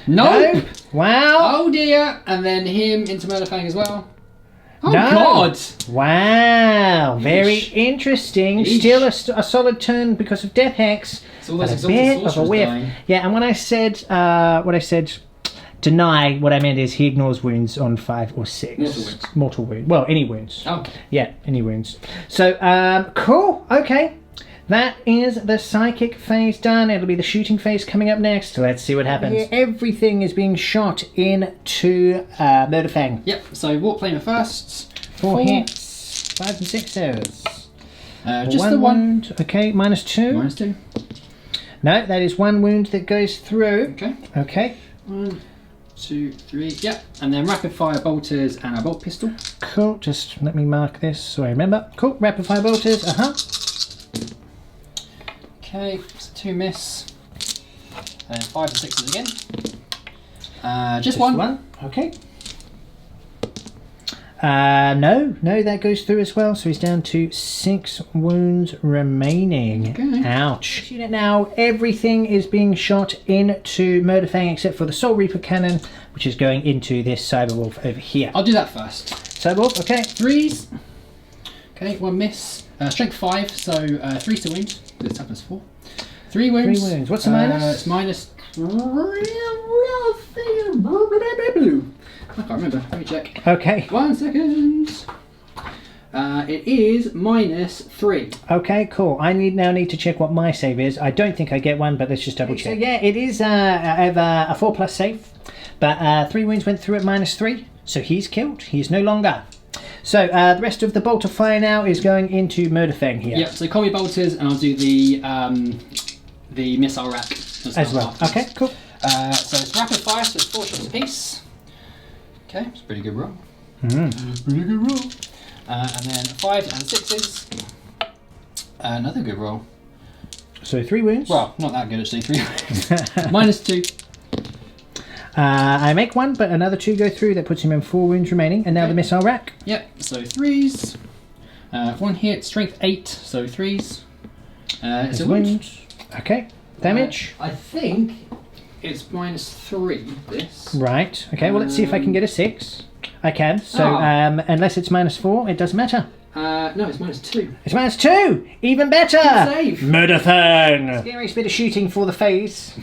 Nope! No. Wow. Oh dear! And then him into Murderfang as well. Oh No. God! Wow. Very Yeesh. interesting. Yeesh. Still a solid turn because of Death Hex. It's all those But a exalted bit of a sorcerers whiff. dying. Yeah, and when I said deny, what I meant is he ignores wounds on 5 or 6. Mortal wounds. Mortal wounds. Well, any wounds. Oh. Yeah, any wounds. So, cool. Okay. That is the psychic phase done. It'll be the shooting phase coming up next. Let's see what happens. Here, everything is being shot into Murderfang. Yep, so warp flamer first. 4 hits. 5 and 6s. Just the one. wound. Okay, -2. -2. No, that is 1 wound that goes through. Okay. Okay. 1, 2, 3. Yep. And then rapid fire bolters and a bolt pistol. Cool, just let me mark this so I remember. Cool, rapid fire bolters, Okay, so 2 miss. And 5 and 6s again. Just one. Okay. No, that goes through as well, so he's down to 6 wounds remaining. Okay. Ouch. Unit now, everything is being shot into Murderfang except for the Soul Reaper cannon, which is going into this Cyberwolf over here. I'll do that first. Cyberwolf, okay. 3s. Okay, 1 miss. Strength 5, so 3 to wound. This happens 4. 3 wounds. 3 wounds. What's the minus? It's minus. I can't remember. Let me check. Okay. 1 second. It is -3. Okay, cool. I now need to check what my save is. I don't think I get one, but let's just double check. So yeah, it is I have a 4+ save, but 3 wounds went through at -3, so he's killed. He's no longer. So the rest of the bolt of fire now is going into Murderfang here. Yep. So combi bolters, and I'll do the missile rack As well. afterwards. Okay, cool. So it's rapid fire, so it's 4 shots apiece. Okay, it's a pretty good roll. Pretty good roll. And then 5s and 6s. Another good roll. So 3 wounds. Well, not that good actually. 3 -2. I make 1, but another 2 go through. That puts him in 4 wounds remaining. And now Okay. the missile rack. Yep. So 3s. 1 hit, strength 8, so 3s. It's There's a wound. wounds. Okay. Damage. I think it's -3. This. Right. Okay. Well, let's see if I can get a 6. I can. So Oh. unless it's -4, it doesn't matter. No, it's -2. It's -2! Even better! Save. Murderfang! Scariest bit of shooting for the phase.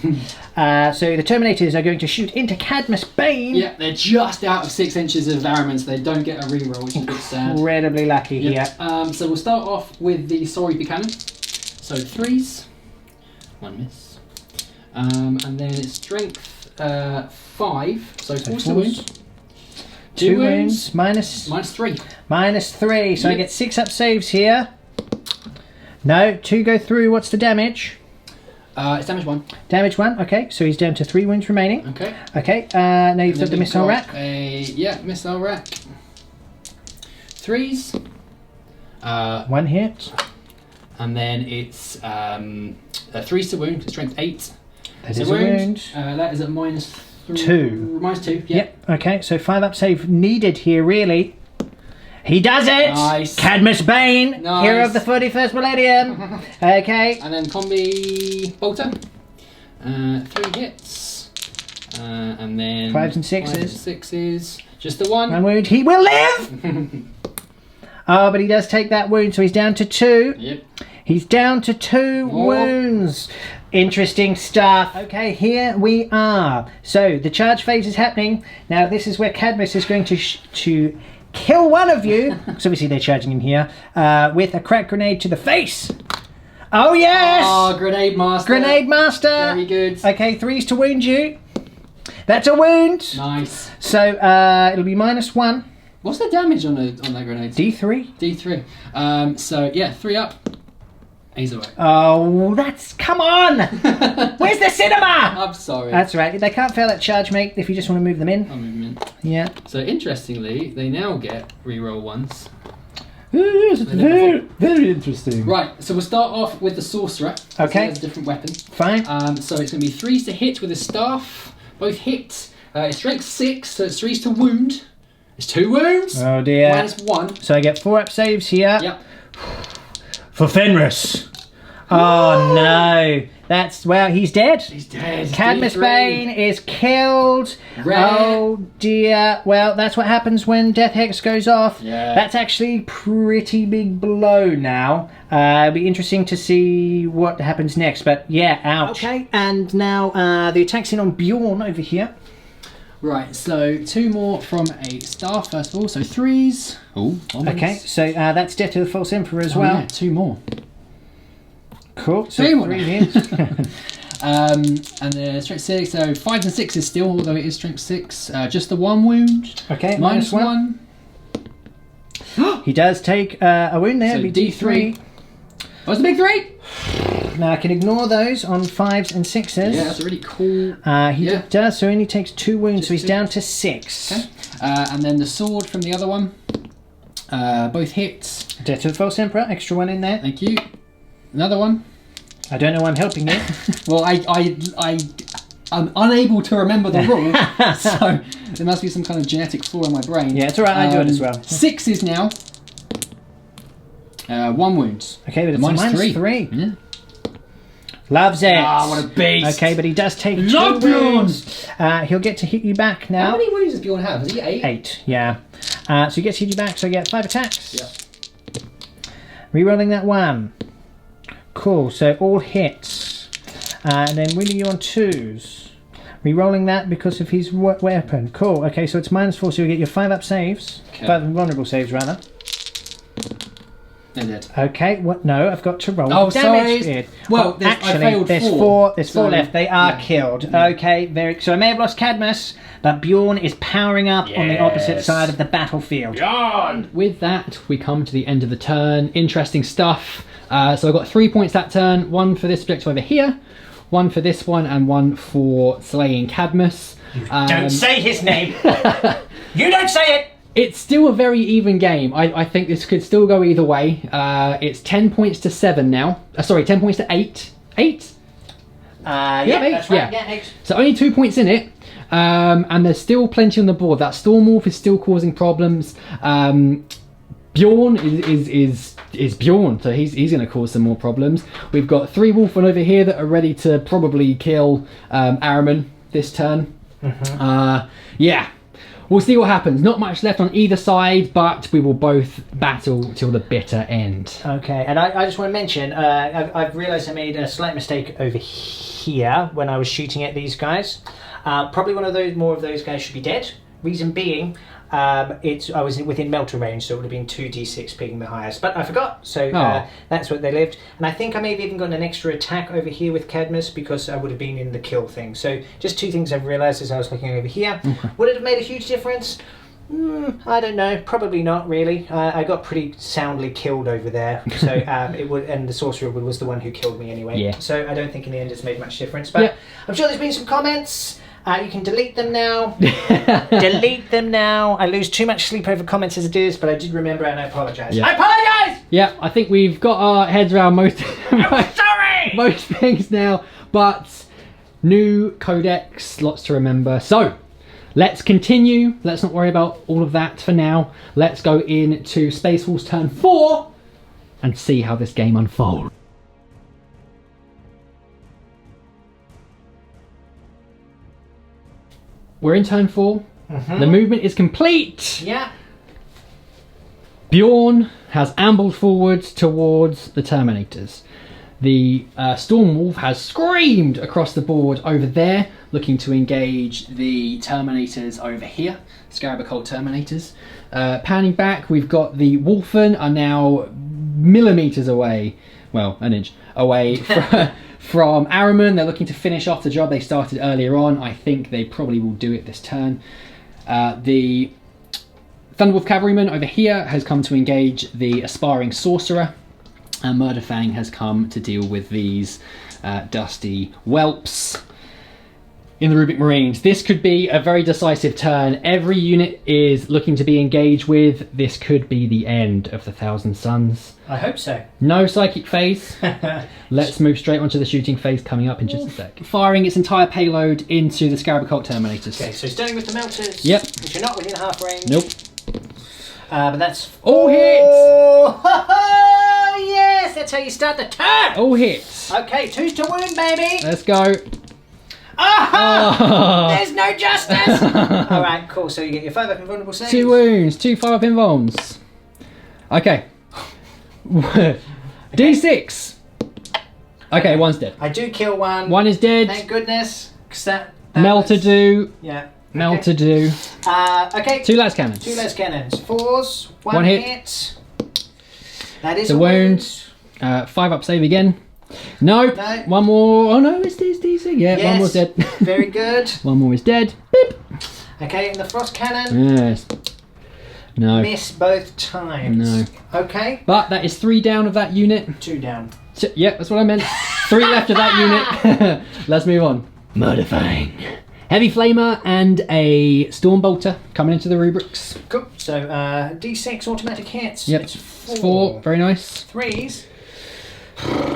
So the Terminators are going to shoot into Cadmus Bane. Yeah, they're just out of 6 inches of Araman, so they don't get a reroll, which is a bit sad. Incredibly lucky here. So we'll start off with the Soul Reaper cannon. So 3s. 1 miss. And then it's strength 5. So 4 four. wounds. 2 wounds. Minus 3. Minus 3. So I Yep. get 6 up saves here. No, 2 go through. What's the damage? It's damage 1. Damage 1. Okay, so he's down to 3 wounds remaining. Okay. Okay, now you've And got the then missile we've rack. got missile rack. 3s. 1 hit. And then it's 3 to wound, strength 8. That is a wound. That is at minus 2. Minus 2, yeah. Yep. Okay, so 5 up save needed here, really. He does it! Nice. Cadmus Bane, Nice. hero of the 41st millennium. Okay. And then combi bolter. 3 hits. And then 5s and 6s. 5s and 6s. Just the 1. 1 wound. He will live! Oh, but he does take that wound, so he's down to 2. Yep. He's down to 2 wounds. Interesting stuff. Okay, here we are. So the charge phase is happening. Now this is where Cadmus is going to kill one of you, because obviously they're charging in here, with a crack grenade to the face. Oh yes! Oh, grenade master. Grenade master. Very good. Okay, 3s to wound you. That's a wound. Nice. So it'll be minus 1. What's the damage on that grenade? D3. D3. So yeah, 3 up. He's away. Oh, come on! Where's the cinema? I'm sorry. That's right. They can't fail that charge, mate, if you just want to move them in. I'll move him in. Yeah. So interestingly, they now get reroll 1s. Very interesting. Right, so we'll start off with the sorcerer. So Okay. he has a different weapon. Fine. So it's going to be 3s to hit with his staff. Both hit. It's strength 6, so it's 3s to wound. It's 2 wounds. Oh dear. Minus 1. So I get 4 up saves here. Yep. For Fenris. Oh no. Well, he's dead. He's dead. Cadmus D3. Bane is killed. Rare. Oh dear. Well, that's what happens when Death Hex goes off. Yeah. That's actually pretty big blow now. It'll be interesting to see what happens next. But yeah, ouch. Okay, and now the attack's in on Bjorn over here. Right, so 2 more from a staff first of all. So 3s. Oh, Okay, so that's Death to the False Emperor as well. Yeah, 2 more. Cool. So 3 more. 3 hits. And the strength 6, so 5s and 6s still, although it is strength 6. Just the 1 wound. Okay, Minus -1. 1. He does take a wound there. So It'll be D3. What's the big 3? Now I can ignore those on 5s and 6s. Yeah, that's a really cool. He Yeah. does, so he only takes 2 wounds, Just so he's 2. down to 6. Okay. And then the sword from the other one. Both hits. Death to the False Emperor, extra 1 in there. Thank you. Another one. I don't know why I'm helping you. Well, I'm unable to remember the rule, so there must be some kind of genetic flaw in my brain. Yeah, it's alright, I do it as well. 6s now. 1 wounds. Okay, but it's Minus minus 3. 3. Yeah. Loves it. Ah, what a beast. Okay, but he does take 2 Love Bjorn. wounds. He'll get to hit you back now. How many wounds does Bjorn have? Is he 8? 8, yeah. So he gets to hit you back, so I get 5 attacks. Yeah. Rerolling that 1. Cool, so all hits. And then winning you on 2s. Rerolling that because of his weapon. Cool, okay, so it's minus 4, so you'll get your 5 up saves. Okay. 5 vulnerable saves, rather. They're dead. Okay, what? No, I've got to roll Oh, damage. sorry. Well, I actually, failed there's 4. There's 4 left. They are yeah. killed. Okay, so I may have lost Cadmus, but Bjorn is powering up on the opposite Yes. side of the battlefield. With that, we come to the end of the turn. Interesting stuff. So I've got 3 points that turn. 1 for this objective over here, 1 for this one, and 1 for slaying Cadmus. Don't say his name. You don't say it. It's still a very even game. I think this could still go either way. It's 10 points to 7 now. Sorry, 10 points to 8. 8? Yeah, 8. that's right. Yeah. 8. So only 2 points in it. And there's still plenty on the board. That Stormwolf is still causing problems. Bjorn is Bjorn, so he's going to cause some more problems. We've got 3 Wolfen over here that are ready to probably kill Araman this turn. Yeah. We'll see what happens. Not much left on either side, but we will both battle till the bitter end. Okay, and I just want to mention, I've realised I made a slight mistake over here when I was shooting at these guys. Probably more of those guys should be dead. Reason being, I was within melter range, so it would have been 2d6 being the highest. But I forgot, so that's what they lived. And I think I may have even gotten an extra attack over here with Cadmus because I would have been in the kill thing. So just two things I've realised as I was looking over here. Okay. Would it have made a huge difference? I don't know. Probably not really. I got pretty soundly killed over there, so it would. And the sorcerer was the one who killed me anyway. Yeah. So I don't think in the end it's made much difference. But I'm sure there's been some comments. You can delete them now. Delete them now. I lose too much sleep over comments as it is, but I did remember and I apologise. Yeah. I apologise! Yeah, I think we've got our heads around most, most things now, but new codex, lots to remember. So, let's continue. Let's not worry about all of that for now. Let's go into Space Wolves turn 4 and see how this game unfolds. We're in turn 4. The movement is complete. Yeah. Bjorn has ambled forward towards the Terminators. The Storm Wolf has screamed across the board over there, looking to engage the Terminators over here, Scarabocult Terminators. Panning back, we've got the Wolfen are now millimeters away, well, an inch away from Araman. They're looking to finish off the job they started earlier on. I think they probably will do it this turn. The Thunderwolf Cavalryman over here has come to engage the Aspiring Sorcerer. And Murderfang has come to deal with these dusty whelps in the Rubik Marines. This could be a very decisive turn. Every unit is looking to be engaged with. This could be the end of the Thousand Suns. I hope so. No psychic phase. Let's move straight onto the shooting phase coming up in just a sec. Firing its entire payload into the Scarabocult Terminators. Okay, so starting with the melters. Yep. Which are not within half range. Nope. But that's all hits. Oh, yes, that's how you start the turn. All hits. Okay, 2's to wound, baby. Let's go. There's no justice. All right, cool. So you get your 5 up invulnerable saves. 2 wounds, 2 5 up invulns. Okay. D6. Okay, one's dead. I do kill one. One is dead. Thank goodness. That Melter do. Yeah. Melter do. Okay. 2 las cannons. 2 las cannons. 4s. One hit. That is the a wound. 5 up save again. Nope. No. One more. Oh no, it's D6. Yeah, yes. One more's dead. Very good. One more is dead. Beep. Okay, and the frost cannon. Yes. No. Miss both times. No. Okay. But that is 3 down of that unit. 2 down. Yep, that's what I meant. 3 left of that unit. Let's move on. Murderfang. Heavy Flamer and a Storm Bolter coming into the rubrics. Cool. So D6 automatic hits. Yep. It's 4. Very nice. 3s.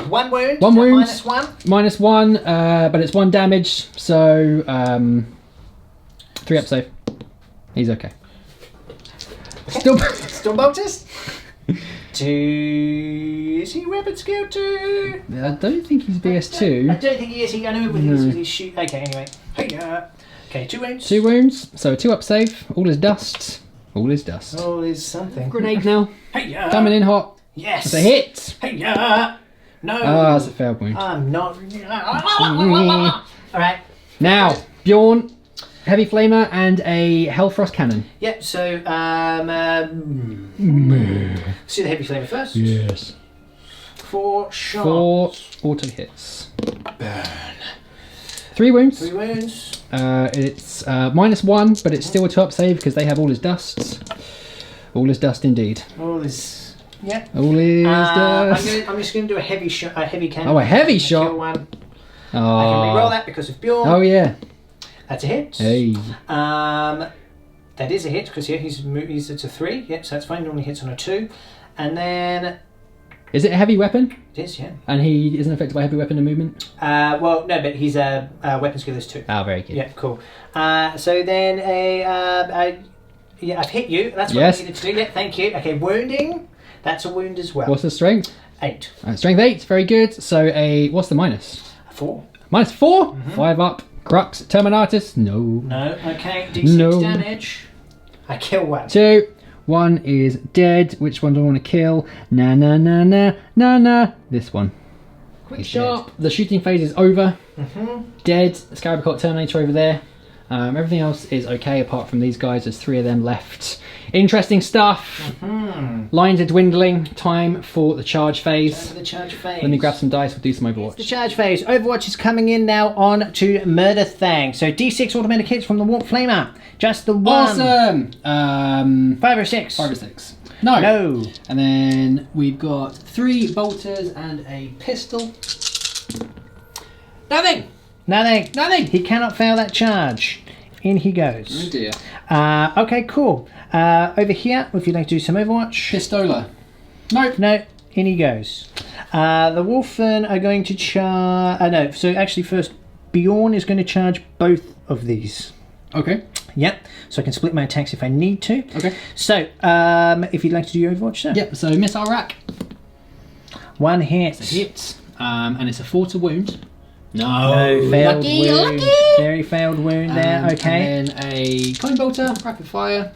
1 wound. 1 wound. -1. -1, but it's 1 damage. So 3 up save. He's okay. Storm Bolters. 2. Is he weapon skill 2? I don't think he's BS2. I don't think he is. I know with his shoot. Okay, anyway. Okay, 2 wounds. 2 wounds. So 2 up save. All is dust. All is dust. All is something. Grenade now. Hey-ya. Coming in hot. Yes. It's a hit. Hey-ya. No. Ah, that's a failed wound. I'm not. Alright. Now, Bjorn, Heavy Flamer, and a Hellfrost Cannon. Yep, so, see the Heavy Flamer first. Yes. 4 shots. 4 auto hits. Burn. 3 wounds. 3 wounds. It's -1, but it's still a 2 up save because they have all his dusts. All is dust indeed. All is. Yeah. All is dust. I'm just going to do a heavy shot, a heavy cannon. Oh, a heavy shot. Kill one. Oh. I can reroll that because of Bjorn. Oh yeah. That's a hit. Hey. That is a hit because he's it's a 3. Yep, so that's fine. Normally hits on a 2, and then. Is it a heavy weapon? It is, yeah. And he isn't affected by heavy weapon and movement? Well, no, but he's a weapon skill is 2. Oh, very good. Yeah, cool. So then I've hit you. That's what I needed to do. Yeah, thank you. Okay, wounding. That's a wound as well. What's the strength? 8. Strength 8, very good. So what's the minus? 4. -4? 5 up. Crux. Terminatus? No. No. Okay. D6 damage. I kill 1. 2. 1 is dead. Which one do I want to kill? Na. This one. Quick sharp. The shooting phase is over. Dead. Scarabocult Terminator over there. Everything else is okay apart from these guys. There's 3 of them left. Interesting stuff. Lines are dwindling. Time for the charge phase. Let me grab some dice. We'll do some Overwatch. It's the charge phase. Overwatch is coming in now on to Murder Thang. So D6 automatic hits from the Warp Flamer. Just the one. Awesome. 5 or 6. 5 or 6. No. No. And then we've got 3 bolters and a pistol. Nothing. Nothing. Nothing. He cannot fail that charge. In he goes. Oh dear. Okay, cool. Over here, if you'd like to do some Overwatch. Pistola. Nope. No, in he goes. The Wolfen are going to charge... no, so actually first, Bjorn is going to charge both of these. Okay. Yep, so I can split my attacks if I need to. Okay. So, if you'd like to do your Overwatch, sir. Yep, so missile rack. 1 hit. It's a hit. And it's a 4 to wound. No, failed lucky, wound. lucky. Very failed wound there, okay. And then a cone bolter, rapid fire.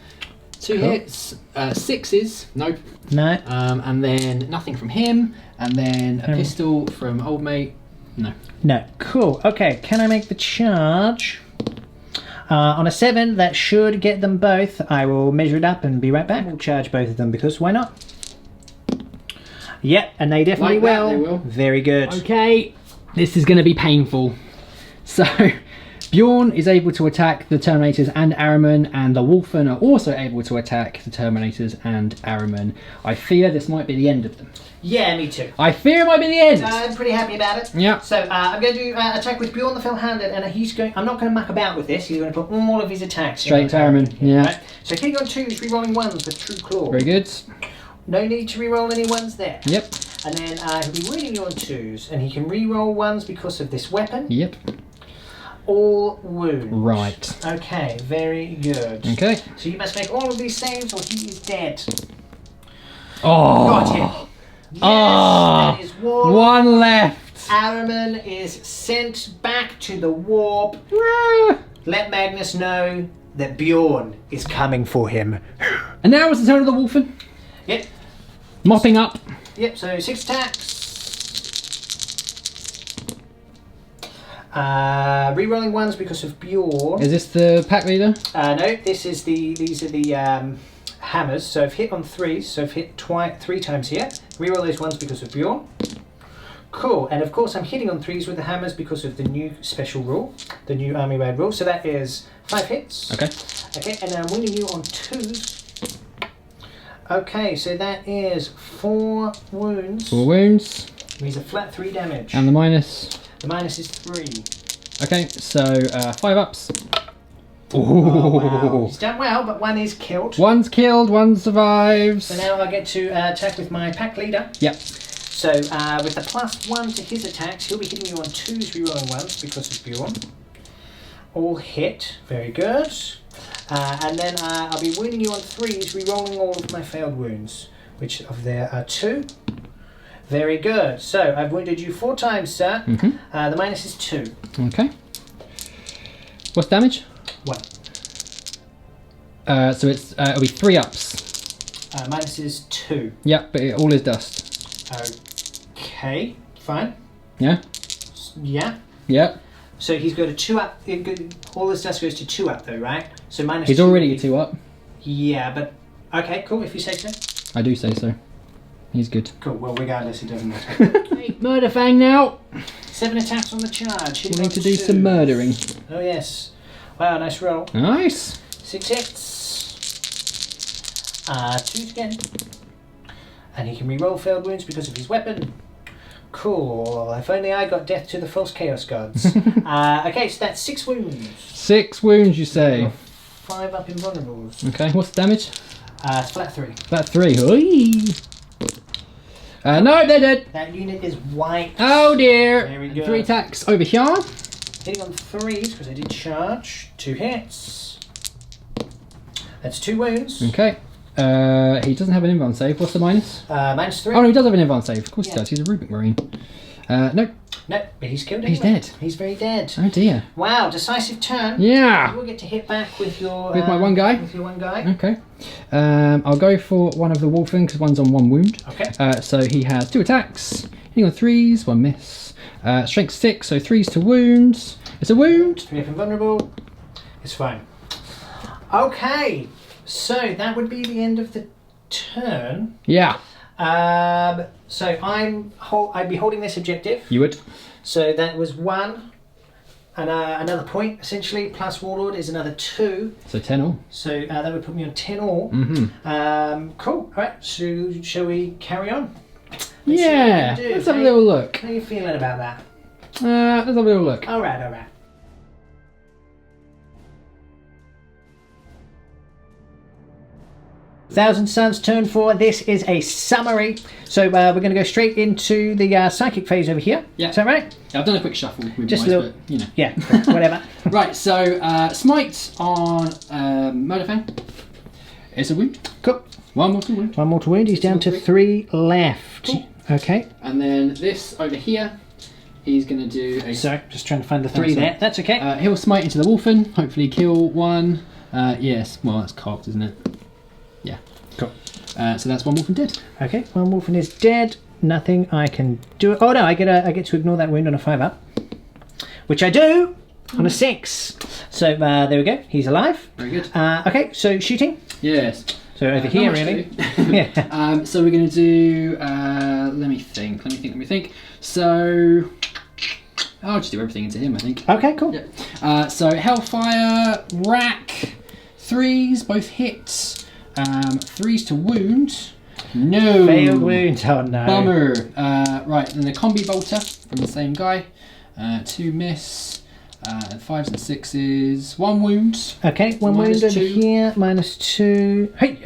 2 Cool. hits, 6s, nope. No. And then nothing from him, and then a pistol from old mate, no. No, cool. Okay, can I make the charge? On a 7, that should get them both. I will measure it up and be right back. We'll charge both of them because why not? Yep, and they definitely Like that, will. they will. Very good. Okay, this is going to be painful. So, Bjorn is able to attack the Terminators and Araman, and the Wolfen are also able to attack the Terminators and Araman. I fear this might be the end of them. Yeah, me too. I fear it might be the end. I'm pretty happy about it. Yeah. So I'm going to do attack with Bjorn the Fell-Handed, and he's going. I'm not going to muck about with this. He's going to put all of his attacks Straight to Araman. Yeah. Right? So hitting on 2s, re-rolling 1s with True Claw. Very good. No need to re-roll any 1s there. Yep. And then he'll be winning you on 2s, and he can re-roll 1s because of this weapon. Yep. All wounds. Right. Okay, very good. Okay. So you must make all of these saves, or he is dead. Oh. Got him. Yes, Oh. that is war. 1 left. Araman is sent back to the warp. Let Magnus know that Bjorn is coming for him. And now it's the turn of the Wolfen. Yep. Mopping up. Yep. So 6 attacks. Rerolling 1s because of Bjorn. Is this the pack leader? No, this is these are the hammers. So I've hit on 3s. So I've hit 3 times here. Reroll those 1s because of Bjorn. Cool. And of course I'm hitting on 3s with the hammers because of the new special rule, the new army raid rule. So that is 5 hits. Okay. Okay, and I'm winning you on 2s. Okay, so that is 4 wounds. 4 wounds. Means a flat 3 damage. And the minus. The minus is 3. Okay, so 5 ups. Oh, wow. He's done well, but 1 is killed. 1's killed, 1 survives. So now I get to attack with my pack leader. Yep. So with the +1 to his attacks, he'll be hitting you on 2s, rerolling 1s because of Bjorn. All hit, very good. And then I'll be wounding you on 3s, rerolling all of my failed wounds, which of there are 2. Very good. So I've wounded you 4 times, sir. Mm-hmm. The minus is 2. Okay. What's damage? 1. So it's it'll be 3 ups. Minus is 2. Yep, but it all is dust. Okay, fine. Yeah. Yeah. Yep. So he's got a 2 up. All this dust goes to 2 up, though, right? So minus. He's 2 already a 2 up. Yeah, but okay, cool. If you say so. I do say so. He's good. Cool. Well, regardless, it doesn't matter. Hey, Murder Fang now. 7 attacks on the charge. We need to do some murdering. Oh yes. Wow, nice roll. Nice. 6 hits. 2 again. And he can re-roll failed wounds because of his weapon. Cool. If only I got death to the false chaos gods. Okay, so that's 6 wounds. 6 wounds, you say? 5 up in vulnerables. Okay, what's the damage? It's flat 3. Flat 3. Oi. No, they're dead. That unit is white. Oh dear. Very good. 3 attacks over here. Hitting on 3s because I did charge. 2 hits. That's 2 wounds. Okay. He doesn't have an invuln save. What's the minus? Minus 3. Oh no, he does have an invuln save. Of course Yeah. he does. He's a Rubik Marine. No. No, but he's killed He's anyway. dead. He's very dead. Oh dear. Wow, decisive turn. Yeah. You will get to hit back with your... With my one guy? With your one guy. Okay. I'll go for one of the Wolfen because one's on 1 wound. Okay. So he has 2 attacks. Hitting on 3s, 1 miss. Strength 6, so 3s to wounds. It's a wound. 3 up invulnerable. It's fine. Okay, so that would be the end of the turn. Yeah. So I'd be holding this objective. You would. So that was 1. And another point, essentially, plus Warlord is another 2. So 10 all. So that would put me on 10 all. Cool. All right, so shall we carry on? Let's have a little look. How are you feeling about that? Let's have a little look. All right. Thousand Suns, turn 4. This is a summary. So we're going to go straight into the psychic phase over here. Yeah. Is that right? I've done a quick shuffle. Just a little. But, you know. Yeah, whatever. Right, so Smite on Murderfang. It's a wound. Cool. One mortal wound. One mortal wound. He's down to 3 left. Cool. Okay. And then this over here, he's going to do a... Sorry, just trying to find the 3 there. That's okay. He'll smite into the Wolfen, hopefully kill 1. Yes, well, that's cocked, isn't it? Yeah. Cool. So that's 1 Wolfen dead. Okay, 1 Wolfen is dead. Nothing I can do. Oh no, I get to ignore that wound on a 5-up, which I do on a 6. So there we go. He's alive. Very good. Okay, so shooting. Yes. So over here, really. Yeah. So we're going to do. Let me think. So I'll just do everything into him, I think. Okay, cool. Yeah. So Hellfire, Rack, 3s, both hits. 3s to wound. No. Failed wound. Oh no. Bummer. Right, then the Combi Bolter from the same guy. 2 miss. 5s and 6s. 1 wound. Okay, 1 wound over here. -2. Hey.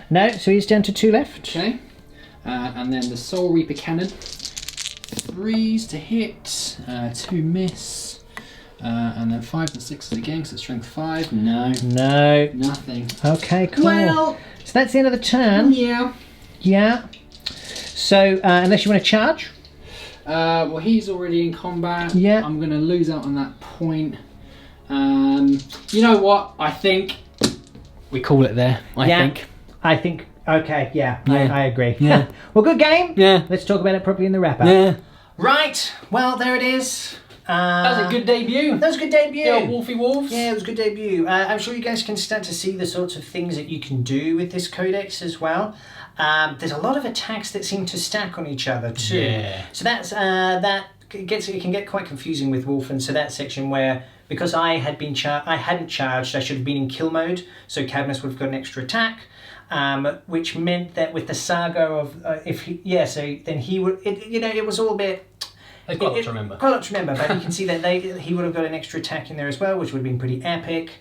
No, so he's down to 2 left. Okay. And then the Soul Reaper Cannon. 3s to hit. 2 miss. And then 5s and 6s again, so strength 5. No. No. Nothing. Okay, cool. Well, so that's the end of the turn. Yeah. Yeah. So, unless you want to charge. Well, he's already in combat. Yeah. I'm going to lose out on that point. You know what? I think we call it there. I think. Okay, yeah. I agree. Yeah. Well, good game. Yeah. Let's talk about it properly in the wrap-up. Yeah. Right. Well, there it is. That was a good debut. That was a good debut. Yeah, Wolfie Wolves. Yeah, it was a good debut. I'm sure you guys can start to see the sorts of things that you can do with this codex as well. There's a lot of attacks that seem to stack on each other too. Yeah. So that's it can get quite confusing with Wolfen. So that section where, because I hadn't charged, I should have been in kill mode. So Cadmus would have got an extra attack. Which meant that with the saga of then he would. It was all a bit. Quite a lot to remember. Quite a lot to remember, but you can see that he would have got an extra attack in there as well, which would have been pretty epic.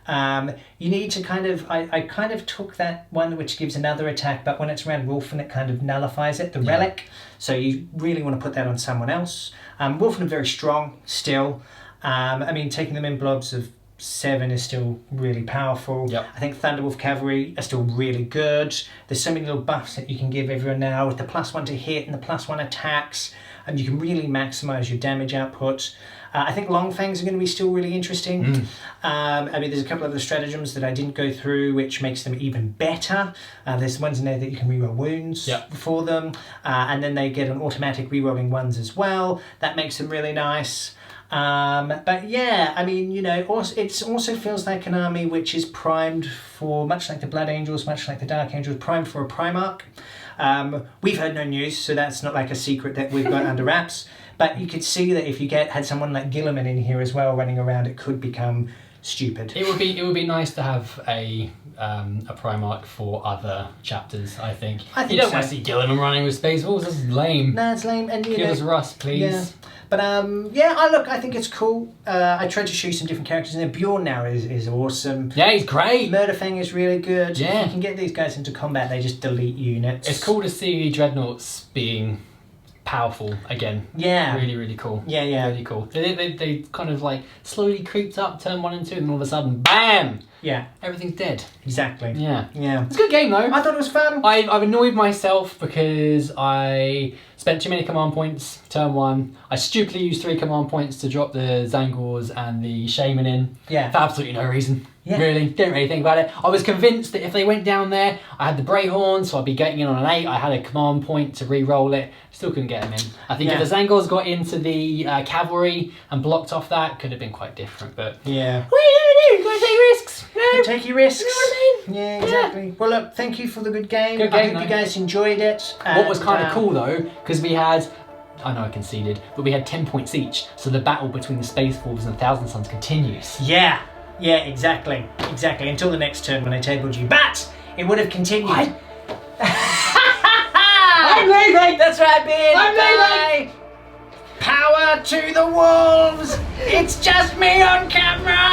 You need to I kind of took that one which gives another attack, but when it's around Wolfen, it kind of nullifies it, the relic. So you really want to put that on someone else. Wolfen are very strong still. Taking them in blobs of 7 is still really powerful. Yep. I think Thunderwolf Cavalry are still really good. There's so many little buffs that you can give everyone now with the +1 to hit and the +1 attacks, and you can really maximise your damage output. I think Longfangs are going to be still really interesting. There's a couple of the stratagems that I didn't go through, which makes them even better. There's ones in there that you can reroll wounds for them, and then they get an automatic rerolling ones as well. That makes them really nice. But yeah, it also feels like an army which is primed for, much like the Blood Angels, much like the Dark Angels, primed for a Primarch. We've heard no news, so that's not like a secret that we've got under wraps. But you could see that if you had someone like Gilliman in here as well running around, it could become stupid. It would be nice to have a Primarch for other chapters. I think you don't want to see Gilliman running with Space Wolves. That's lame. No, it's lame. And give us Russ, please. Yeah. But I think it's cool. I tried to show you some different characters in there. Bjorn now is awesome. Yeah, he's great. Murderfang is really good. Yeah. If you can get these guys into combat, they just delete units. It's cool to see Dreadnoughts being powerful again. Yeah. Really, really cool. Yeah. Really cool. They kind of like slowly creeped up, turn 1 and 2, and all of a sudden, BAM! Yeah. Everything's dead. Exactly. Yeah. It's a good game though. I thought it was fun. I've annoyed myself because I spent too many command points turn 1. I stupidly used 3 command points to drop the Zangors and the Shaman in. Yeah. For absolutely no reason. Yeah. Really, didn't really think about it. I was convinced that if they went down there, I had the Brayhorn, so I'd be getting in on an 8. I had a command point to re-roll it. Still couldn't get them in. I think if the Zangors got into the cavalry and blocked off that, could have been quite different. But yeah, what are you gonna do? Gonna take risks? No. take your risks. You know what I mean? Yeah, exactly. Well, look, thank you for the good game. Good I game, hope you mate. guys enjoyed it. What was kind of And, cool though, because we had, I know I conceded, but we had 10 points each. So the battle between the Space Wolves and the Thousand Suns continues. Yeah, exactly. Until the next turn when I tabled you. But it would have continued. I'm leaving! That's right, Ben. I'm Bye. Power to the wolves! It's just me on camera!